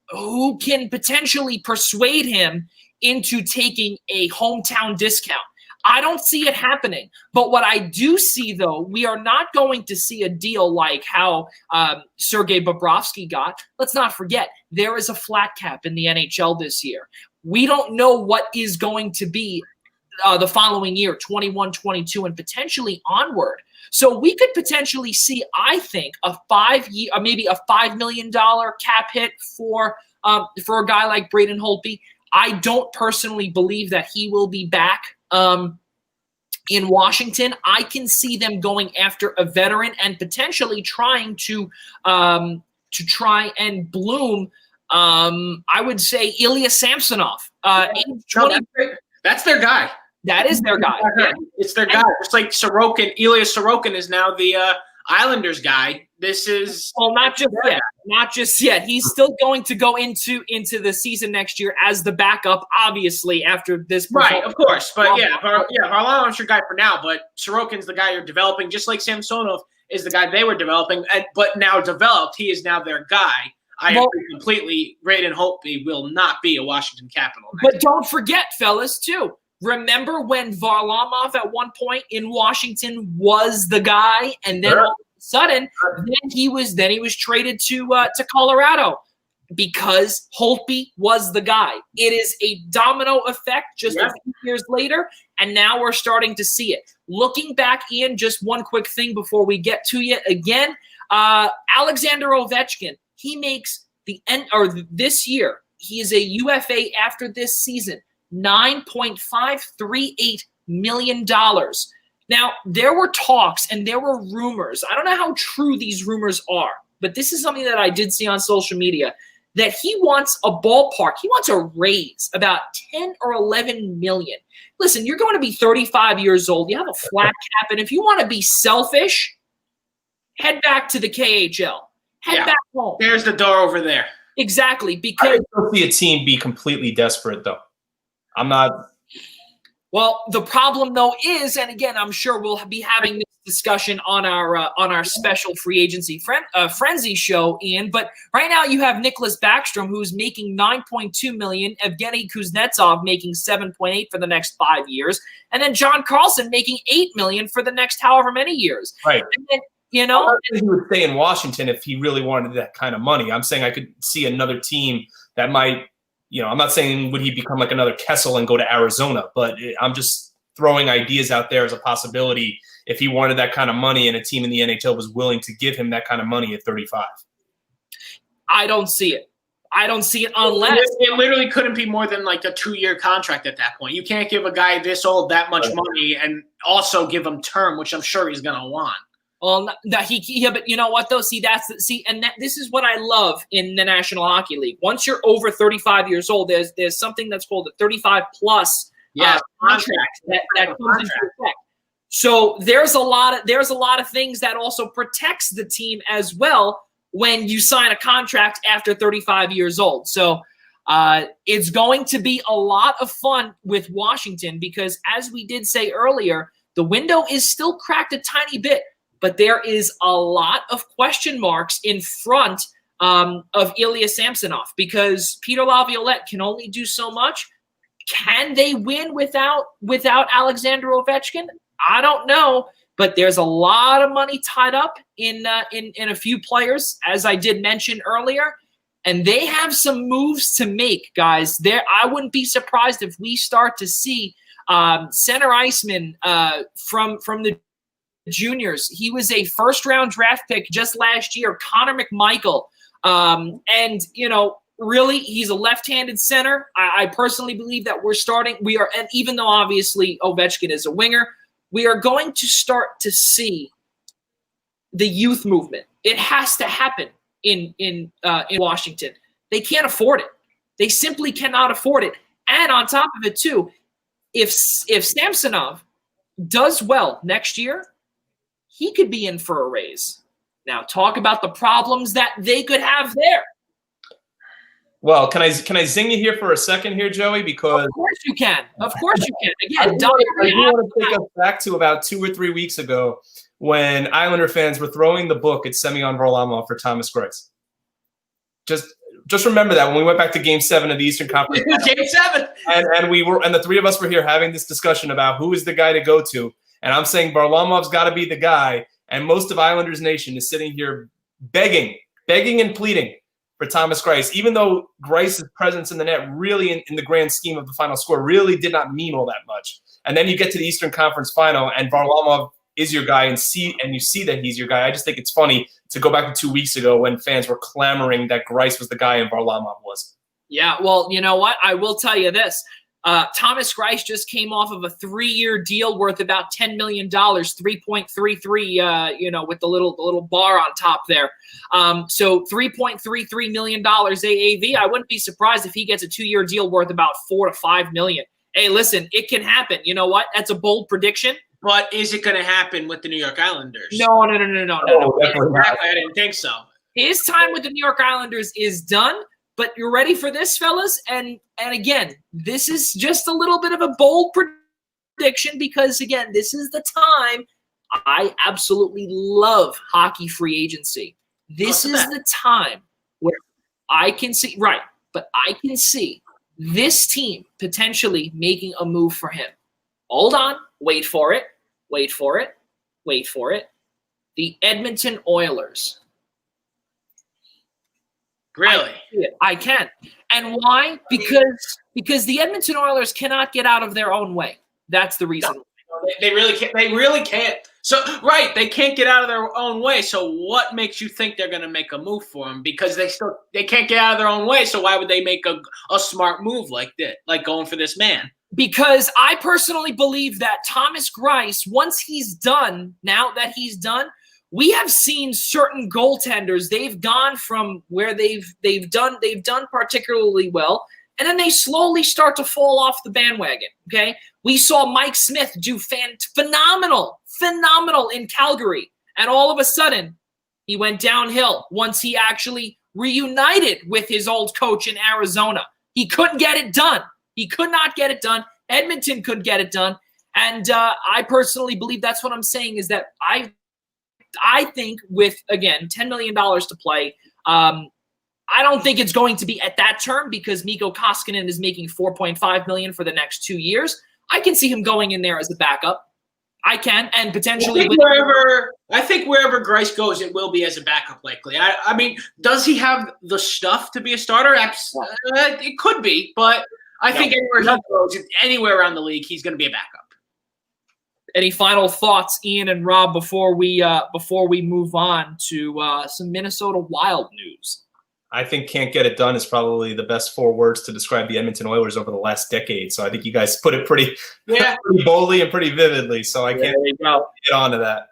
who can potentially persuade him into taking a hometown discount. I don't see it happening. But what I do see, though, we are not going to see a deal like how Sergei Bobrovsky got. Let's not forget, there is a flat cap in the NHL this year. We don't know what is going to be the following year, 21, 22, and potentially onward. So we could potentially see, I think, maybe a $5 million cap hit for a guy like Braden Holtby. I don't personally believe that he will be back in Washington. I can see them going after a veteran and potentially trying to try and bloom. I would say Ilya Samsonov. That's their guy. That is their guy. Yeah. It's their guy. It's like Sorokin. Ilya Sorokin is now the Islanders guy. This is not just yet. He's still going to go into the season next year as the backup, obviously, after this. Right, of course. But Varlamov's your guy for now, but Sorokin's the guy you're developing, just like Samsonov is the guy they were developing, but now developed. He is now their guy. I agree completely. Braden Holtby will not be a Washington Capital. But don't forget, fellas, too. Remember when Varlamov at one point in Washington was the guy, and then all of a sudden, then he was traded to Colorado because Holtby was the guy. It is a domino effect just a few years later, and now we're starting to see it. Looking back, Ian, just one quick thing before we get to you again. Alexander Ovechkin, he makes this year, he is a UFA after this season. $9.538 million. Now, there were talks and there were rumors. I don't know how true these rumors are, but this is something that I did see on social media, that he wants a ballpark. He wants a raise about 10 or 11 million. Listen, you're going to be 35 years old. You have a flat cap. And if you want to be selfish, head back to the KHL. Head back home. There's the door over there. Exactly. Because I don't see a team be completely desperate, though. I'm not. Well, the problem though is, and again, I'm sure we'll be having this discussion on our special free agency frenzy show, Ian. But right now, you have Nicholas Backstrom, who's making $9.2 million, Evgeny Kuznetsov making $7.8 for the next 5 years, and then John Carlson making $8 million for the next however many years. Right. And then, you know, I think he would stay in Washington if he really wanted that kind of money. I'm saying I could see another team that might. I'm not saying would he become like another Kessel and go to Arizona, but I'm just throwing ideas out there as a possibility if he wanted that kind of money and a team in the NHL was willing to give him that kind of money at 35. I don't see it. Unless it literally couldn't be more than like a 2-year contract at that point. You can't give a guy this old that much money and also give him term, which I'm sure he's going to want. Well, but you know what though? This is what I love in the National Hockey League. Once you're over 35 years old, there's something that's called a 35 plus contract that comes into effect. So there's a lot of things that also protects the team as well when you sign a contract after 35 years old. So it's going to be a lot of fun with Washington because, as we did say earlier, the window is still cracked a tiny bit. But there is a lot of question marks in front of Ilya Samsonov because Peter Laviolette can only do so much. Can they win without Alexander Ovechkin? I don't know, but there's a lot of money tied up in a few players, as I did mention earlier. And they have some moves to make, guys. I wouldn't be surprised if we start to see center iceman from the juniors. He was a first-round draft pick just last year, Connor McMichael. And, really, he's a left-handed center. I personally believe that and even though obviously Ovechkin is a winger, we are going to start to see the youth movement. It has to happen in Washington. They can't afford it. They simply cannot afford it. And on top of it, too, if Samsonov does well next year, he could be in for a raise. Now, talk about the problems that they could have there. Well, can I zing you here for a second here, Joey? Because of course you can. Again, I do want to take us back to about 2 or 3 weeks ago when Islander fans were throwing the book at Semyon Varlamov for Thomas Greiss. Just remember that when we went back to Game 7 of the Eastern Conference. Game 7. And the three of us were here having this discussion about who is the guy to go to. And I'm saying Varlamov's got to be the guy. And most of Islanders Nation is sitting here begging and pleading for Thomas Greiss, even though Greiss's presence in the net really, in the grand scheme of the final score, really did not mean all that much. And then you get to the Eastern Conference Final, and Varlamov is your guy, and you see that he's your guy. I just think it's funny to go back to 2 weeks ago when fans were clamoring that Greiss was the guy and Varlamov was. Yeah, well, you know what? I will tell you this. Thomas Greiss just came off of a 3-year deal worth about $10 million, 3.33, with the little bar on top there. So $3.33 million AAV. I wouldn't be surprised if he gets a 2-year deal worth about $4 to $5 million. Hey, listen, it can happen. You know what? That's a bold prediction. But is it going to happen with the New York Islanders? No. Exactly. I didn't think so. His time with the New York Islanders is done. But you're ready for this, fellas? And again, this is just a little bit of a bold prediction because, again, this is the time. I absolutely love hockey free agency. This is the time where I can see this team potentially making a move for him. Hold on. Wait for it. The Edmonton Oilers. Really? I can. And why? Because the Edmonton Oilers cannot get out of their own way. That's the reason. No, they really can't. They really can't. So, right, they can't get out of their own way. So what makes you think they're going to make a move for him? Because they can't get out of their own way. So why would they make a smart move like that, like going for this man? Because I personally believe that Thomas Greiss, once he's done, we have seen certain goaltenders. They've gone from where they've done particularly well, and then they slowly start to fall off the bandwagon. Okay, we saw Mike Smith do phenomenal in Calgary, and all of a sudden he went downhill once he actually reunited with his old coach in Arizona. He couldn't get it done. He could not get it done. Edmonton could get it done, and I personally believe that's what I'm saying is that I think with, again, $10 million to play, I don't think it's going to be at that term because Mikko Koskinen is making $4.5 million for the next 2 years. I can see him going in there as a backup. I can, and potentially I think wherever Greiss goes, it will be as a backup likely. I mean, does he have the stuff to be a starter? It could be, but I think anywhere around the league, he's going to be a backup. Any final thoughts, Ian and Rob, before we move on to some Minnesota Wild news? I think "can't get it done" is probably the best 4 words to describe the Edmonton Oilers over the last decade. So I think you guys put it pretty boldly and pretty vividly. So I can't get on to that.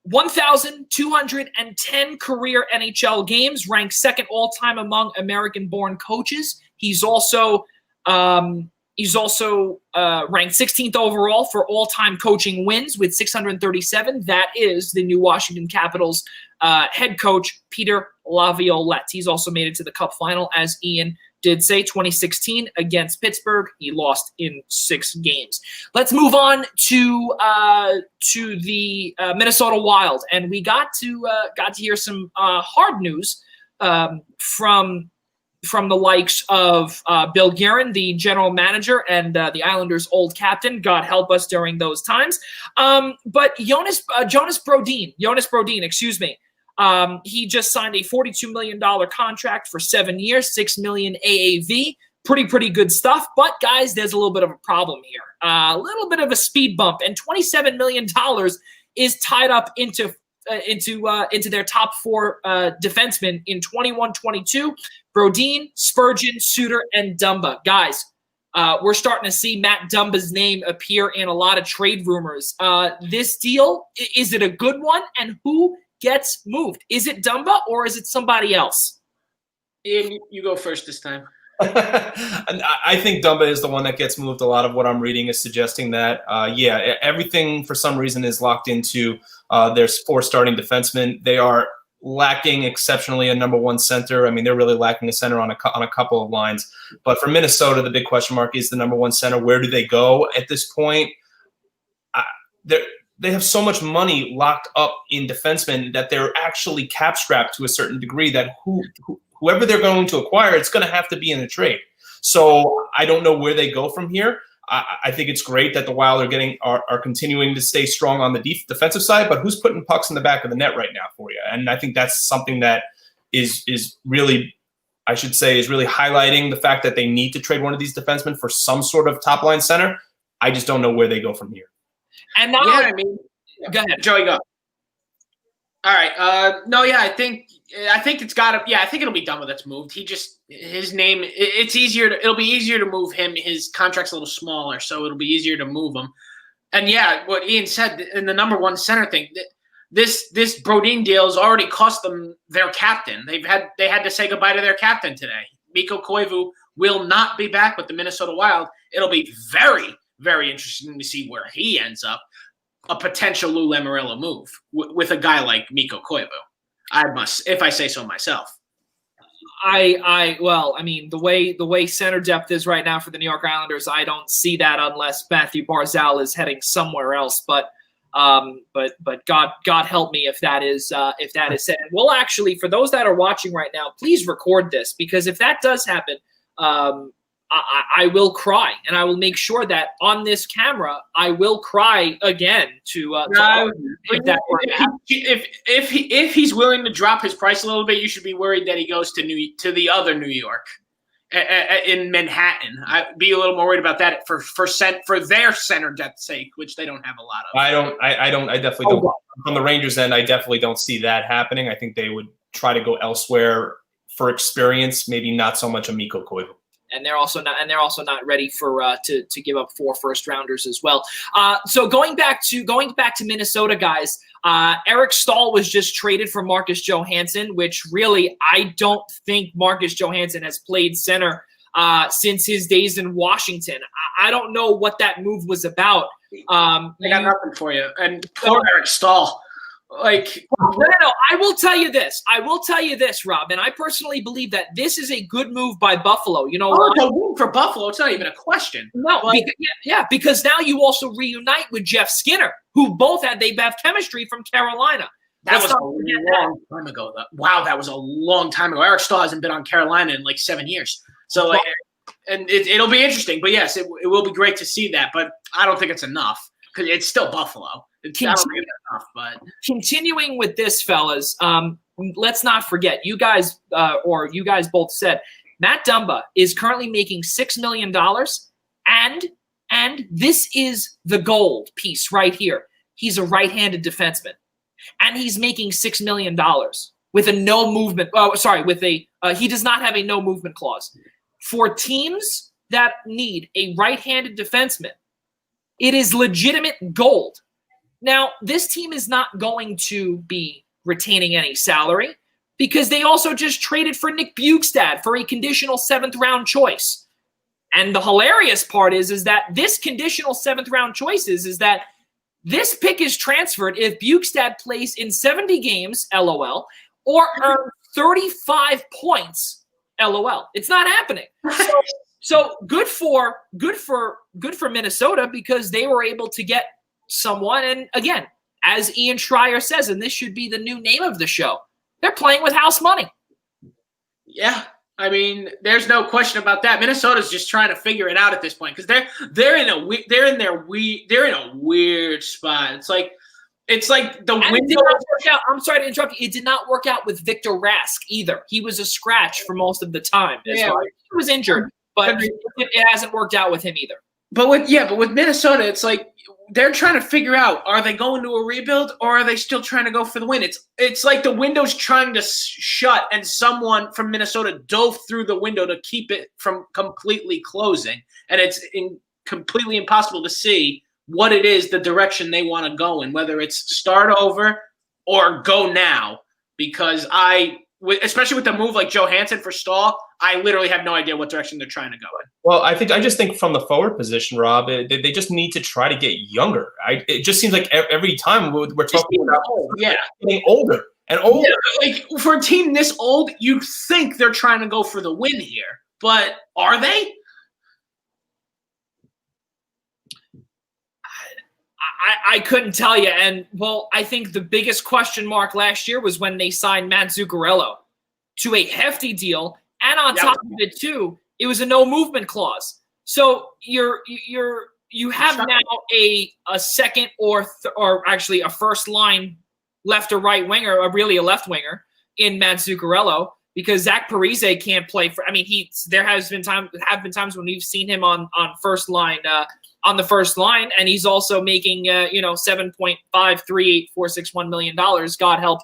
1,210 career NHL games, ranked second all-time among American-born coaches. He's also ranked 16th overall for all-time coaching wins with 637. That is the new Washington Capitals head coach, Peter Laviolette. He's also made it to the Cup final, as Ian did say, 2016 against Pittsburgh. He lost in 6 games. Let's move on to the Minnesota Wild, and we got to hear some hard news from the likes of Bill Guerin, the general manager, and the Islanders' old captain. God help us during those times. But Jonas Brodin, He just signed a $42 million contract for 7 years, $6 million AAV. Pretty good stuff. But guys, there's a little bit of a problem here. A little bit of a speed bump, and $27 million is tied up into their top 4 defensemen in 21-22. Brodin, Spurgeon, Suter, and Dumba. Guys, we're starting to see Matt Dumba's name appear in a lot of trade rumors. This deal, is it a good one? And who gets moved? Is it Dumba or is it somebody else? Ian, you go first this time. I think Dumba is the one that gets moved. A lot of what I'm reading is suggesting that, everything for some reason is locked into their 4 starting defensemen. They are lacking exceptionally a number 1 center. I mean, they're really lacking a center on a couple of lines. But for Minnesota, the big question mark is the number 1 center. Where do they go at this point? They have so much money locked up in defensemen that they're actually cap strapped to a certain degree that whoever they're going to acquire, it's going to have to be in a trade. So I don't know where they go from here. I think it's great that the Wild are continuing to stay strong on the defensive side, but who's putting pucks in the back of the net right now for you? And I think that's something that is really, I should say, is really highlighting the fact that they need to trade one of these defensemen for some sort of top line center. I just don't know where they go from here. And now, go ahead, Joey, go. All right. I think it's got to. Yeah, I think it'll be Dumba that's moved. His name. It'll be easier to move him. His contract's a little smaller, so it'll be easier to move him. And yeah, what Ian said in the number 1 center thing. This Brodin deal has already cost them their captain. They had to say goodbye to their captain today. Mikko Koivu will not be back with the Minnesota Wild. It'll be very, very interesting to see where he ends up. A potential Lou Lamoriello move with a guy like Mikko Koivu. If I say so myself. The way center depth is right now for the New York Islanders, I don't see that unless Matthew Barzal is heading somewhere else. But God help me if that is said. And we'll actually, for those that are watching right now, please record this, because if that does happen, I will cry, and I will make sure that on this camera I will cry again if he's willing to drop his price a little bit, you should be worried that he goes to the other New York in Manhattan. I'd be a little more worried about that for their center depth's sake, which they don't have a lot of. I definitely don't. From the Rangers end, I definitely don't see that happening. I think they would try to go elsewhere for experience, maybe not so much a Mikko Koivu. And they're also not ready for to give up 4 first-rounders as well. So going back to Minnesota, guys, Eric Staal was just traded for Marcus Johansson, which really I don't think Marcus Johansson has played center since his days in Washington. I don't know what that move was about. I got nothing for you. And poor Eric Staal. No. I will tell you this, Rob, and I personally believe that this is a good move by Buffalo. You know, it's a win for Buffalo. It's not even a question. No, because now you also reunite with Jeff Skinner, who they have chemistry from Carolina. That was a long time ago. Wow, that was a long time ago. Eric Staal hasn't been on Carolina in like 7 years. So, and it'll be interesting. But yes, it will be great to see that. But I don't think it's enough because it's still Buffalo. Continuing with this, fellas, let's not forget, you guys both said Matt Dumba is currently making $6 million, and this is the gold piece right here. He's a right-handed defenseman, and he's making $6 million with a no movement. He does not have a no movement clause. For teams that need a right-handed defenseman, it is legitimate gold. Now, this team is not going to be retaining any salary because they also just traded for Nick Bjugstad for a conditional 7th-round choice. And the hilarious part is that this conditional 7th-round choice is that this pick is transferred if Bjugstad plays in 70 games, LOL, or earns 35 points, LOL. It's not happening. So good for Minnesota because they were able to get someone. And again, as Ian Schraier says, and this should be the new name of the show, they're playing with house money. Yeah, I mean, there's no question about that. Minnesota's just trying to figure it out at this point because they're in a weird spot. It's like It's like the window. It did not work out. I'm sorry to interrupt you. It did not work out with Victor Rask either. He was a scratch for most of the time. He was injured, but it hasn't worked out with him either. But with Minnesota, it's like they're trying to figure out, are they going to a rebuild or are they still trying to go for the win? It's like the window's trying to shut and someone from Minnesota dove through the window to keep it from completely closing. And it's completely impossible to see what it is, the direction they want to go in, whether it's start over or go now. Because especially with the move like Johansson for Stahl, I literally have no idea what direction they're trying to go in. Well, I just think from the forward position, Rob, they just need to try to get younger. It just seems like every time we're talking about getting older and older. Yeah, like for a team this old, you'd think they're trying to go for the win here, but are they? I couldn't tell you. And, well, I think the biggest question mark last year was when they signed Matt Zuccarello to a hefty deal. And on top of it, too, it was a no-movement clause. So you have now a second or actually a first-line left or right winger, or really a left winger in Matt Zuccarello, because Zach Parise can't play for – I mean, there have been times when we've seen him on first line on the first line, and he's also making $7.538461 million. God help,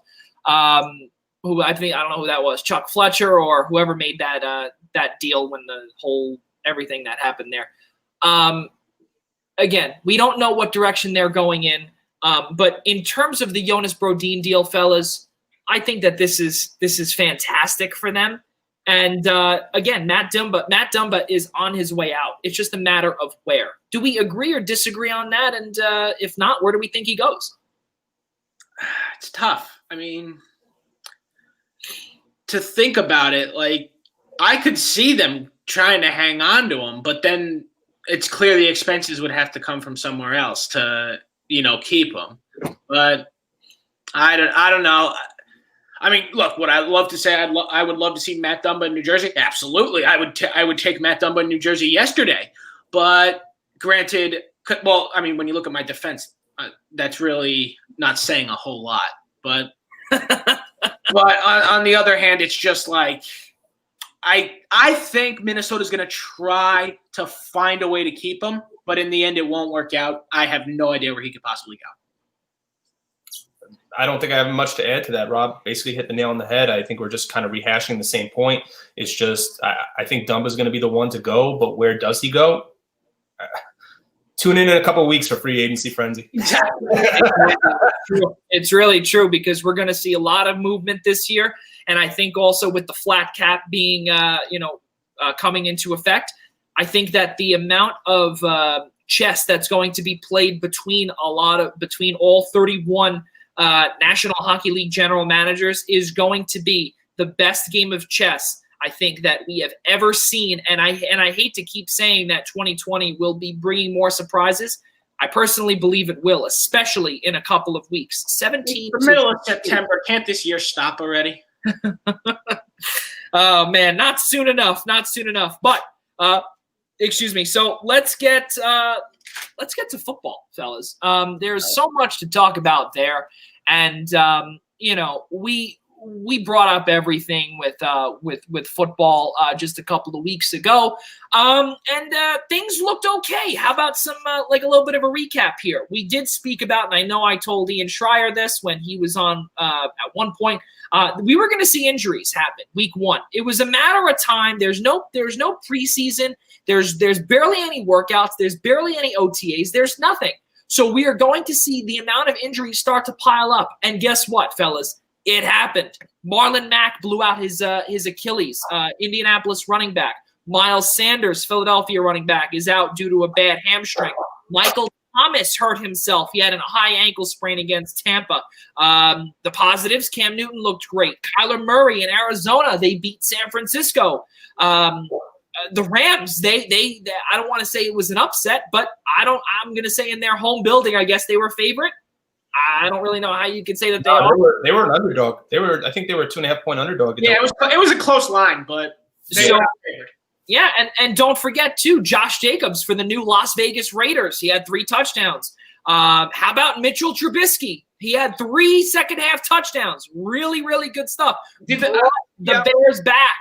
who I don't know who that was, Chuck Fletcher or whoever made that deal when the whole everything that happened there. Again, we don't know what direction they're going in, but in terms of the Jonas Brodin deal, fellas, I think that this is fantastic for them. And again, Matt Dumba is on his way out. It's just a matter of where. Do we agree or disagree on that? And if not, where do we think he goes? It's tough. I mean, to think about it, like I could see them trying to hang on to him, but then it's clear the expenses would have to come from somewhere else to, keep him. But I don't know. I mean, look, would I love to say I would love to see Matt Dumba in New Jersey? Absolutely. I would take Matt Dumba in New Jersey yesterday. But granted, well, I mean, when you look at my defense, that's really not saying a whole lot. But on the other hand, it's just like I think Minnesota's going to try to find a way to keep him, but in the end, it won't work out. I have no idea where he could possibly go. I don't think I have much to add to that. Rob basically hit the nail on the head. I think we're just kind of rehashing the same point. It's just I think Dumba's going to be the one to go, but where does he go? Tune in a couple of weeks for free agency frenzy. Exactly. It's really true because we're going to see a lot of movement this year, and I think also with the flat cap being coming into effect, I think that the amount of chess that's going to be played between all 31 National Hockey League general managers is going to be the best game of chess I think that we have ever seen. And I hate to keep saying that 2020 will be bringing more surprises. I personally believe it will, especially in a couple of weeks. The middle of September. Can't this year stop already? Oh man, not soon enough. But excuse me. So let's get to football, fellas. There's so much to talk about there, and we brought up everything with football just a couple of weeks ago, and things looked okay. How about some like a little bit of a recap here? We did speak about, and I know I told Ian Schraier this when he was on at one point. We were going to see injuries happen week one. It was a matter of time. There's no preseason. There's barely any workouts. There's barely any OTAs. There's nothing. So we are going to see the amount of injuries start to pile up. And guess what, fellas? It happened. Marlon Mack blew out his Achilles. Indianapolis running back. Miles Sanders, Philadelphia running back, is out due to a bad hamstring. Michael Thomas hurt himself. He had a high ankle sprain against Tampa. The positives, Cam Newton looked great. Kyler Murray in Arizona, they beat San Francisco. The Rams, they I don't want to say it was an upset, but I'm going to say in their home building, I guess they were favorite. I don't really know how you could say that they were an underdog. I think they were a 2.5-point underdog. Yeah, it was a close line, but they were not favored. Yeah, and don't forget, too, Josh Jacobs for the new Las Vegas Raiders. He had 3 touchdowns. How about Mitchell Trubisky He had 3 second-half touchdowns. Really, really good stuff. Did the Bears back.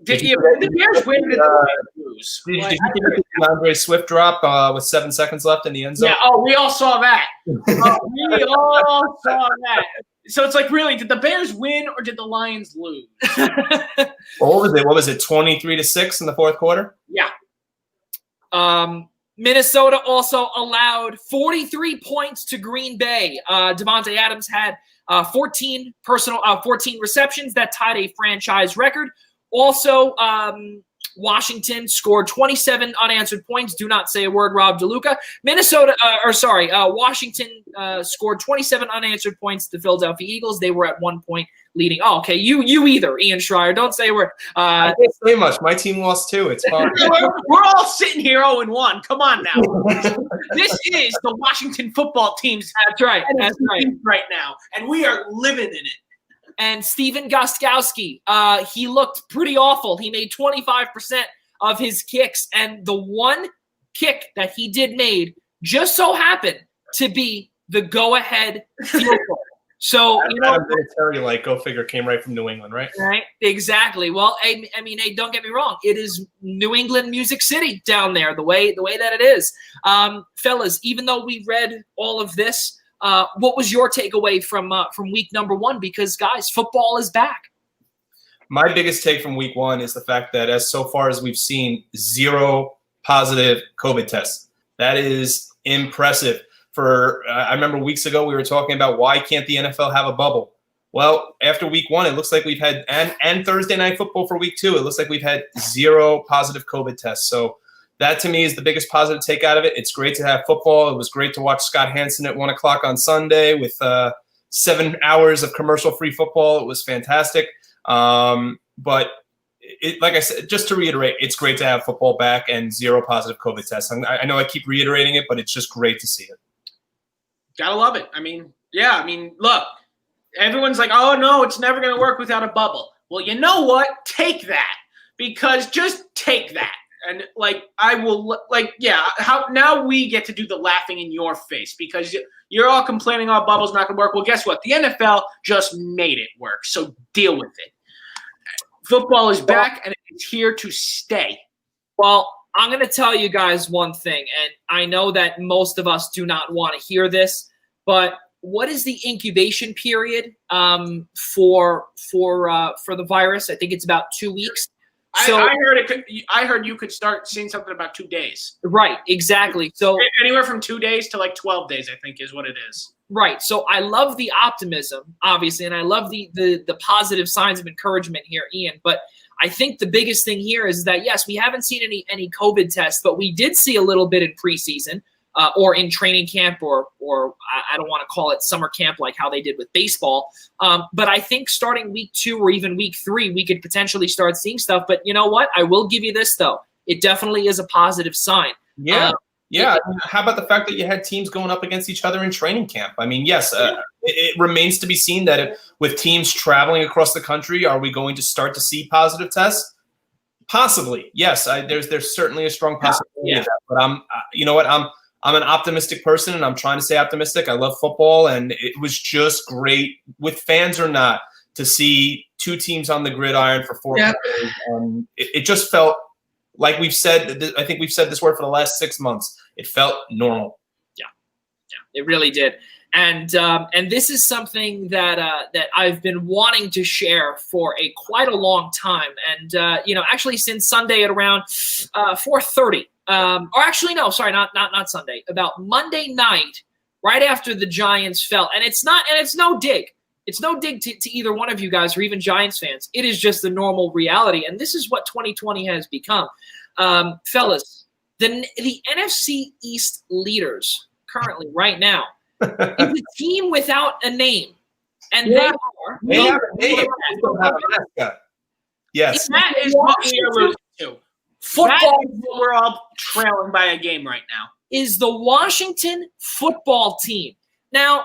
Did the Bears win or did the lose? Did you think the Andre Swift drop with 7 seconds left in the end zone? Yeah, we all saw that. We all saw that. So it's like, really, did the Bears win or did the Lions lose? What was it? 23-6 in the fourth quarter? Yeah. Minnesota also allowed 43 points to Green Bay. Devontae Adams had 14 receptions. That tied a franchise record. Also, Washington scored 27 unanswered points. Do not say a word, Rob DeLuca. Washington scored 27 unanswered points to the Philadelphia Eagles. They were at 1 point leading. Oh, okay. You either, Ian Schraier. Don't say a word. I can't say much. My team lost too. It's fine. We're all sitting here 0-1. Come on now. This is the Washington football team's That's right. Right now, and we are living in it. And Steven Gostkowski, he looked pretty awful. He made 25% of his kicks, and the one kick that he did made just so happened to be the go-ahead field goal. So, Terry, go figure, came right from New England, right? Right, exactly. Well, I mean, hey, don't get me wrong. It is New England Music City down there, the way that it is. Fellas, even though we read all of this, what was your takeaway from week number 1? Because, guys, football is back. My biggest take from week 1 is the fact that so far as we've seen, 0 positive COVID tests. That is impressive. I remember weeks ago we were talking about why can't the NFL have a bubble? Well, after week 1, it looks like we've had, and Thursday Night Football for week 2, it looks like we've had 0 positive COVID tests. So that to me is the biggest positive take out of it. It's great to have football. It was great to watch Scott Hansen at 1 o'clock on Sunday with 7 hours of commercial-free football. It was fantastic. But like I said, just to reiterate, it's great to have football back and 0 positive COVID tests. I know I keep reiterating it, but it's just great to see it. Gotta love it. Look, everyone's like, oh, no, it's never going to work without a bubble. Well, you know what? Take that. Because just take that. And now we get to do the laughing in your face because you're all complaining our bubble's not going to work. Well, guess what? The NFL just made it work. So deal with it. Football is back and it's here to stay. Well, I'm going to tell you guys one thing, and I know that most of us do not want to hear this, but what is the incubation period for the virus? I think it's about 2 weeks. So, I heard you could start seeing something about 2 days. Right, exactly. So anywhere from 2 days to 12 days, I think, is what it is. Right. So I love the optimism, obviously, and I love the positive signs of encouragement here, Ian. But I think the biggest thing here is that, yes, we haven't seen any COVID tests, but we did see a little bit in preseason or in training camp or I don't want to call it summer camp like how they did with baseball. But I think starting week 2 or even week 3, we could potentially start seeing stuff. But you know what? I will give you this, though. It definitely is a positive sign. Yeah. How about the fact that you had teams going up against each other in training camp? I mean, yes, it remains to be seen that with teams traveling across the country, are we going to start to see positive tests? Possibly, yes. There's certainly a strong possibility of that. But you know what? I'm an optimistic person, and I'm trying to stay optimistic. I love football, and it was just great, with fans or not, to see 2 teams on the gridiron for 4 days. And it just felt like we've said. I think we've said this word for the last 6 months. It felt normal. Yeah, it really did. And this is something that I've been wanting to share for quite a long time. And actually since Sunday at around 4:30. Or actually, no, sorry, not Sunday. About Monday night, right after the Giants fell, and it's no dig. It's no dig to either one of you guys or even Giants fans. It is just the normal reality, and this is what 2020 has become. Fellas, the NFC East leaders currently, right now, is a team without a name, and they are. They have a name. They don't have a mascot. Yes, that is what we are losing to. Football, we're all trailing by a game right now. Is the Washington football team. Now,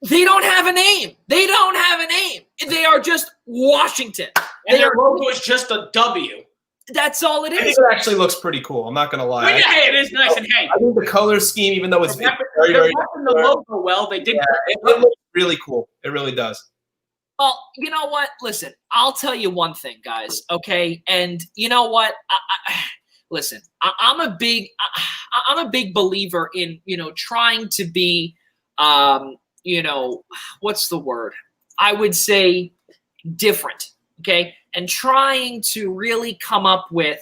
they don't have a name. They don't have a name. They are just Washington. And their logo is just a W. That's all it I think is. it actually looks pretty cool. I'm not going to lie. Well, yeah, hey, it is nice. And hey, I think the color scheme, even though it's they're very, very repping the logo well. They did. it looks really cool. It really does. Well, you know what? Listen, I'll tell you one thing, guys. Okay, and you know what? Listen, I'm a big believer in trying to be, what's the word? I would say different. Okay, and trying to really come up with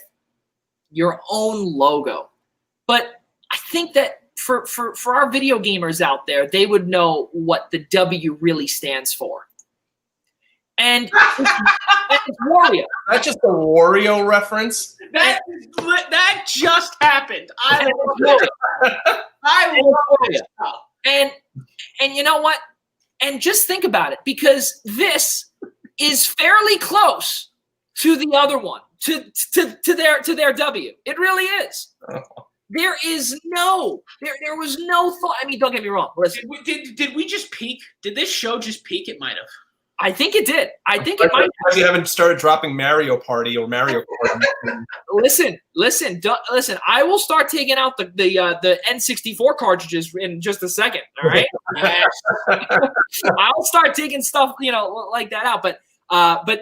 your own logo. But I think that for our video gamers out there, they would know what the W really stands for. And it's Wario. That's just a Wario reference. That just happened. I love it. And you know what? And just think about it, because this is fairly close to the other one, to their W. It really is. There was no thought. I mean, don't get me wrong. Listen, Did we just peak? Did this show just peak? It might have. I think it did. I think it might. You haven't started dropping Mario Party or Mario Party. Listen. I will start taking out the N64 cartridges in just a second. All right. I'll start taking stuff like that out. But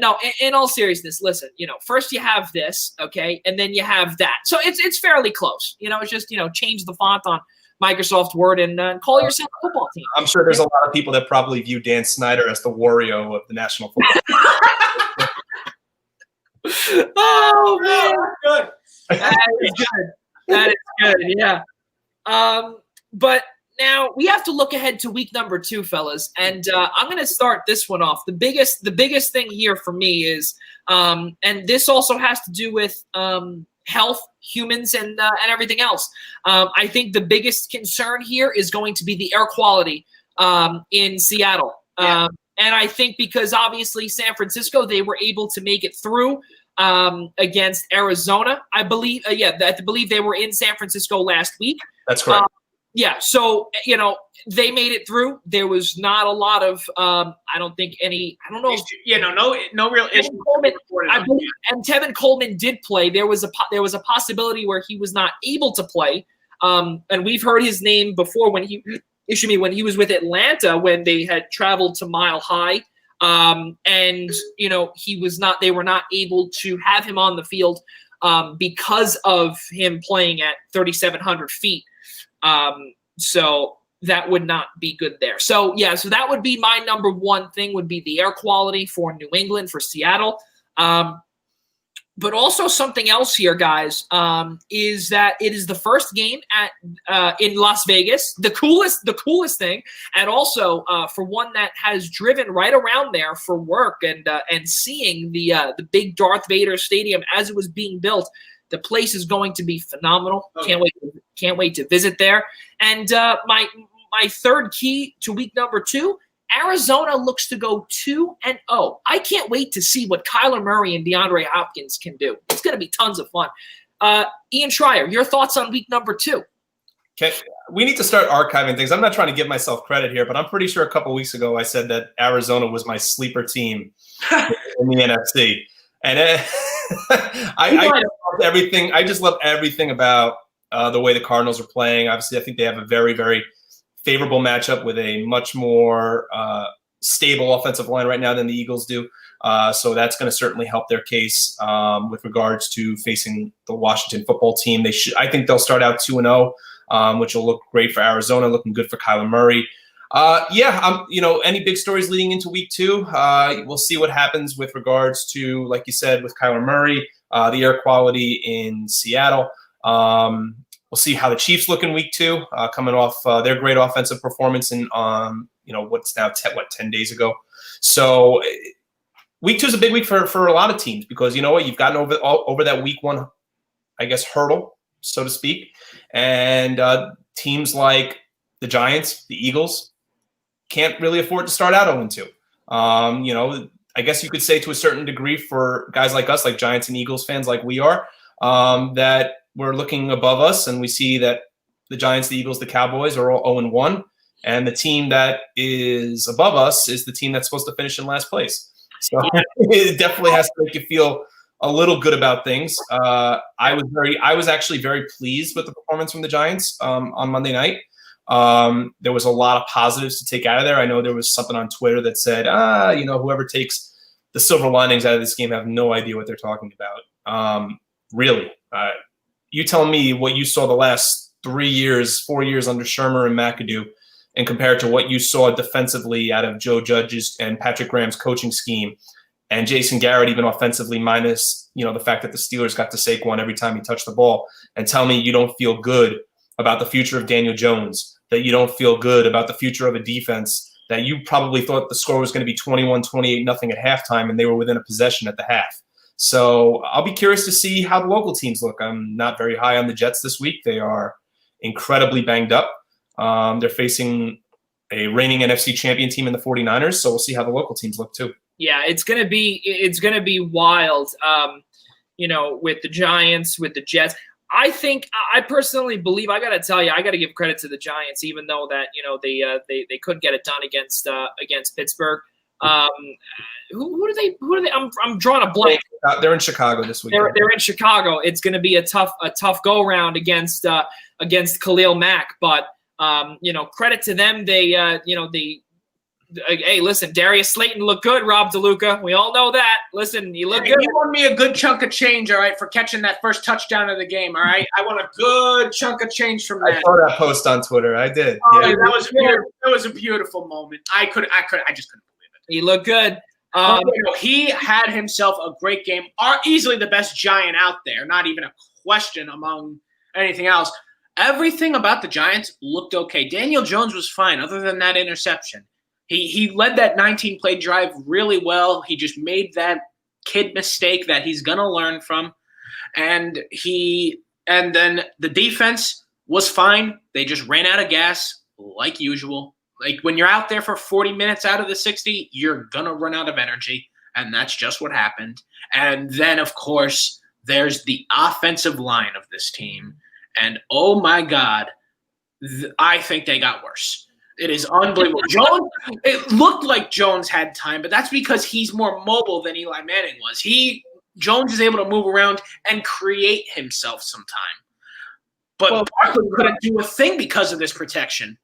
no. In all seriousness, listen. First you have this, okay, and then you have that. So it's fairly close. It's just change the font on Microsoft Word and call yourself a football team. I'm sure there's a lot of people that probably view Dan Snyder as the Wario of the National Football League. Oh man, Good. That is good. Yeah. But now we have to look ahead to week number 2, fellas, and I'm going to start this one off. The biggest thing here for me is, and this also has to do with health, humans, and everything else. I think the biggest concern here is going to be the air quality in Seattle. Yeah. And I think because obviously San Francisco, they were able to make it through against Arizona. I believe, I believe they were in San Francisco last week. That's correct. Yeah, so they made it through. There was not a lot of I don't think any. I don't know. No real issue. I believe, and Tevin Coleman did play. There was a possibility where he was not able to play. And we've heard his name before when he was with Atlanta when they had traveled to Mile High. And he was not. They were not able to have him on the field because of him playing at 3,700 feet. So that would not be good there. So yeah, so that would be my number one thing, would be the air quality for New England, for Seattle. But also something else here, guys, is that it is the first game in Las Vegas, the coolest thing, and also for one that has driven right around there for work and seeing the big Darth Vader stadium as it was being built. The place is going to be phenomenal. Okay. Can't wait to visit there. And my third key to week number 2, Arizona looks to go 2-0. I can't wait to see what Kyler Murray and DeAndre Hopkins can do. It's going to be tons of fun. Ian Schraier, your thoughts on week number 2? Okay, we need to start archiving things. I'm not trying to give myself credit here, but I'm pretty sure a couple weeks ago I said that Arizona was my sleeper team in the NFC. And I love everything. I just love everything about the way the Cardinals are playing. Obviously, I think they have a very, very favorable matchup with a much more stable offensive line right now than the Eagles do. So that's going to certainly help their case with regards to facing the Washington football team. I think they'll start out 2-0, which will look great for Arizona, looking good for Kyler Murray. Any big stories leading into week 2? We'll see what happens with regards to, like you said, with Kyler Murray, the air quality in Seattle. We'll see how the Chiefs look in week 2, coming off their great offensive performance in, what's now 10 days ago. So week 2 is a big week for a lot of teams because you know what, you've gotten over that week 1, I guess, hurdle, so to speak, and teams like the Giants, the Eagles, can't really afford to start out 0-2. I guess you could say to a certain degree for guys like us, like Giants and Eagles fans like we are, that we're looking above us and we see that the Giants, the Eagles, the Cowboys are all 0-1. And the team that is above us is the team that's supposed to finish in last place. So it definitely has to make you feel a little good about things. I was actually very pleased with the performance from the Giants on Monday night. There was a lot of positives to take out of there. I know there was something on Twitter that said, whoever takes the silver linings out of this game have no idea what they're talking about. Really, you tell me what you saw the last 4 years under Shermer and McAdoo, and compare it to what you saw defensively out of Joe Judge's and Patrick Graham's coaching scheme, and Jason Garrett even offensively, minus the fact that the Steelers got to Saquon every time he touched the ball, and tell me you don't feel good about the future of Daniel Jones, that you don't feel good about the future of a defense, that you probably thought the score was going to be 21-28 nothing at halftime, and they were within a possession at the half. So I'll be curious to see how the local teams look. I'm not very high on the Jets this week. They are incredibly banged up. They're facing a reigning NFC champion team in the 49ers, so we'll see how the local teams look too. Yeah, it's gonna be wild. With the Giants, with the Jets. I personally believe, I got to tell you, I got to give credit to the Giants, even though that they couldn't get it done against Pittsburgh. Who do they? I'm drawing a blank. They're in Chicago this week. They're in Chicago. It's going to be a tough go round against Khalil Mack, but credit to them. Hey, listen, Darius Slayton looked good. Rob DeLuca, we all know that. Listen, you look good. You won me a good chunk of change, all right, for catching that first touchdown of the game, all right? I want a good chunk of change from that. I saw that post on Twitter. I did. Oh, yeah. That was a beautiful moment. I just couldn't believe it. He looked good. He had himself a great game. Easily the best Giant out there. Not even a question among anything else. Everything about the Giants looked okay. Daniel Jones was fine, other than that interception. He led that 19-play drive really well. He just made that kid mistake that he's gonna learn from, and then the defense was fine. They just ran out of gas like usual. Like when you're out there for 40 minutes out of the 60, you're gonna run out of energy, and that's just what happened. And then, of course, there's the offensive line of this team, and oh my God, I think they got worse. It is unbelievable. It looked like Jones had time, but that's because he's more mobile than Eli Manning was. Jones is able to move around and create himself some time. But Barkley couldn't do a thing because of this protection.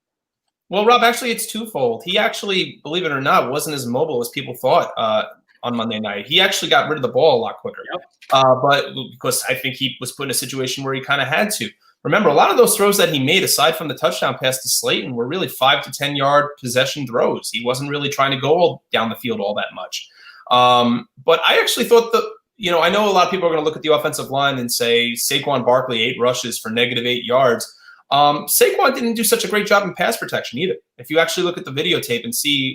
Well, Rob, actually, it's twofold. He actually, believe it or not, wasn't as mobile as people thought on Monday night. He actually got rid of the ball a lot quicker. Yep. But because I think he was put in a situation where he kind of had to. Remember, a lot of those throws that he made, aside from the touchdown pass to Slayton, were really 5 to 10 yard possession throws. He wasn't really trying to go down the field all that much. But I actually thought I know a lot of people are going to look at the offensive line and say Saquon Barkley, 8 rushes for -8 yards. Saquon didn't do such a great job in pass protection either. If you actually look at the videotape and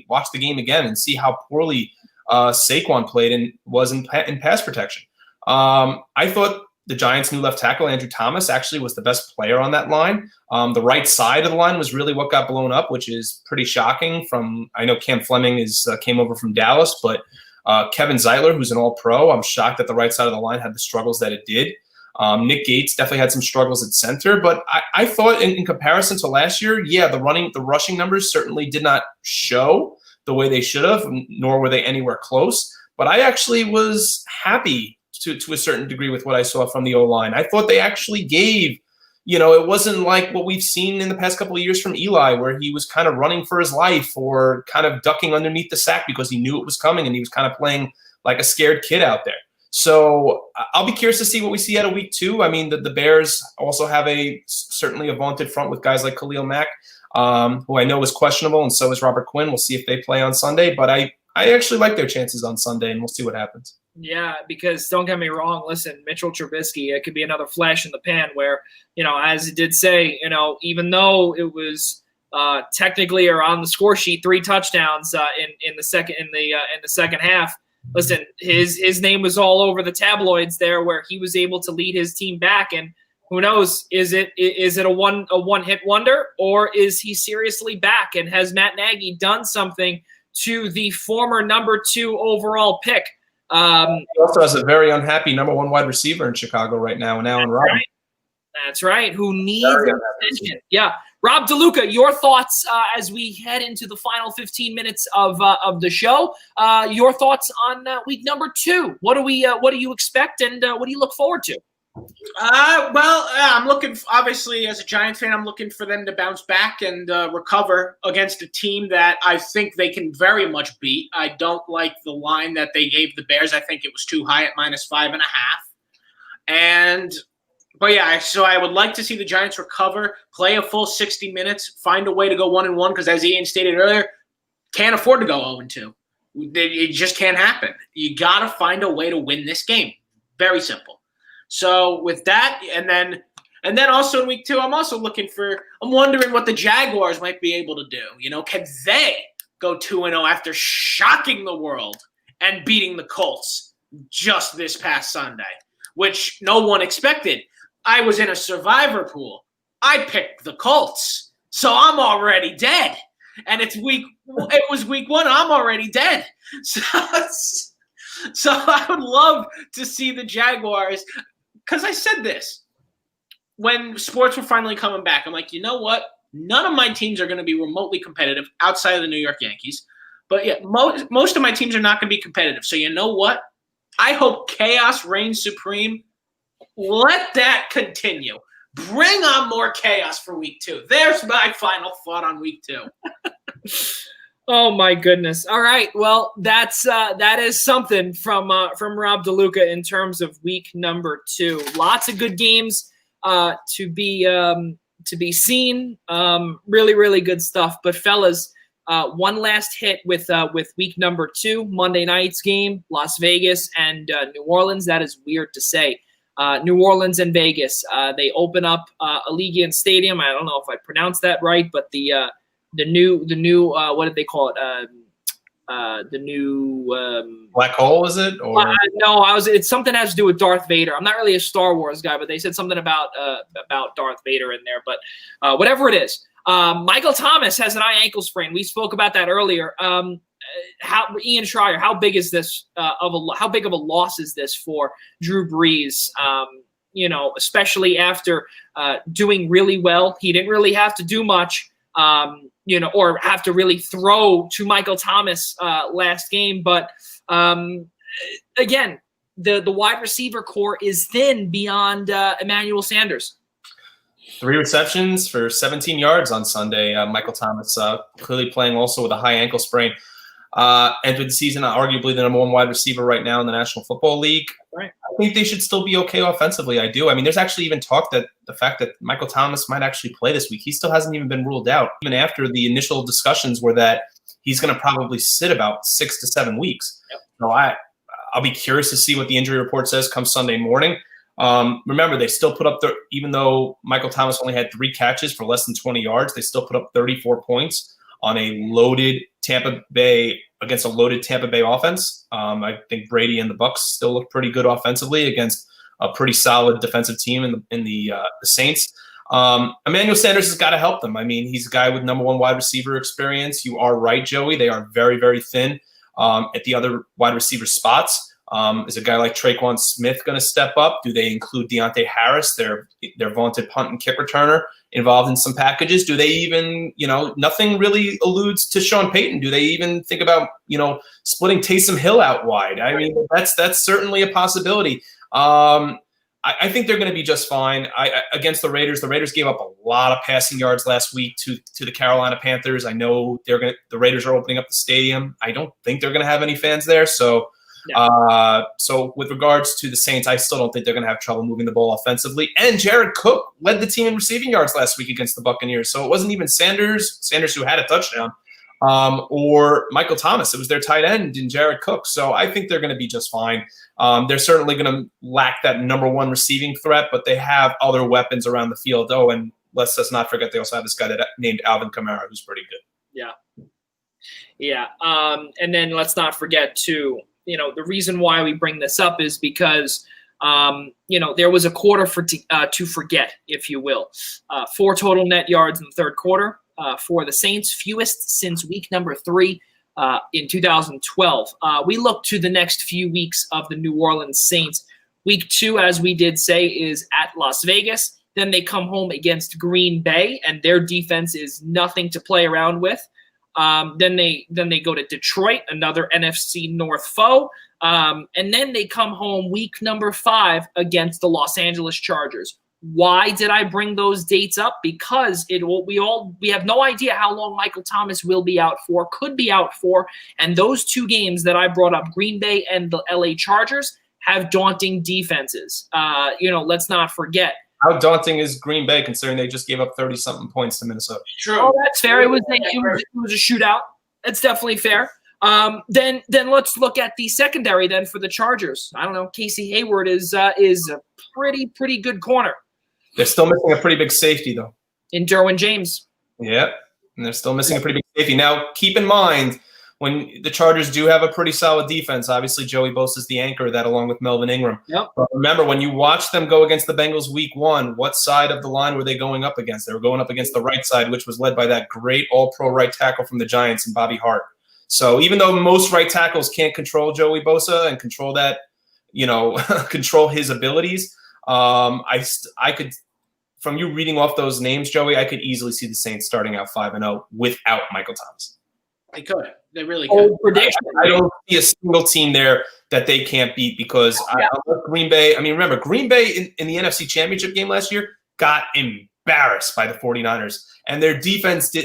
watch the game again and see how poorly Saquon played and was in pass protection. I thought the Giants' new left tackle, Andrew Thomas, actually was the best player on that line. The right side of the line was really what got blown up, which is pretty shocking. I know Cam Fleming came over from Dallas, but Kevin Zeitler, who's an all-pro, I'm shocked that the right side of the line had the struggles that it did. Nick Gates definitely had some struggles at center, but I thought in comparison to last year, the rushing numbers certainly did not show the way they should have, nor were they anywhere close. But I actually was happy to a certain degree with what I saw from the O-line. I thought they actually gave, it wasn't like what we've seen in the past couple of years from Eli, where he was kind of running for his life or kind of ducking underneath the sack because he knew it was coming and he was kind of playing like a scared kid out there. So I'll be curious to see what we see out of week 2. I mean, the Bears also have certainly a vaunted front with guys like Khalil Mack, who I know is questionable, and so is Robert Quinn. We'll see if they play on Sunday, but I actually like their chances on Sunday, and we'll see what happens. Yeah, because don't get me wrong. Listen, Mitchell Trubisky, it could be another flash in the pan where, as it did say, even though it was technically or on the score sheet 3 touchdowns in the second half. Listen, his name was all over the tabloids there, where he was able to lead his team back, and who knows? Is it a one hit wonder, or is he seriously back? And has Matt Nagy done something to the former number 2 overall pick? He also has a very unhappy number 1 wide receiver in Chicago right now, and Allen Robinson. That's right. Who needs attention? Yeah, Rob DeLuca, your thoughts as we head into the final 15 minutes of the show. Your thoughts on week number 2. What do you expect, and what do you look forward to? I'm looking, obviously, as a Giants fan, I'm looking for them to bounce back and recover against a team that I think they can very much beat. I don't like the line that they gave the Bears. I think it was too high at -5.5. But yeah, so I would like to see the Giants recover, play a full 60 minutes, find a way to go 1-1, because as Ian stated earlier, can't afford to go 0-2. It just can't happen. You got to find a way to win this game. Very simple. So with that, and then also in week 2, I'm wondering what the Jaguars might be able to do. Can they go 2-0 after shocking the world and beating the Colts just this past Sunday, which no one expected? I was in a survivor pool. I picked the Colts, so I'm already dead. And it was week 1. I'm already dead. So I would love to see the Jaguars. Because I said this when sports were finally coming back. I'm like, you know what? None of my teams are going to be remotely competitive outside of the New York Yankees. But yeah, most of my teams are not going to be competitive. So you know what? I hope chaos reigns supreme. Let that continue. Bring on more chaos for week 2. There's my final thought on week 2. Oh my goodness! All right, well that is something from Rob DeLuca in terms of week number 2. Lots of good games to be seen. Really, really good stuff. But fellas, one last hit with week number 2, Monday night's game, Las Vegas and New Orleans. That is weird to say. New Orleans and Vegas. They open up Allegiant Stadium. I don't know if I pronounced that right, but the new what did they call it? The new Black Hole, is it? Or no, it's something that has to do with Darth Vader. I'm not really a Star Wars guy, but they said something about Darth Vader in there. But whatever it is, Michael Thomas has an eye ankle sprain. We spoke about that earlier. Ian Schraier, how big is this? How big of a loss is this for Drew Brees? Especially after doing really well, he didn't really have to do much. Or have to really throw to Michael Thomas last game. But again, the wide receiver core is thin beyond Emmanuel Sanders. 3 receptions for 17 yards on Sunday. Michael Thomas clearly playing also with a high ankle sprain. Entered the season arguably the number 1 wide receiver right now in the National Football League. Right. I think they should still be okay offensively. I do. I mean, there's actually even talk that the fact that Michael Thomas might actually play this week, he still hasn't even been ruled out. Even after the initial discussions were that he's going to probably sit about 6 to 7 weeks. Yep. So I'll be curious to see what the injury report says come Sunday morning. Remember, they still put up even though Michael Thomas only had 3 catches for less than 20 yards, they still put up 34 points on a loaded Tampa Bay offense. I think Brady and the Bucs still look pretty good offensively against a pretty solid defensive team in the Saints. Emmanuel Sanders has got to help them. I mean, he's a guy with number 1 wide receiver experience. You are right, Joey. They are very, very thin at the other wide receiver spots. Is a guy like Traquan Smith going to step up? Do they include Deontay Harris, their vaunted punt and kick returner, involved in some packages? Do they even, nothing really alludes to Sean Payton. Do they even think about, splitting Taysom Hill out wide? I mean, that's certainly a possibility. I think they're going to be just fine. Against the Raiders. The Raiders gave up a lot of passing yards last week to the Carolina Panthers. I know the Raiders are opening up the stadium. I don't think they're going to have any fans there. So with regards to the Saints, I still don't think they're going to have trouble moving the ball offensively. And Jared Cook led the team in receiving yards last week against the Buccaneers. So it wasn't even Sanders who had a touchdown, or Michael Thomas. It was their tight end in Jared Cook. So I think they're going to be just fine. They're certainly going to lack that number 1 receiving threat, but they have other weapons around the field. Oh, and let's not forget they also have this guy named Alvin Kamara, who's pretty good. Yeah. And then let's not forget too, the reason why we bring this up is because, there was a quarter to forget, if you will. 4 total net yards in the third quarter for the Saints, fewest since week number 3 in 2012. We look to the next few weeks of the New Orleans Saints. Week 2, as we did say, is at Las Vegas. Then they come home against Green Bay, and their defense is nothing to play around with. Then they go to Detroit, another NFC North foe. And then they come home week number 5 against the Los Angeles Chargers. Why did I bring those dates up? Because we have no idea how long Michael Thomas will be out for, could be out for, and those 2 games that I brought up, Green Bay and the LA Chargers, have daunting defenses. Let's not forget. How daunting is Green Bay considering they just gave up 30-something points to Minnesota? True. Oh, that's fair. It was a shootout. That's definitely fair. Then let's look at the secondary then for the Chargers. I don't know. Casey Hayward is a pretty good corner. They're still missing a pretty big safety, though. In Derwin James. Yep, and they're still missing a pretty big safety. Now, keep in mind, when the Chargers do have a pretty solid defense, obviously Joey Bosa is the anchor of that along with Melvin Ingram. Yep. But remember, when you watch them go against the Bengals week 1, what side of the line were they going up against? They were going up against the right side, which was led by that great all-pro right tackle from the Giants and Bobby Hart. So even though most right tackles can't control Joey Bosa and control that, control his abilities, I could, from you reading off those names, Joey, I could easily see the Saints starting out 5-0 without Michael Thomas. They could. They really could. I don't see a single team there that they can't beat because Green Bay. I mean, remember, Green Bay in the NFC Championship game last year got embarrassed by the 49ers. And their defense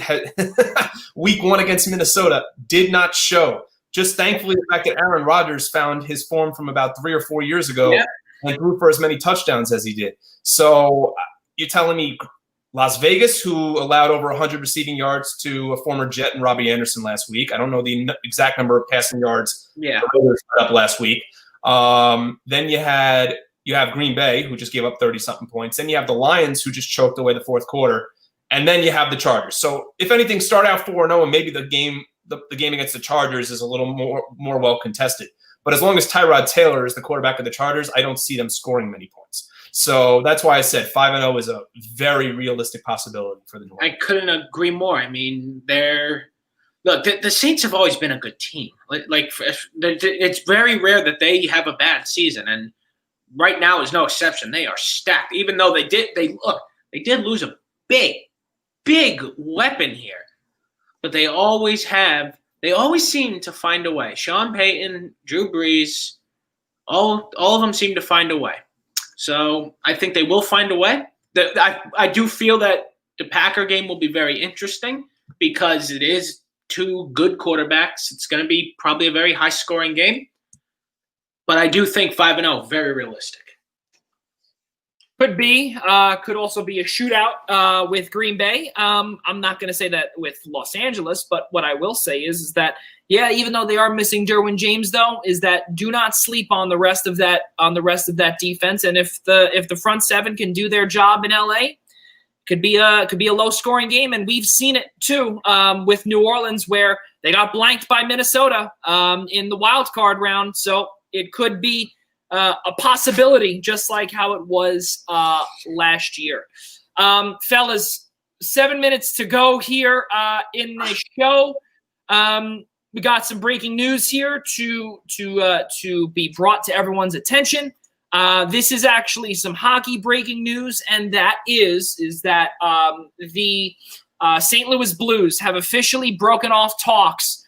week 1 against Minnesota did not show. Just thankfully the fact that Aaron Rodgers found his form from about 3 or 4 years ago and threw for as many touchdowns as he did. So you're telling me Las Vegas, who allowed over 100 receiving yards to a former Jet and Robbie Anderson last week. I don't know the exact number of passing yards up last week. Then you have Green Bay, who just gave up 30-something points. Then you have the Lions, who just choked away the fourth quarter. And then you have the Chargers. So if anything, start out 4-0, and maybe the game against the Chargers is a little more well contested. But as long as Tyrod Taylor is the quarterback of the Chargers, I don't see them scoring many points. So that's why I said 5-0 is a very realistic possibility for the North. I couldn't agree more. I mean, the Saints have always been a good team. It's very rare that they have a bad season, and right now is no exception. They are stacked, even though they did lose a big weapon here, but they always seem to find a way. Sean Payton, Drew Brees, all of them seem to find a way. So I think they will find a way. I do feel that the Packer game will be very interesting because it is 2 good quarterbacks. It's going to be probably a very high-scoring game. But I do think 5-0, very realistic. Could be. Could also be a shootout with Green Bay. I'm not going to say that with Los Angeles, but what I will say is that, even though they are missing Derwin James, though, is that do not sleep on the rest of that defense. And if the front 7 can do their job in LA, could be a low scoring game. And we've seen it too with New Orleans, where they got blanked by Minnesota in the wild card round. So it could be a possibility, just like how it was last year. Fellas, 7 minutes to go here in the show. We got some breaking news here to be brought to everyone's attention. This is actually some hockey breaking news, and that is that the St. Louis Blues have officially broken off talks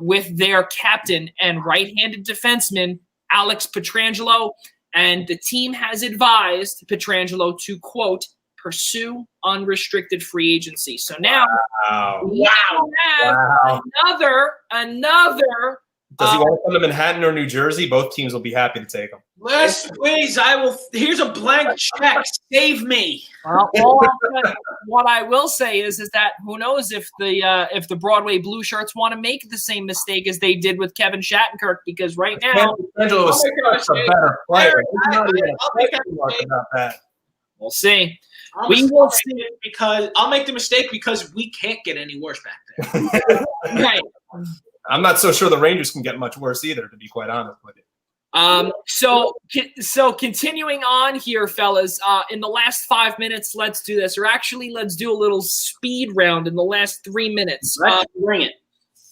with their captain and right-handed defenseman, Alex Pietrangelo, and the team has advised Pietrangelo to, quote, pursue unrestricted free agency. So now we have another. Does he want to come to Manhattan or New Jersey? Both teams will be happy to take him. Yes, please. I will. Here's a blank check. Save me. Well, what I will say is that who knows if the Broadway Blue Shirts want to make the same mistake as they did with Kevin Shattenkirk, because right now Angelo is a better player. We'll see. We will see it because I'll make the mistake because we can't get any worse back there. Right. I'm not so sure the Rangers can get much worse either, to be quite honest with you. So continuing on here, fellas, in the last 5 minutes, let's do this. Or actually, let's do a little speed round in the last 3 minutes. Bring it.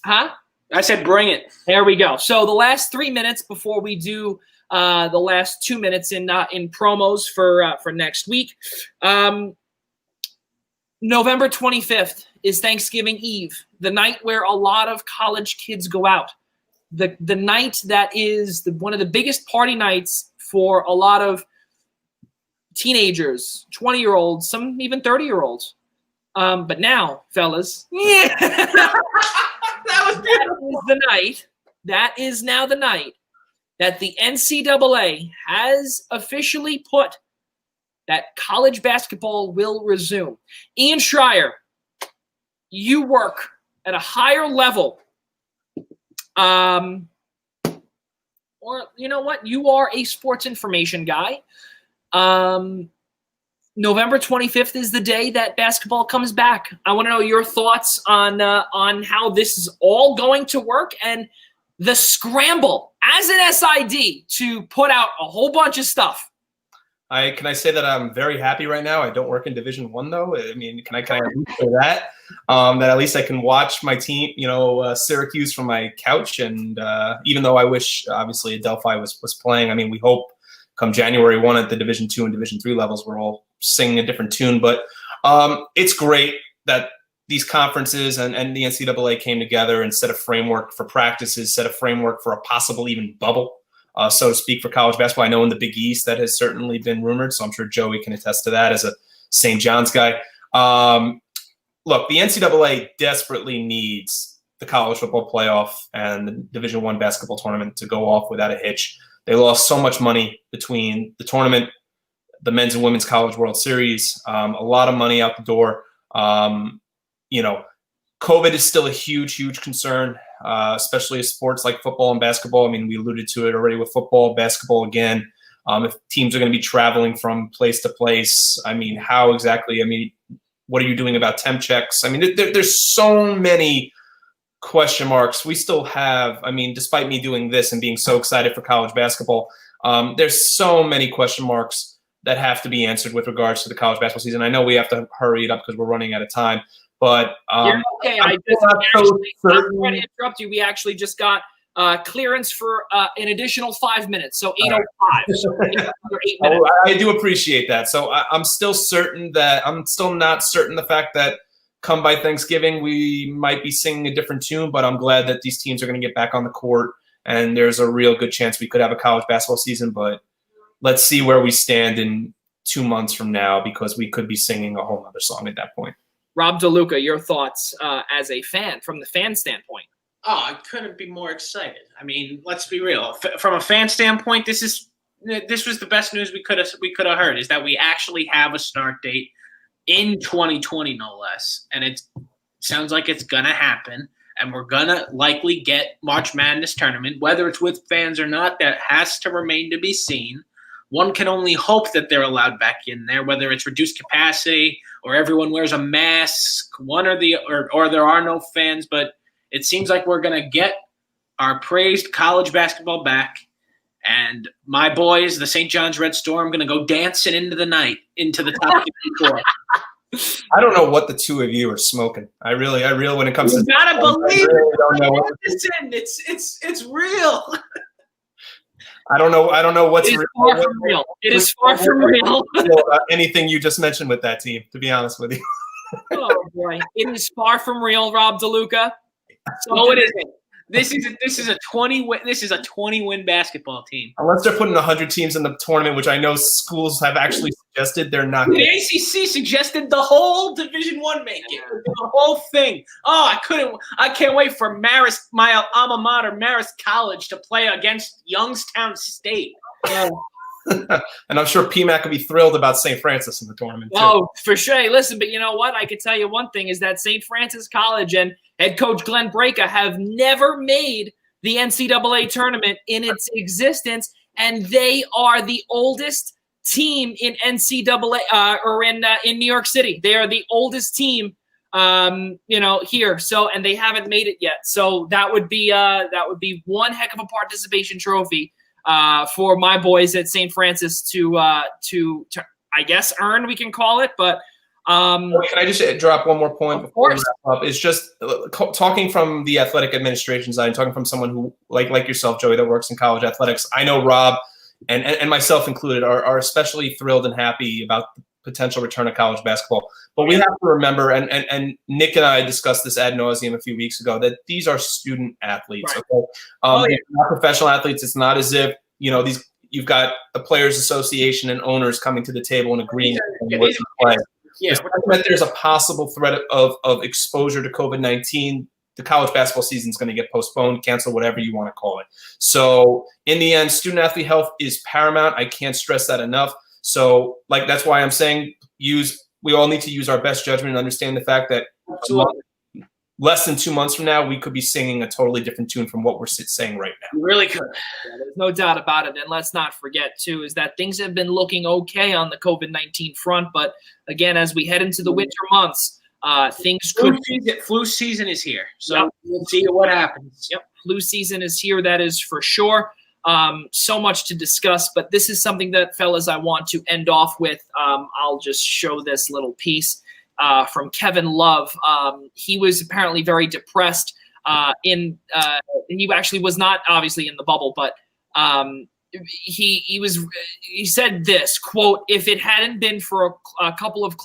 Huh? I said bring it. There we go. So the last 3 minutes before we do the last 2 minutes in promos for next week. November 25th is Thanksgiving Eve, the night where a lot of college kids go out. The night that is one of the biggest party nights for a lot of teenagers, 20-year-olds, some even 30-year-olds. But now, fellas, that is now the night that the NCAA has officially put that college basketball will resume. Ian Schraier, you work at a higher level. Or you know what? You are a sports information guy. November 25th is the day that basketball comes back. I want to know your thoughts on how this is all going to work and the scramble as an SID to put out a whole bunch of stuff. Can I say that I'm very happy right now? I don't work in Division I, though. I mean, can I say that? That at least I can watch my team, Syracuse from my couch. And even though I wish, obviously, Adelphi was playing, I mean, we hope come January 1 at the Division II and Division III levels, we're all singing a different tune. But it's great that these conferences and the NCAA came together and set a framework for practices, set a framework for a possible even bubble, so to speak, for college basketball. I know in the Big East that has certainly been rumored, so I'm sure Joey can attest to that as a St. John's guy. Look, the NCAA desperately needs the college football playoff and the Division I basketball tournament to go off without a hitch. They lost so much money between the tournament, the men's and women's college World Series, a lot of money out the door. COVID is still a huge, huge concern, especially in sports like football and basketball. I mean, we alluded to it already with football, basketball again. If teams are going to be traveling from place to place, I mean, how exactly? I mean, what are you doing about temp checks? I mean, there's so many question marks. We still have, I mean, despite me doing this and being so excited for college basketball, there's so many question marks that have to be answered with regards to the college basketball season. I know we have to hurry it up because we're running out of time, but you're okay. I'm trying to interrupt you. We actually just got clearance for an additional 5 minutes, so 8:05. So 8 minutes. I do appreciate that. So I'm still not certain the fact that come by Thanksgiving, we might be singing a different tune, but I'm glad that these teams are going to get back on the court, and there's a real good chance we could have a college basketball season. But let's see where we stand in 2 months from now, because we could be singing a whole other song at that point. Rob DeLuca, your thoughts as a fan, from the fan standpoint? Oh, I couldn't be more excited. I mean, let's be real. From a fan standpoint, this was the best news we could have heard, is that we actually have a start date in 2020, no less. And it sounds like it's going to happen. And we're going to likely get March Madness tournament. Whether it's with fans or not, that has to remain to be seen. One can only hope that they're allowed back in there, whether it's reduced capacity or everyone wears a mask, or there are no fans. But it seems like we're going to get our praised college basketball back. And my boys, the St. John's Red Storm, going to go dancing into the night, into the top 54. I don't know what the two of you are smoking. I really, when it comes you to gotta believe it. It's real. I don't know what's real. Far from real. It is far from real. Anything you just mentioned with that team, to be honest with you. Oh boy, it is far from real, Rob DeLuca. No, it isn't. This is a 20-win basketball team. Unless they're putting 100 teams in the tournament, which I know schools have actually suggested, they're not. The ACC suggested the whole Division I make it, the whole thing. Oh, I can't wait for Marist, my alma mater, Marist College, to play against Youngstown State. And I'm sure PMAC would be thrilled about St. Francis in the tournament, too. Oh, for sure. Hey, listen, but you know what? I could tell you one thing is that St. Francis College and head coach Glenn Breaka have never made the NCAA tournament in its existence, and they are the oldest team in NCAA or in New York City. They are the oldest team, here. So, and they haven't made it yet. So that would be one heck of a participation trophy for my boys at St. Francis to I guess earn, we can call it, but. Can I just drop one more point? Of course. Before we wrap up? It's just talking from the athletic administration side, talking from someone who, like yourself, Joey, that works in college athletics. I know Rob and myself included, are especially thrilled and happy about the potential return of college basketball. But we have to remember, and Nick and I discussed this ad nauseum a few weeks ago, that these are student athletes. Right. Okay? They're not professional athletes. It's not as if, you've got a players association and owners coming to the table and agreeing to play. Yeah, That there's a possible threat of exposure to COVID-19. The college basketball season is going to get postponed, canceled, whatever you want to call it. So in the end, student athlete health is paramount. I can't stress that enough. So that's why I'm saying we all need to use our best judgment and understand the fact that less than 2 months from now, we could be singing a totally different tune from what we're saying right now. You really could. Yeah, there's no doubt about it. And let's not forget, too, is that things have been looking okay on the COVID-19 front. But again, as we head into the winter months, things could. Flu season is here. So we'll see what happens. Yep. Flu season is here. That is for sure. So much to discuss, but this is something that, fellas, I want to end off with. I'll just show this little piece from Kevin Love. He was apparently very depressed. He actually was not obviously in the bubble, but he said this quote: "If it hadn't been for a couple of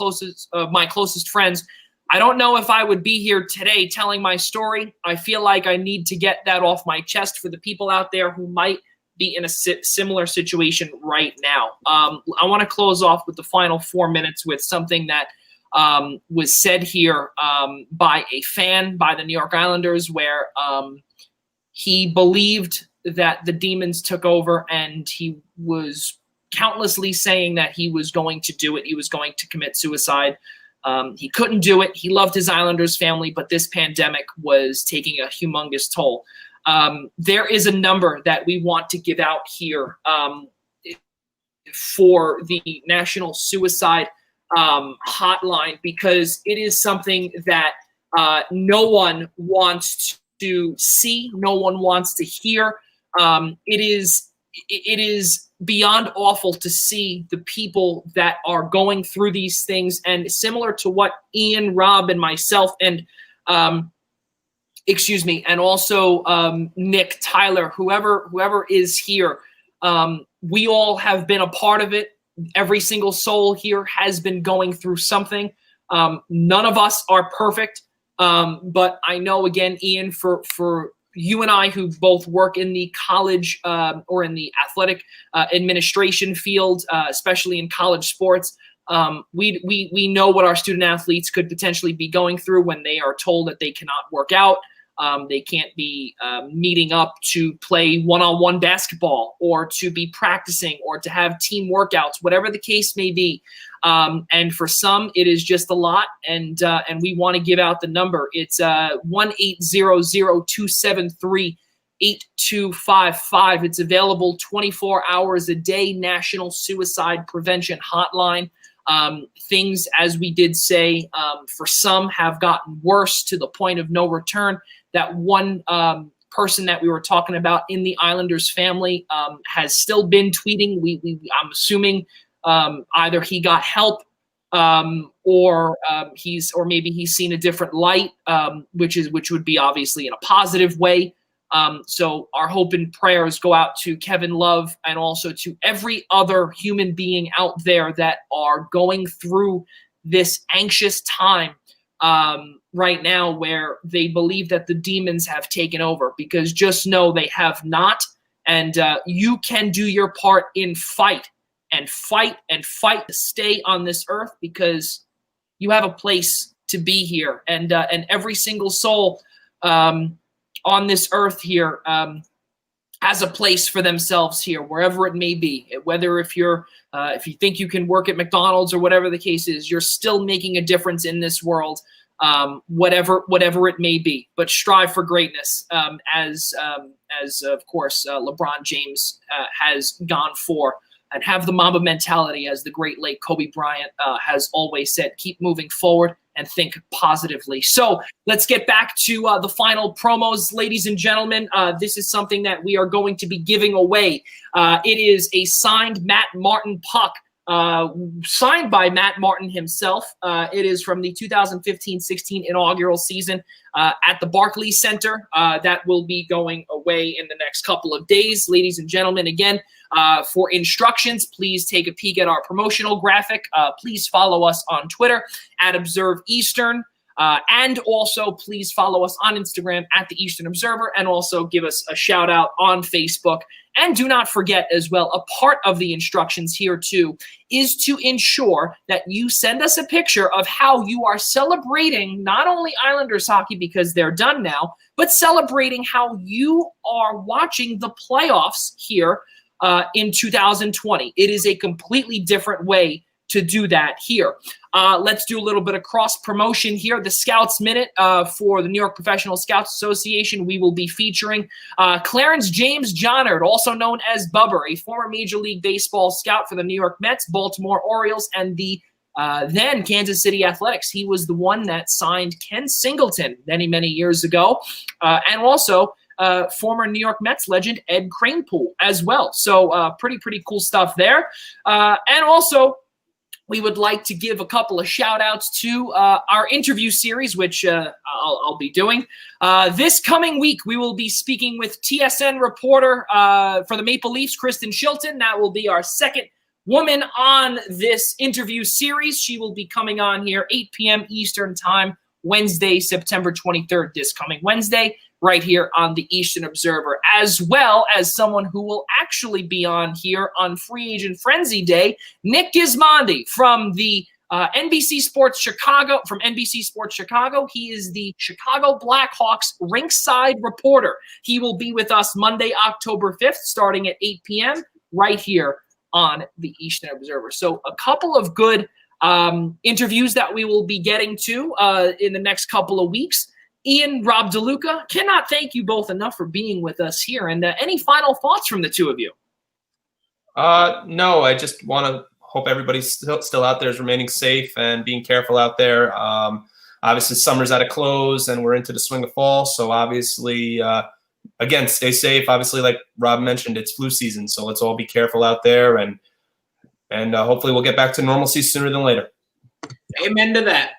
my closest friends, I don't know if I would be here today telling my story. I feel like I need to get that off my chest for the people out there who might be in a similar situation right now." I want to close off with the final 4 minutes with something that was said here by a fan, by the New York Islanders, where he believed that the demons took over, and he was countlessly saying that he was going to do it. He was going to commit suicide. He couldn't do it. He loved his Islanders family, but this pandemic was taking a humongous toll. There is a number that we want to give out here for the National Suicide Hotline, because it is something that no one wants to see, no one wants to hear. It is beyond awful to see the people that are going through these things, and similar to what Ian, Rob, and myself, and and also Nick, Tyler, whoever is here, we all have been a part of it. Every single soul here has been going through something. None of us are perfect, but I know, again, Ian, for you and I, who both work in the college or in the athletic administration field, especially in college sports, we know what our student athletes could potentially be going through when they are told that they cannot work out. They can't be meeting up to play one-on-one basketball, or to be practicing, or to have team workouts, whatever the case may be. And for some, it is just a lot. And we want to give out the number. It's 1-800-273-8255. It's available 24 hours a day. National Suicide Prevention Hotline. Things, as we did say, for some have gotten worse to the point of no return. That one person that we were talking about in the Islanders family has still been tweeting. I'm assuming either he got help or maybe he's seen a different light, which would be obviously in a positive way. So our hope and prayers go out to Kevin Love, and also to every other human being out there that are going through this anxious time right now, where they believe that the demons have taken over, because just know they have not. And you can do your part in fight and fight to stay on this earth, because you have a place to be here. And every single soul on this earth here has a place for themselves here, wherever it may be. Whether if you think you can work at McDonald's or whatever the case is, you're still making a difference in this world, whatever it may be. But strive for greatness, as of course LeBron James has gone for. And have the Mamba mentality, as the great late Kobe Bryant has always said. Keep moving forward and think positively. So let's get back to the final promos, ladies and gentlemen. This is something that we are going to be giving away. It is a signed Matt Martin puck signed by Matt Martin himself. It is from the 2015-16 inaugural season at the Barclays Center. That will be going away in the next couple of days. Ladies and gentlemen, again, for instructions, please take a peek at our promotional graphic. Please follow us on Twitter at Observe Eastern. And also, please follow us on Instagram at The Eastern Observer, and also give us a shout out on Facebook. And do not forget as well, a part of the instructions here too is to ensure that you send us a picture of how you are celebrating not only Islanders hockey because they're done now, but celebrating how you are watching the playoffs here in 2020. It is a completely different way to do that here. Let's do a little bit of cross promotion here. The Scouts Minute for the New York Professional Scouts Association. We will be featuring Clarence James Johnard, also known as Bubber, a former Major League Baseball scout for the New York Mets, Baltimore Orioles, and the then Kansas City Athletics. He was the one that signed Ken Singleton many, many years ago. And also former New York Mets legend Ed Kranepool as well. So pretty cool stuff there. And also, we would like to give a couple of shout-outs to our interview series, which I'll be doing. This coming week, we will be speaking with TSN reporter for the Maple Leafs, Kristen Shilton. That will be our second woman on this interview series. She will be coming on here 8 p.m. Eastern Time, Wednesday, September 23rd, this coming Wednesday, right here on the Eastern Observer, as well as someone who will actually be on here on Free Agent Frenzy Day, Nick Gismondi from the NBC Sports Chicago. He is the Chicago Blackhawks rinkside reporter. He will be with us Monday, October 5th, starting at 8 p.m. right here on the Eastern Observer. So a couple of good interviews that we will be getting to in the next couple of weeks. Ian, Rob DeLuca, cannot thank you both enough for being with us here. And any final thoughts from the two of you? No, I just want to hope everybody's still out there is remaining safe and being careful out there. Obviously, summer's at a close and we're into the swing of fall. So obviously, again, stay safe. Obviously, like Rob mentioned, it's flu season. So let's all be careful out there. And hopefully we'll get bagive to normalcy sooner than later. Amen to that.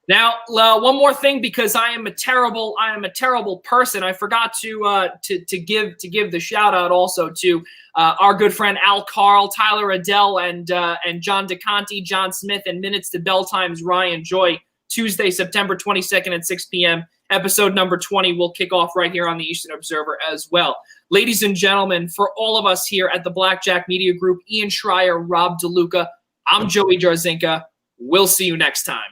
Now, one more thing, because I am a terrible person. I forgot to give the shout out also to our good friend Al Carl, Tyler Adele, and John DeConti, John Smith, and Minutes to Bell Times Ryan Joy. Tuesday, September 22nd at 6 p.m. Episode number 20 will kick off right here on the Eastern Observer as well. Ladies and gentlemen, for all of us here at the Blackjack Media Group, Ian Schraier, Rob DeLuca, I'm Joey Jarzynka. We'll see you next time.